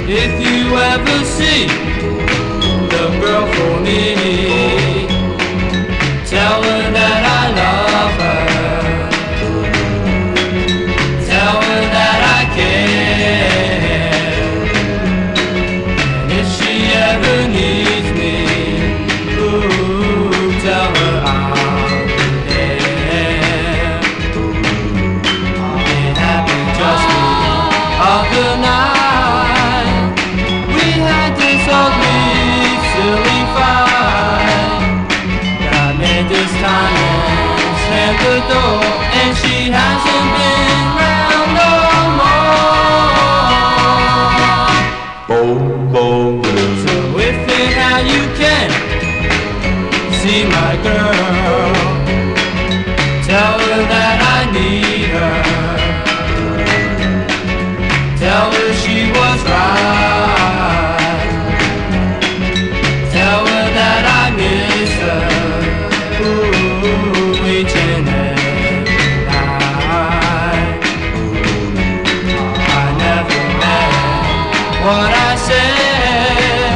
[SPEAKER 9] If you ever see the girl for me, tell her that I love her. Tell her that I care. And if she ever needs me, ooh, tell her I'll be there. It happened just the other night. We had this ugly, silly fight. I made this time and slammed the door, and she hasn't been round no more.
[SPEAKER 5] Boom, boom, boom.
[SPEAKER 9] So if and how you can see my girl, tell her that I need her. Tell her she was right. Tell her that I miss her. Ooh, each and every night. I never meant what I said.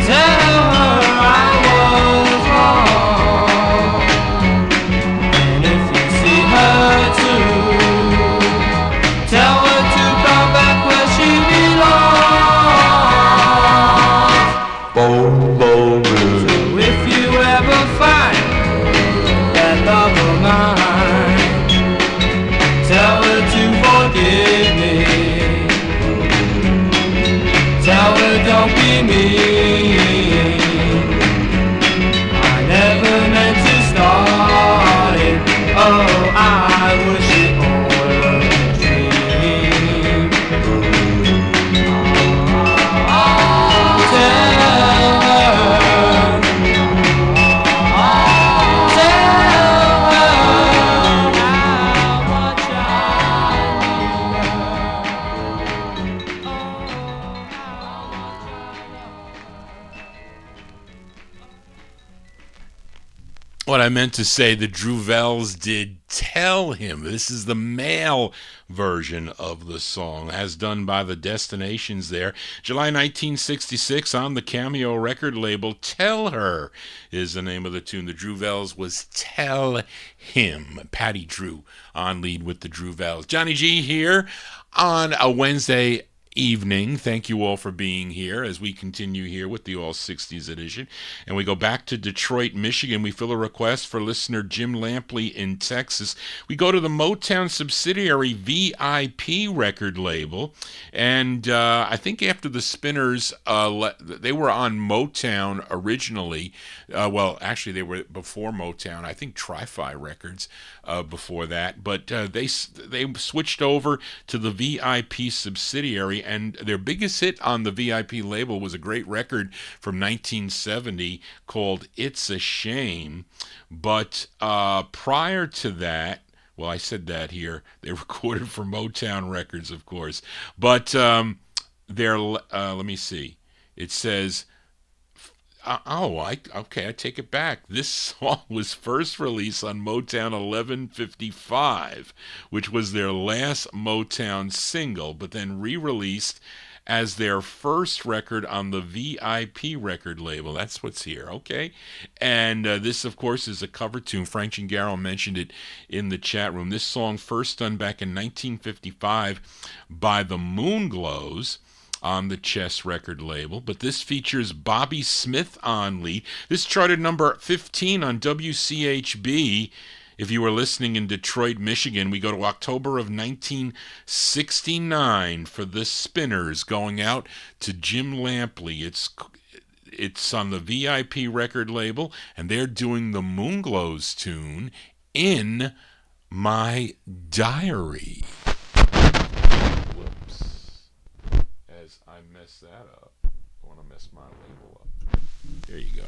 [SPEAKER 9] Tell her I was wrong. And if you see her too, tell her to come back where she belongs.
[SPEAKER 5] Boom, boom, boom.
[SPEAKER 9] So if you ever find that love of mine, tell her to forgive me. Tell her don't be mean. I never meant to start it. Oh, I wish it all was a dream. Tell
[SPEAKER 1] What I meant to say, the Druvels did Tell Him. This is the male version of the song, as done by the Destinations there. July 1966 on the Cameo record label. Tell Her is the name of the tune. The Druvels was Tell Him. Patty Drew on lead with the Druvels. Johnny G here on a Wednesday evening. Thank you all for being here as we continue here with the All 60s edition. And we go back to Detroit, Michigan. We fill a request for listener Jim Lampley in Texas. We go to the Motown subsidiary VIP record label. And I think after the Spinners, they were on Motown originally. Well, actually, they were before Motown. I think Tri-Fi Records before that. But they switched over to the VIP subsidiary, and their biggest hit on the VIP label was a great record from 1970 called It's a Shame. But prior to that, well, I said that here, they recorded for Motown Records, of course. But let me see. It says, okay, I take it back. This song was first released on Motown 1155, which was their last Motown single, but then re-released as their first record on the VIP record label. That's what's here, okay? And this, of course, is a cover tune. Frank Gingaro mentioned it in the chat room. This song first done back in 1955 by the Moonglows on the Chess record label, but this features Bobby Smith on lead. This charted number 15 on WCHB. If you were listening in Detroit, Michigan, we go to October of 1969 for the Spinners, going out to Jim Lampley. It's on the VIP record label, and they're doing the Moonglows tune, In My Diary. As I mess that up, I want to mess my label up. There you go.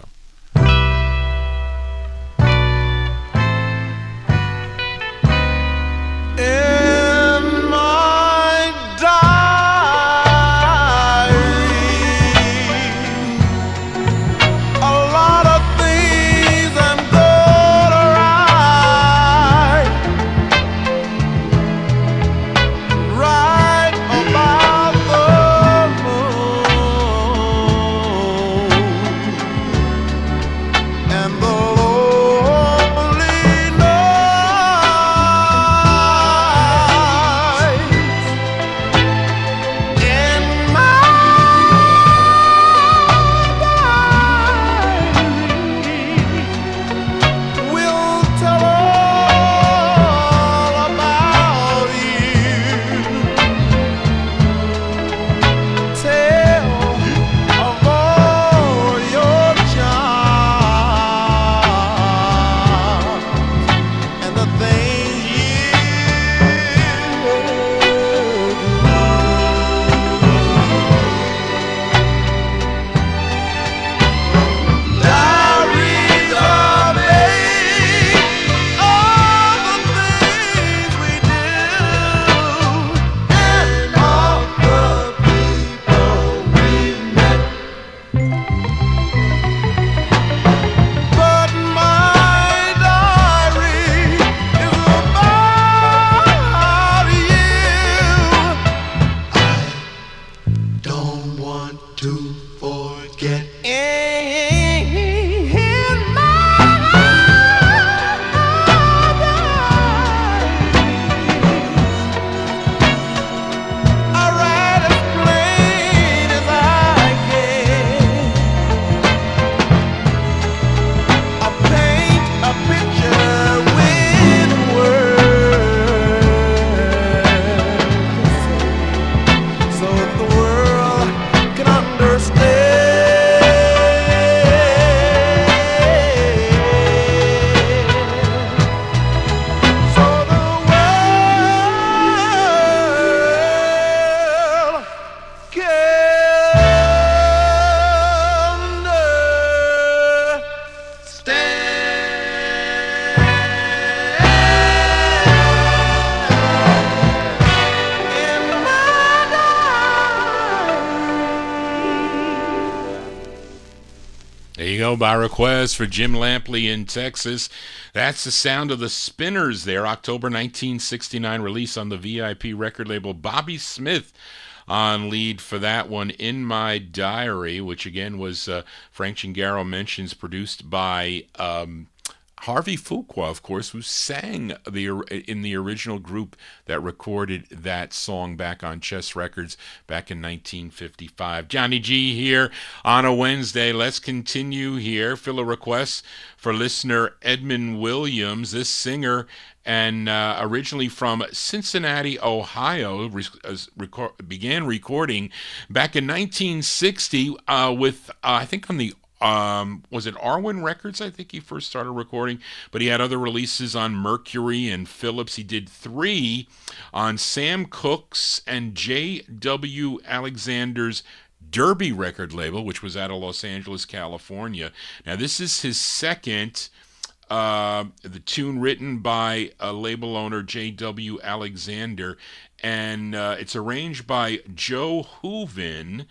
[SPEAKER 1] go, by request for Jim Lampley in Texas. That's the sound of the Spinners there. October 1969 release on the VIP record label. Bobby Smith on lead for that one. In My Diary, which again was Frank Chingaro mentions, produced by Harvey Fuqua, of course, who sang in the original group that recorded that song back on Chess Records back in 1955. Johnny G here on a Wednesday. Let's continue here. Fill a request for listener Edmund Williams. This singer, and originally from Cincinnati, Ohio, began recording back in 1960 with, I think on the was it Arwen Records? I think he first started recording, but he had other releases on Mercury and Philips. He did 3 on Sam Cooke's and J.W. Alexander's Derby record label, which was out of Los Angeles, California. Now, this is his second. The tune written by label owner J.W. Alexander, and it's arranged by Joe Hoovin.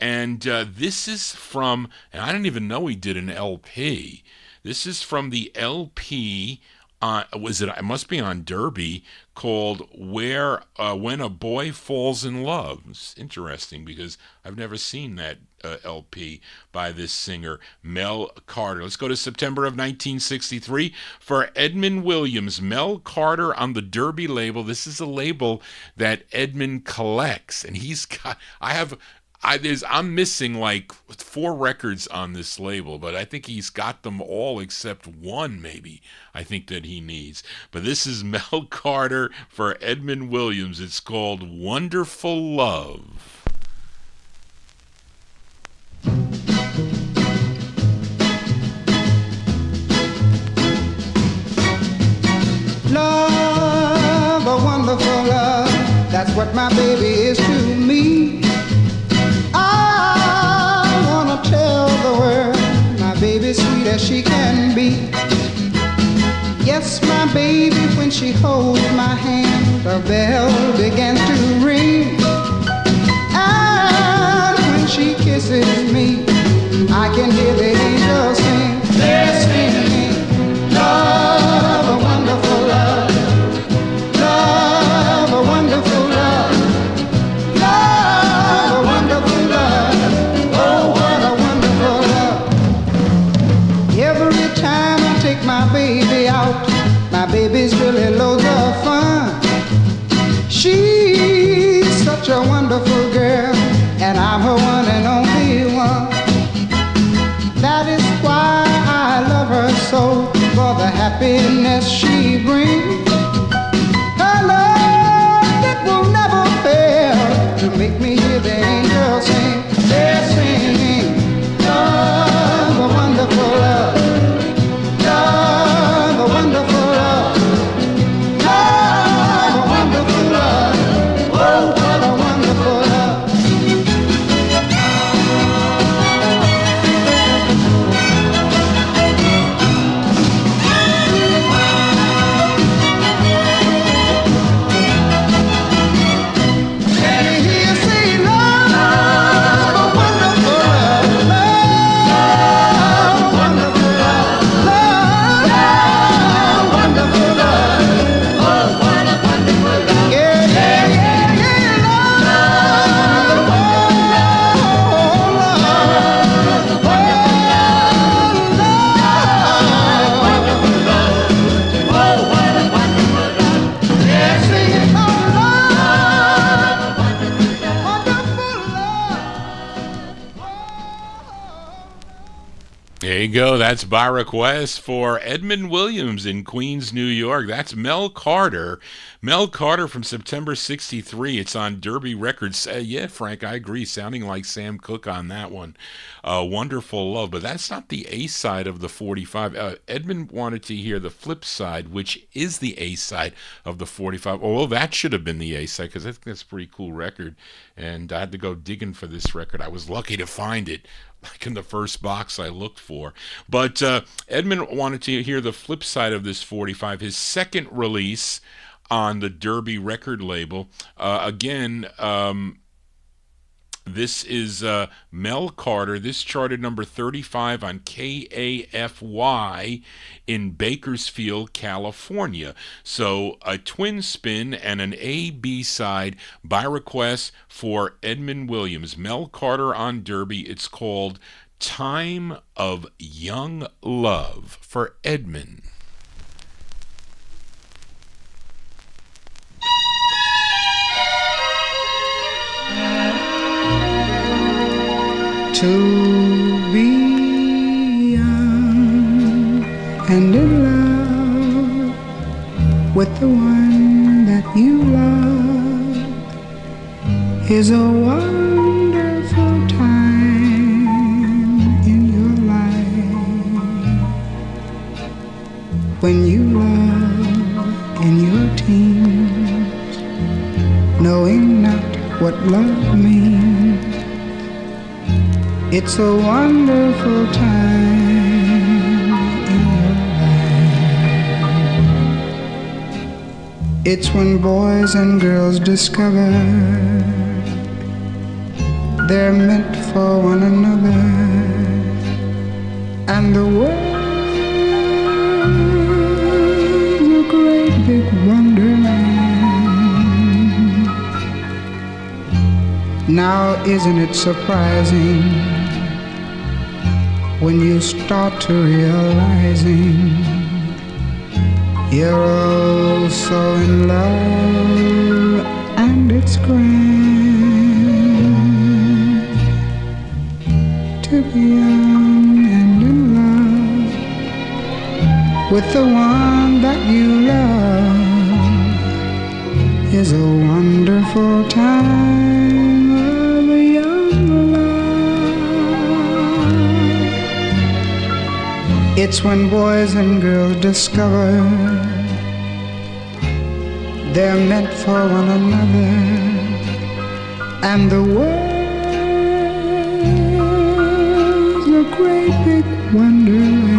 [SPEAKER 1] And this is from, and I didn't even know he did an LP. This is from the LP, it must be on Derby, called When a Boy Falls in Love. It's interesting because I've never seen that LP by this singer, Mel Carter. Let's go to September of 1963 for Edmund Williams. Mel Carter on the Derby label. This is a label that Edmund collects, and he's got, I'm missing like 4 records on this label, but I think he's got them all except one, maybe, I think that he needs. But this is Mel Carter for Edmund Williams. It's called Wonderful Love.
[SPEAKER 10] Love, a wonderful love, that's what my baby is to me. I wanna tell the world my baby's sweet as she can be. Yes, my baby, when she holds my hand, the bell begins to ring. And when she kisses me, I can hear the angels sing. They're singing, love, a wonderful love. Love, a wonderful love. Love, a wonderful love. Oh, what a wonderful love. Every time I take my baby out, my baby's really loads of fun. She's such a wonderful girl, and I'm her one and only one. That is why I love her so, for the happiness she brings. Her love that will never fail to make me hear the angels sing. They're singing, love, a wonderful love. Love, a wonderful love. Love, a wonderful love. Oh, what a wonderful love.
[SPEAKER 1] There you go. That's by request for Edmund Williams in Queens, New York. That's Mel Carter. Mel Carter from September 63. It's on Derby Records. Yeah, Frank, I agree. Sounding like Sam Cooke on that one. Wonderful Love. But that's not the A side of the 45. Edmund wanted to hear the flip side, which is the A side of the 45. Although that should have been the A side, because I think that's a pretty cool record. And I had to go digging for this record. I was lucky to find it, like in the first box I looked for. But Edmund wanted to hear the flip side of this 45, his second release on the Derby record label. This is Mel Carter. This charted number 35 on KAFY in Bakersfield, California. So a twin spin and an A-B side by request for Edmund Williams. Mel Carter on Derby. It's called Time of Young Love for Edmund.
[SPEAKER 10] To be young and in love with the one that you love is a wonderful time in your life. When you love in your teens, knowing not what love means, it's a wonderful time in your life. It's when boys and girls discover they're meant for one another, and the world's a great big wonderland. Now isn't it surprising when you start to realizing you're all so in love, and it's grand to be young and in love with the one that you love is a wonderful time of young love. It's when boys and girls discover they're meant for one another, and the world's a great big wonderland.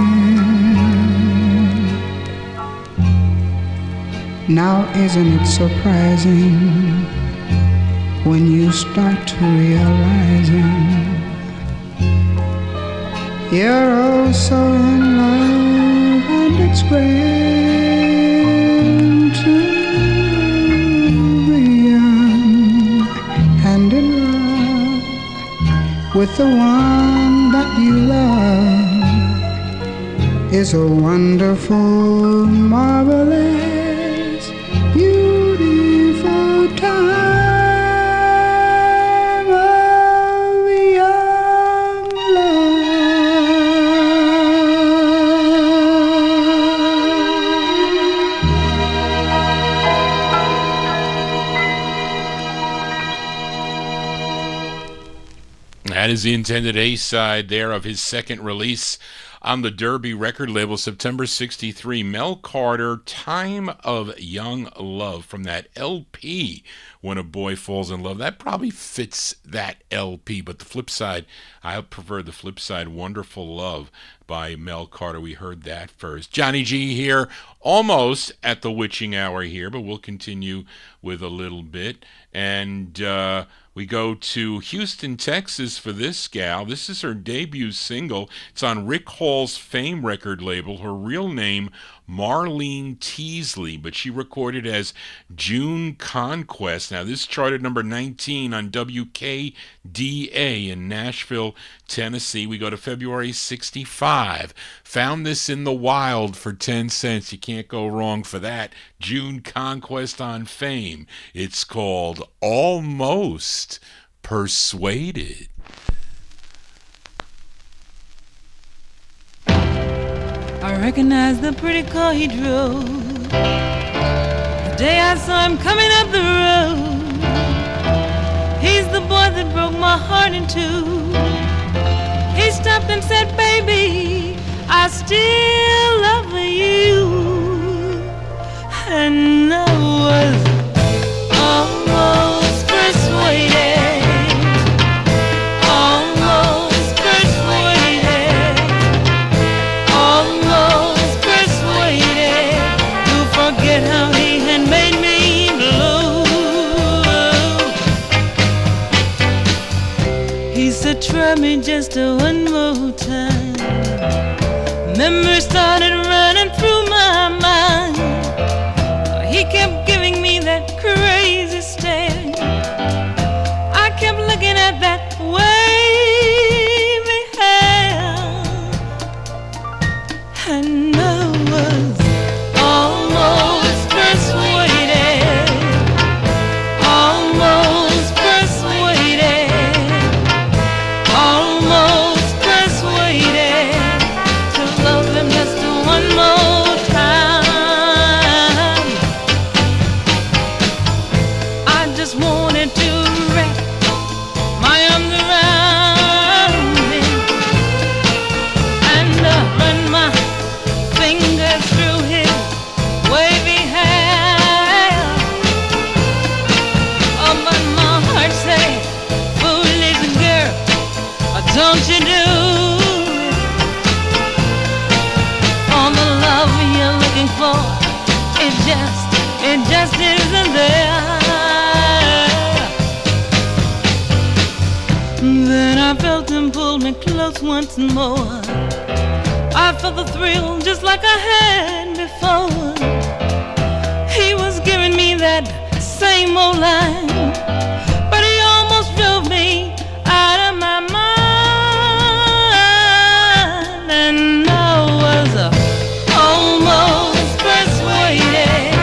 [SPEAKER 10] Now isn't it surprising when you start to realizing you're all so in love, and it's grand to be young and in love with the one that you love is a wonderful, marvelous, beautiful time of young love.
[SPEAKER 1] That is the intended A-side there of his second release on the Derby record label, September 63. Mel Carter, Time of Young Love, from that LP, When a Boy Falls in Love. That probably fits that LP, but the flip side, I prefer the flip side, Wonderful Love by Mel Carter. We heard that first. Johnny G here, almost at the witching hour here, but we'll continue with a little bit. And we go to Houston, Texas for this gal. This is her debut single. It's on Rick Hall's Fame record label. Her real name, Marlene Teasley, but she recorded as June Conquest. Now, this charted number 19 on WKDA in Nashville, Tennessee. We go to February 65. Found this in the wild for 10 cents. You can't go wrong for that. June Conquest on Fame. It's called Almost Persuaded.
[SPEAKER 6] I recognize the pretty car he drove the day I saw him coming up the road. He's the boy that broke my heart in two. He stopped and said, baby, I still love you. And I was almost persuaded, almost persuaded, almost persuaded to forget how he had made me blue.
[SPEAKER 11] just one more time. Memories started running through my mind. He kept giving me that crazy stare. I kept looking at that wavy hair, and I was almost persuaded, almost persuaded, almost persuaded to love him just one more time. I just wanted to wrap my arms around him and run my fingers through his wavy hair. Oh, but my heart said, foolish girl, don't you do it. For the love you're looking for, it just isn't there. Then I felt him pull me close once more. I felt the thrill just like I had before. He was giving me that same old line, but he almost drove me out of my mind. And I was almost persuaded,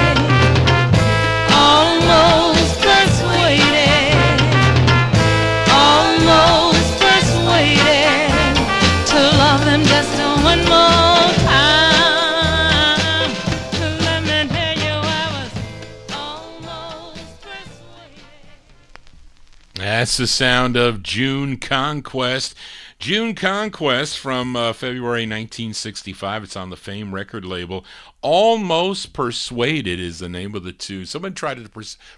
[SPEAKER 11] almost persuaded, almost persuaded to love him just one more time. Let me tell you, I was almost persuaded.
[SPEAKER 1] That's the sound of June Conquest. June Conquest from February 1965. It's on the Fame record label. Almost Persuaded is the name of the tune. Someone tried to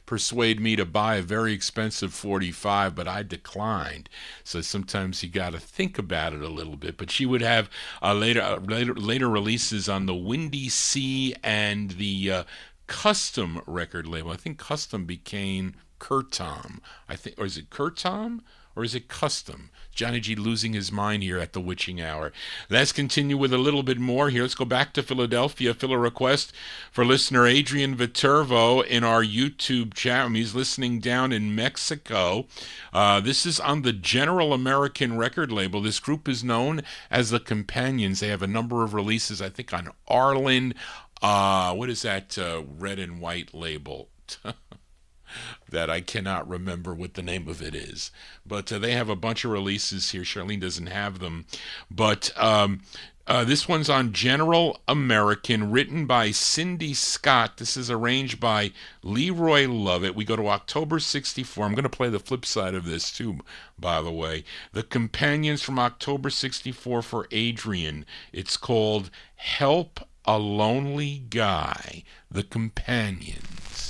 [SPEAKER 1] persuade me to buy a very expensive 45, but I declined. So sometimes you got to think about it a little bit. But she would have later releases on the Windy Sea and the Custom record label. I think Custom became Curtom. I think, or is it Curtom? Or is it Custom? Johnny G losing his mind here at the witching hour. Let's continue with a little bit more here. Let's go back to Philadelphia. Fill a request for listener Adrian Viterbo in our YouTube chat. He's listening down in Mexico. This is on the General American record label. This group is known as the Companions. They have a number of releases, I think, on Arlen. What is that red and white label? That I cannot remember what the name of it is. But they have a bunch of releases here. Charlene doesn't have them. But this one's on General American, written by Cindy Scott. This is arranged by Leroy Lovett. We go to October 64. I'm going to play the flip side of this too, by the way. The Companions from October 64 for Adrian. It's called Help a Lonely Guy. The Companions.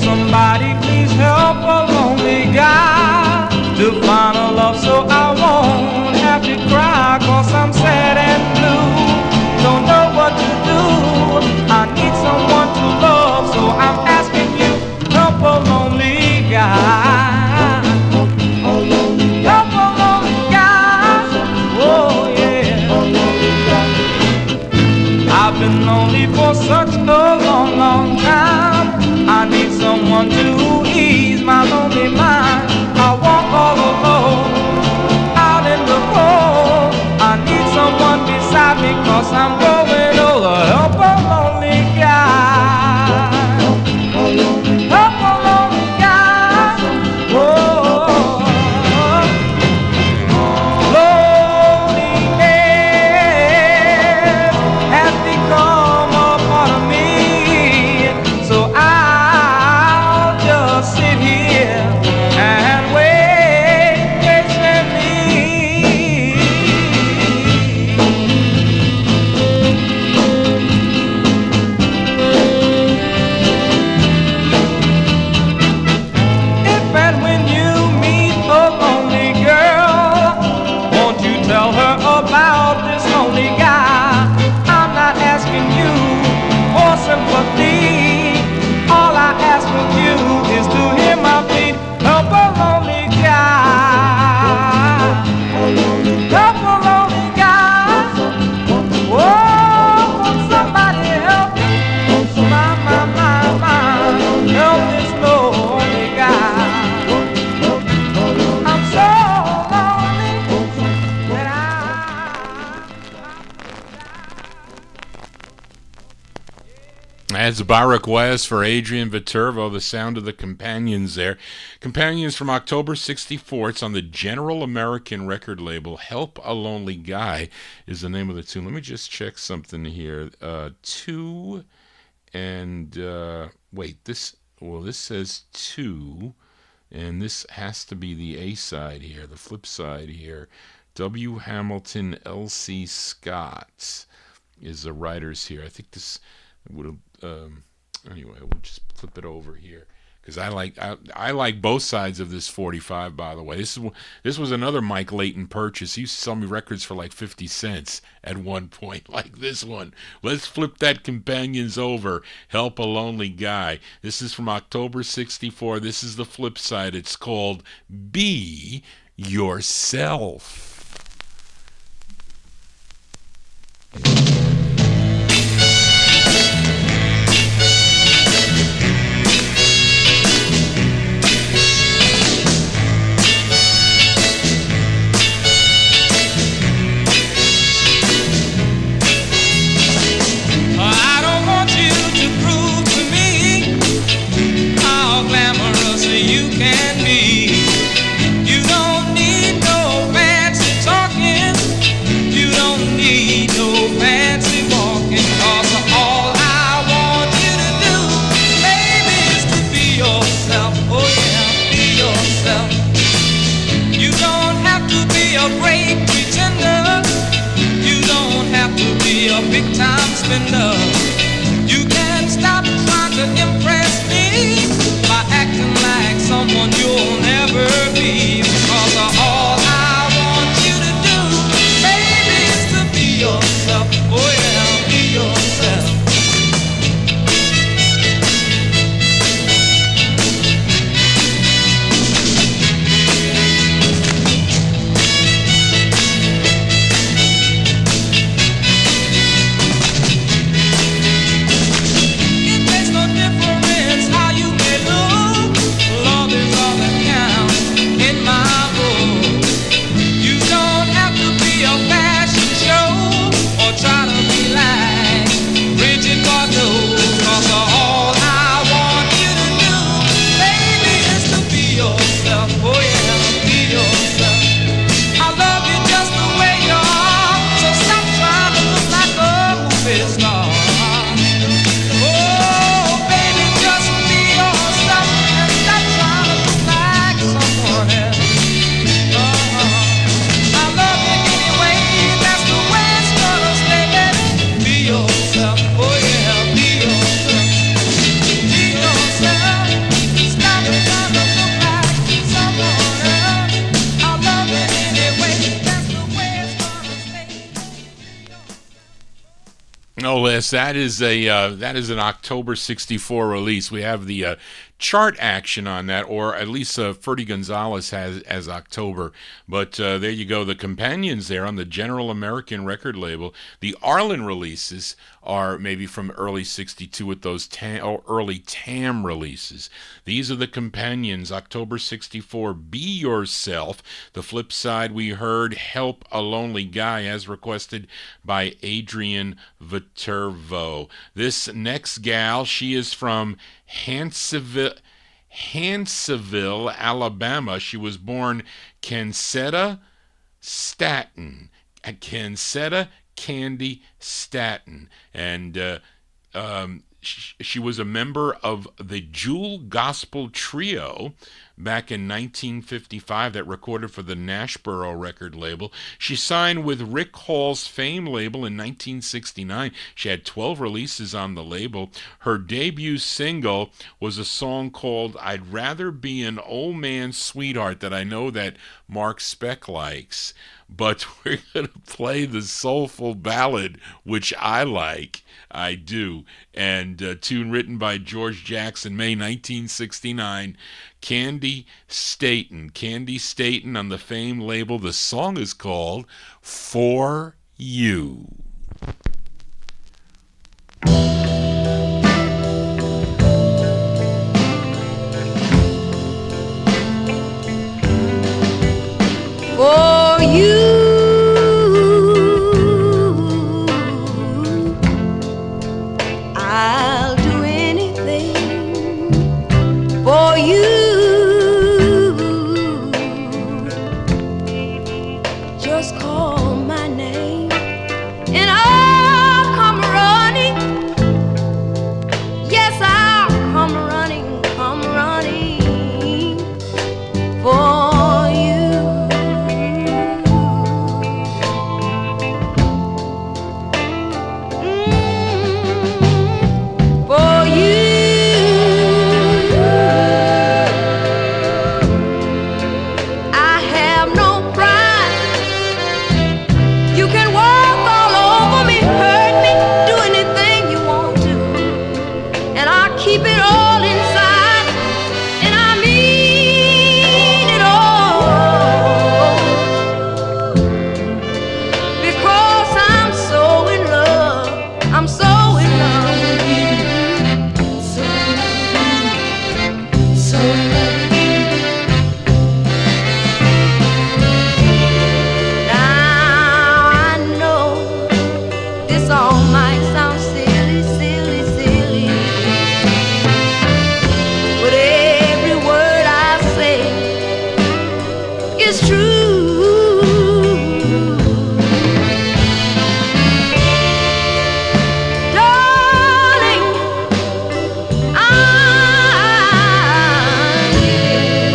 [SPEAKER 3] Somebody please help a lonely guy to find a love so I won't have
[SPEAKER 1] That's by request for Adrian Viterbo, the sound of the Companions there. Companions from October 64. It's on the General American record label. Help a Lonely Guy is the name of the tune. Let me just check something here. This says 2, and this has to be the A side here, the flip side here. W. Hamilton, L.C. Scott is the writers here. I think this would have, anyway, we'll just flip it over here. Because I like both sides of this 45, by the way. This was another Mike Layton purchase. He used to sell me records for like 50 cents at one point, like this one. Let's flip that Companions over. Help a Lonely Guy. This is from October 64. This is the flip side. It's called Be Yourself.
[SPEAKER 3] You can stop trying to impress me by acting like someone you'll never be. Because all I want you to do, baby, is to be yourself. Oh yeah, be yourself.
[SPEAKER 1] That is an October 64 release. We have the chart action on that, or at least Ferdy Gonzalez has as October. But there you go, the Companions there on the General American record label. The Arlen releases are maybe from early 62 with those early TAM releases. These are the Companions, October 64, Be Yourself. The flip side, we heard Help a Lonely Guy, as requested by Adrian Viterbo. This next gal, she is from Hansville, Alabama. She was born Cancetta Staton. Cancetta Candy Staton. And she was a member of the Jewel Gospel Trio back in 1955 that recorded for the Nashboro record label. She signed with Rick Hall's Fame label in 1969. She had 12 releases on the label. Her debut single was a song called I'd Rather Be an Old Man's Sweetheart that I know that Mark Speck likes. But we're going to play the soulful ballad, which I like. I do. And a tune written by George Jackson, May 1969. Candy Staton on the Fame label. The song is called For You.
[SPEAKER 6] For you, I'll do just call my name, and I'll come running. Yes, I'll come running for you. For you. I have no pride. You can walk all over me, hurt me, do anything you want to, and I'll keep it all inside, and I mean it all, because I'm so in love. I'm so in love with you. So in love with you. So in love with you. Now I know this all might sound silly, silly, silly, but every word I say is true. Darling, I'm giving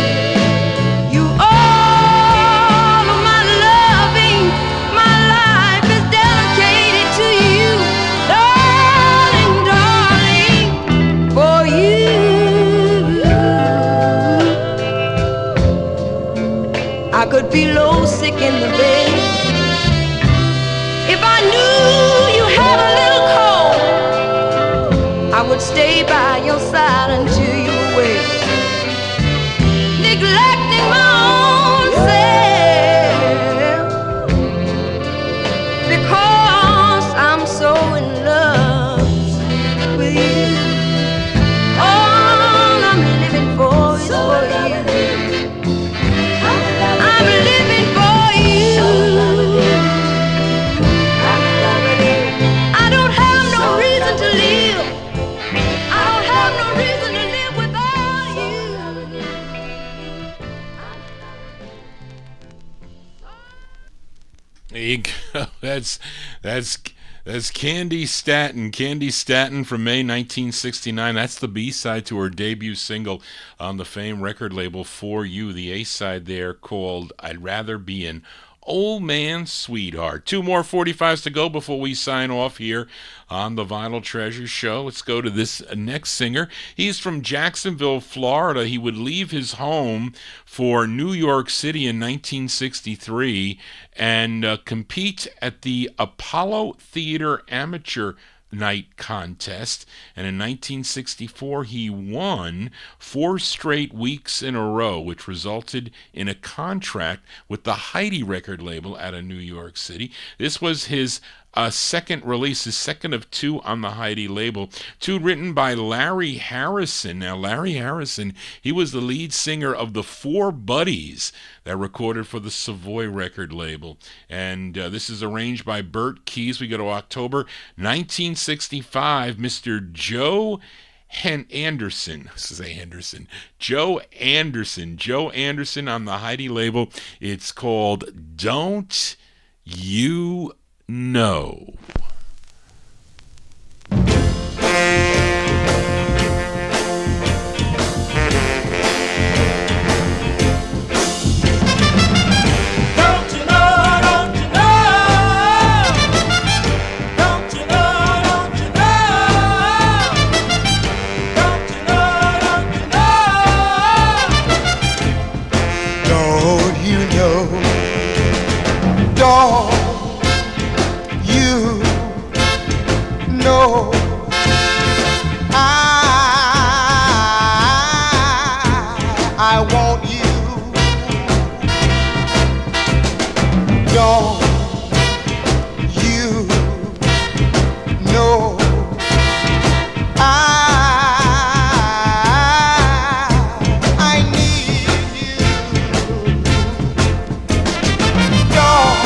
[SPEAKER 6] you all of my loving. My life is dedicated to you, darling, darling, for you. I could be low sick in the bed if I knew you had a little cold. I would stay by your side until you were well, neglecting my own self, because I'm so in love with you. All I'm living for is for you. I'm living for you. I don't have no reason to live. I don't have no reason to live without you.
[SPEAKER 1] There you go. That's Candy Staton. Candy Staton from May 1969. That's the B-side to her debut single on the Fame record label, For You. The A-side there called I'd Rather Be an Old Man Sweetheart. Two more 45s to go before we sign off here on the Vinyl Treasures show. Let's go to this next singer. He's from Jacksonville, Florida. He would leave his home for New York City in 1963 and compete at the Apollo Theater Amateur Night Contest, and in 1964 he won 4 straight weeks in a row, which resulted in a contract with the Heidi record label out of New York City. This was his second release, his second of 2 on the Heidi label, 2 written by Larry Harrison. Now, Larry Harrison, he was the lead singer of the 4 Buddies that recorded for the Savoy record label. And this is arranged by Bert Keys. We go to October 1965. Mr. Joe Anderson. Joe Anderson on the Heidi label. It's called Don't You Know.
[SPEAKER 10] I want you. Don't you know I need you. Don't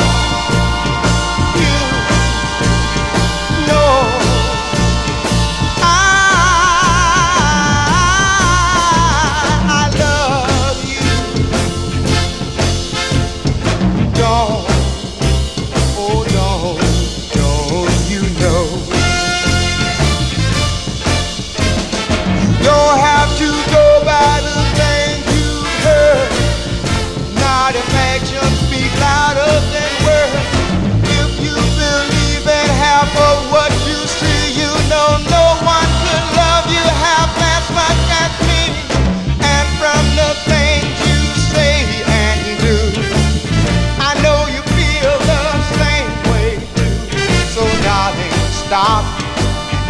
[SPEAKER 10] you know I love you. Don't
[SPEAKER 2] stop,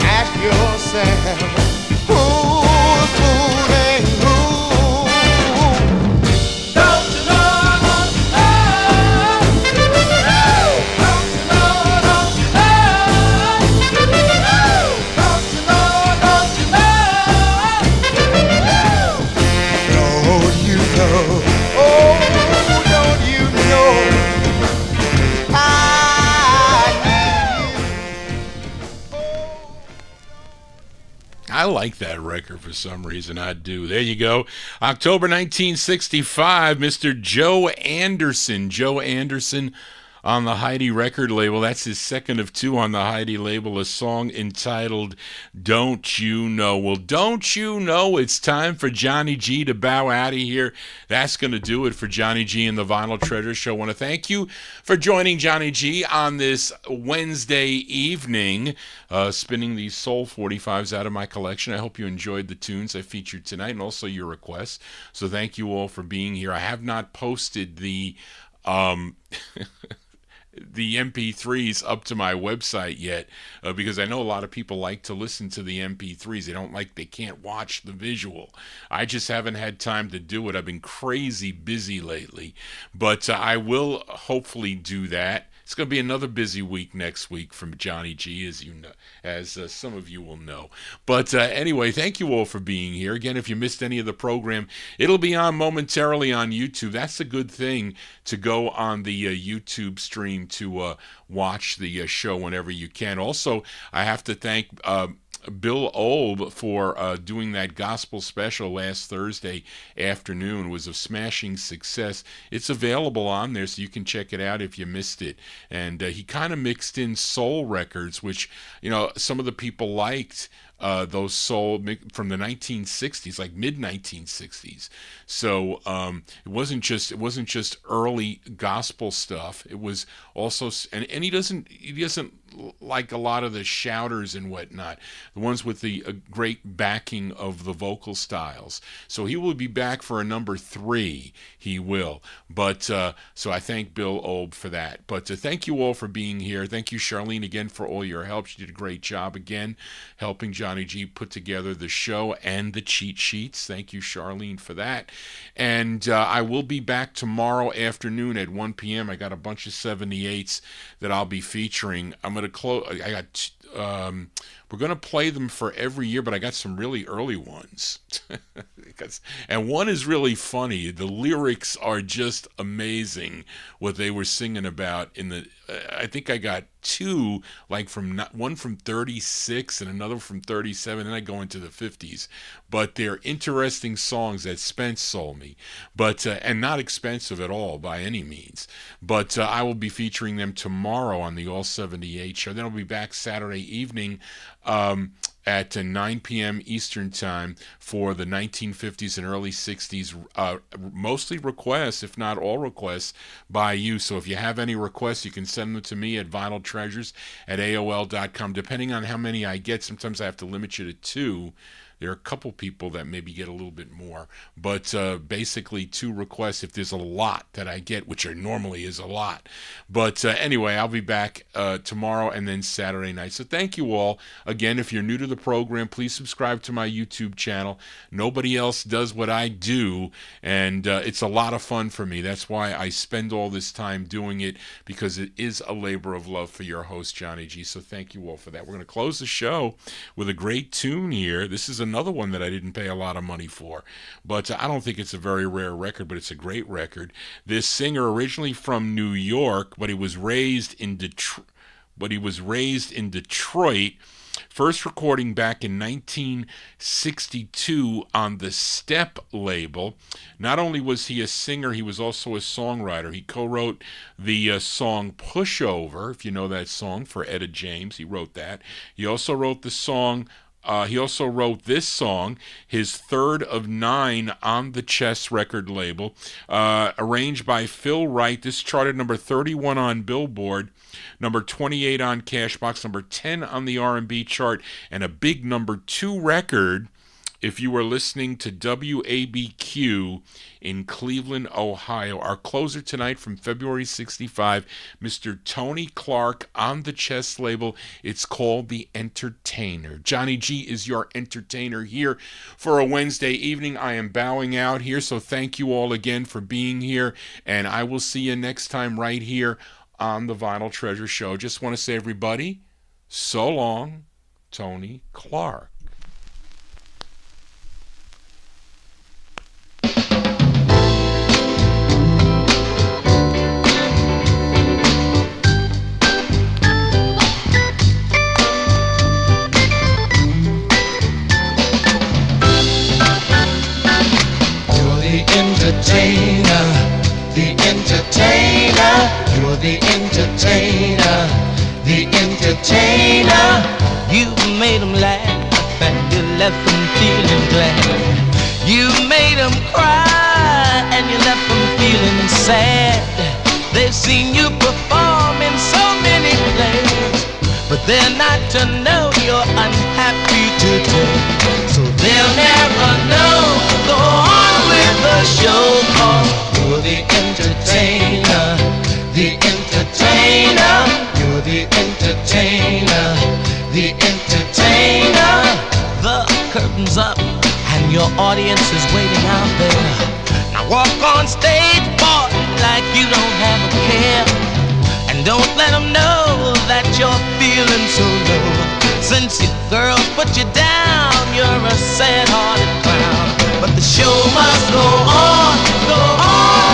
[SPEAKER 2] ask yourself, who's fooling who?
[SPEAKER 9] Don't you know, don't you know? Don't you know, don't you know? Don't you know, don't you know?
[SPEAKER 2] Don't you know? Oh, don't you know? I
[SPEAKER 1] I like that record for some reason. I do. There you go. October 1965, Mr. Joe Anderson. Joe Anderson on the Heidi record label. That's his second of two on the Heidi label, a song entitled Don't You Know. Well, don't you know it's time for Johnny G to bow out of here. That's going to do it for Johnny G and the Vinyl Treasure Show. I want to thank you for joining Johnny G on this Wednesday evening, spinning these Soul 45s out of my collection. I hope you enjoyed the tunes I featured tonight and also your requests. So thank you all for being here. I have not posted the the MP3s up to my website yet because I know a lot of people like to listen to the MP3s. They can't watch the visual. I just haven't had time to do it. I've been crazy busy lately, but I will hopefully do that. It's going to be another busy week next week from Johnny G, as you know, as some of you will know. But anyway, thank you all for being here. Again, if you missed any of the program, it'll be on momentarily on YouTube. That's a good thing, to go on the YouTube stream to watch the show whenever you can. Also, I have to thank Bill Olb for doing that gospel special last Thursday afternoon. It was a smashing success. It's available on there, so you can check it out if you missed it. And he kind of mixed in soul records, which, some of the people liked. Those soul from the 1960s, like mid 1960s. So it wasn't just early gospel stuff. It was also, and he doesn't like a lot of the shouters and whatnot, the ones with the great backing of the vocal styles. So he will be back for a number 3. He will. But so I thank Bill Olb for that. But thank you all for being here. Thank you, Charlene, again for all your help. She did a great job again helping Johnny G put together the show and the cheat sheets. Thank you, Charlene, for that. And I will be back tomorrow afternoon at 1 p.m. I got a bunch of 78s that I'll be featuring. I'm going to close. We're going to play them for every year, but I got some really early ones. And one is really funny. The lyrics are just amazing, what they were singing about in the, I think I got 2, like one from 36 and another from 37, and I go into the 50s. But they're interesting songs that Spence sold me, but and not expensive at all by any means. But I will be featuring them tomorrow on the All 78 show. Then I'll be back Saturday evening at 9 p.m. Eastern Time for the 1950s and early 60s, mostly requests, if not all requests, by you. So if you have any requests, you can send them to me at vinyltreasures@aol.com. Depending on how many I get, sometimes I have to limit you to 2. There are a couple people that maybe get a little bit more, but basically 2 requests if there's a lot that I get, which normally is a lot. But anyway, I'll be back tomorrow and then Saturday night. So thank you all. Again, if you're new to the program, please subscribe to my YouTube channel. Nobody else does what I do, and it's a lot of fun for me. That's why I spend all this time doing it, because it is a labor of love for your host, Johnny G. So thank you all for that. We're going to close the show with a great tune here. This is another one that I didn't pay a lot of money for, but I don't think it's a very rare record, but it's a great record. This singer, originally from New York, but he was raised in Detroit. First recording back in 1962 on the Step label. Not only was he a singer, he was also a songwriter. He co-wrote the song Pushover, if you know that song, for Etta James. He wrote that. He also wrote the song he also wrote this song, his third of 9 on the Chess record label, arranged by Phil Wright. This charted number 31 on Billboard, number 28 on Cashbox, number 10 on the R&B chart, and a big number 2 record if you were listening to WABQ in Cleveland, Ohio. Our closer tonight from February 65, Mr. Tony Clark on the Chess label. It's called The Entertainer. Johnny G is your entertainer here for a Wednesday evening. I am bowing out here, so thank you all again for being here, and I will see you next time right here on the Vinyl Treasure Show. Just want to say, everybody, so long, Tony Clark.
[SPEAKER 3] Entertainer, the entertainer, you're the entertainer, the entertainer. You made them laugh and you left them feeling glad. You made them cry and you left them feeling sad. They've seen you perform in so many plays, but they're not to know you're unhappy today. So they'll never know. Go on with the show, cause you're the entertainer, the entertainer, you're the entertainer, the entertainer. The curtain's up and your audience is waiting out there. Now walk on stage, boy, like you don't have a care. And don't let them know that you're feeling so low. Since your girl put you down, you're a sad-hearted clown. But the show must go on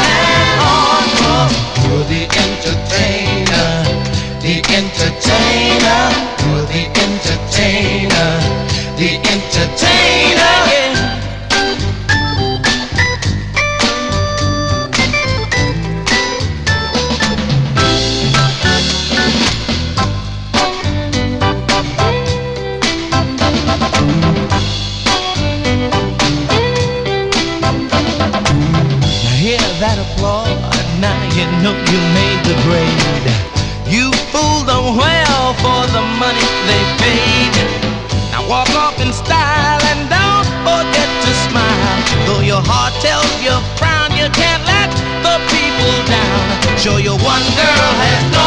[SPEAKER 3] and on. Cause you're the entertainer, the entertainer, you're the entertainer, the entertainer, yeah. That applaud, now you know you made the grade. You fooled them well for the money they paid. Now walk off in style and don't forget to smile. Though your heart tells you frown, you can't let the people down. Sure, your one girl has gone.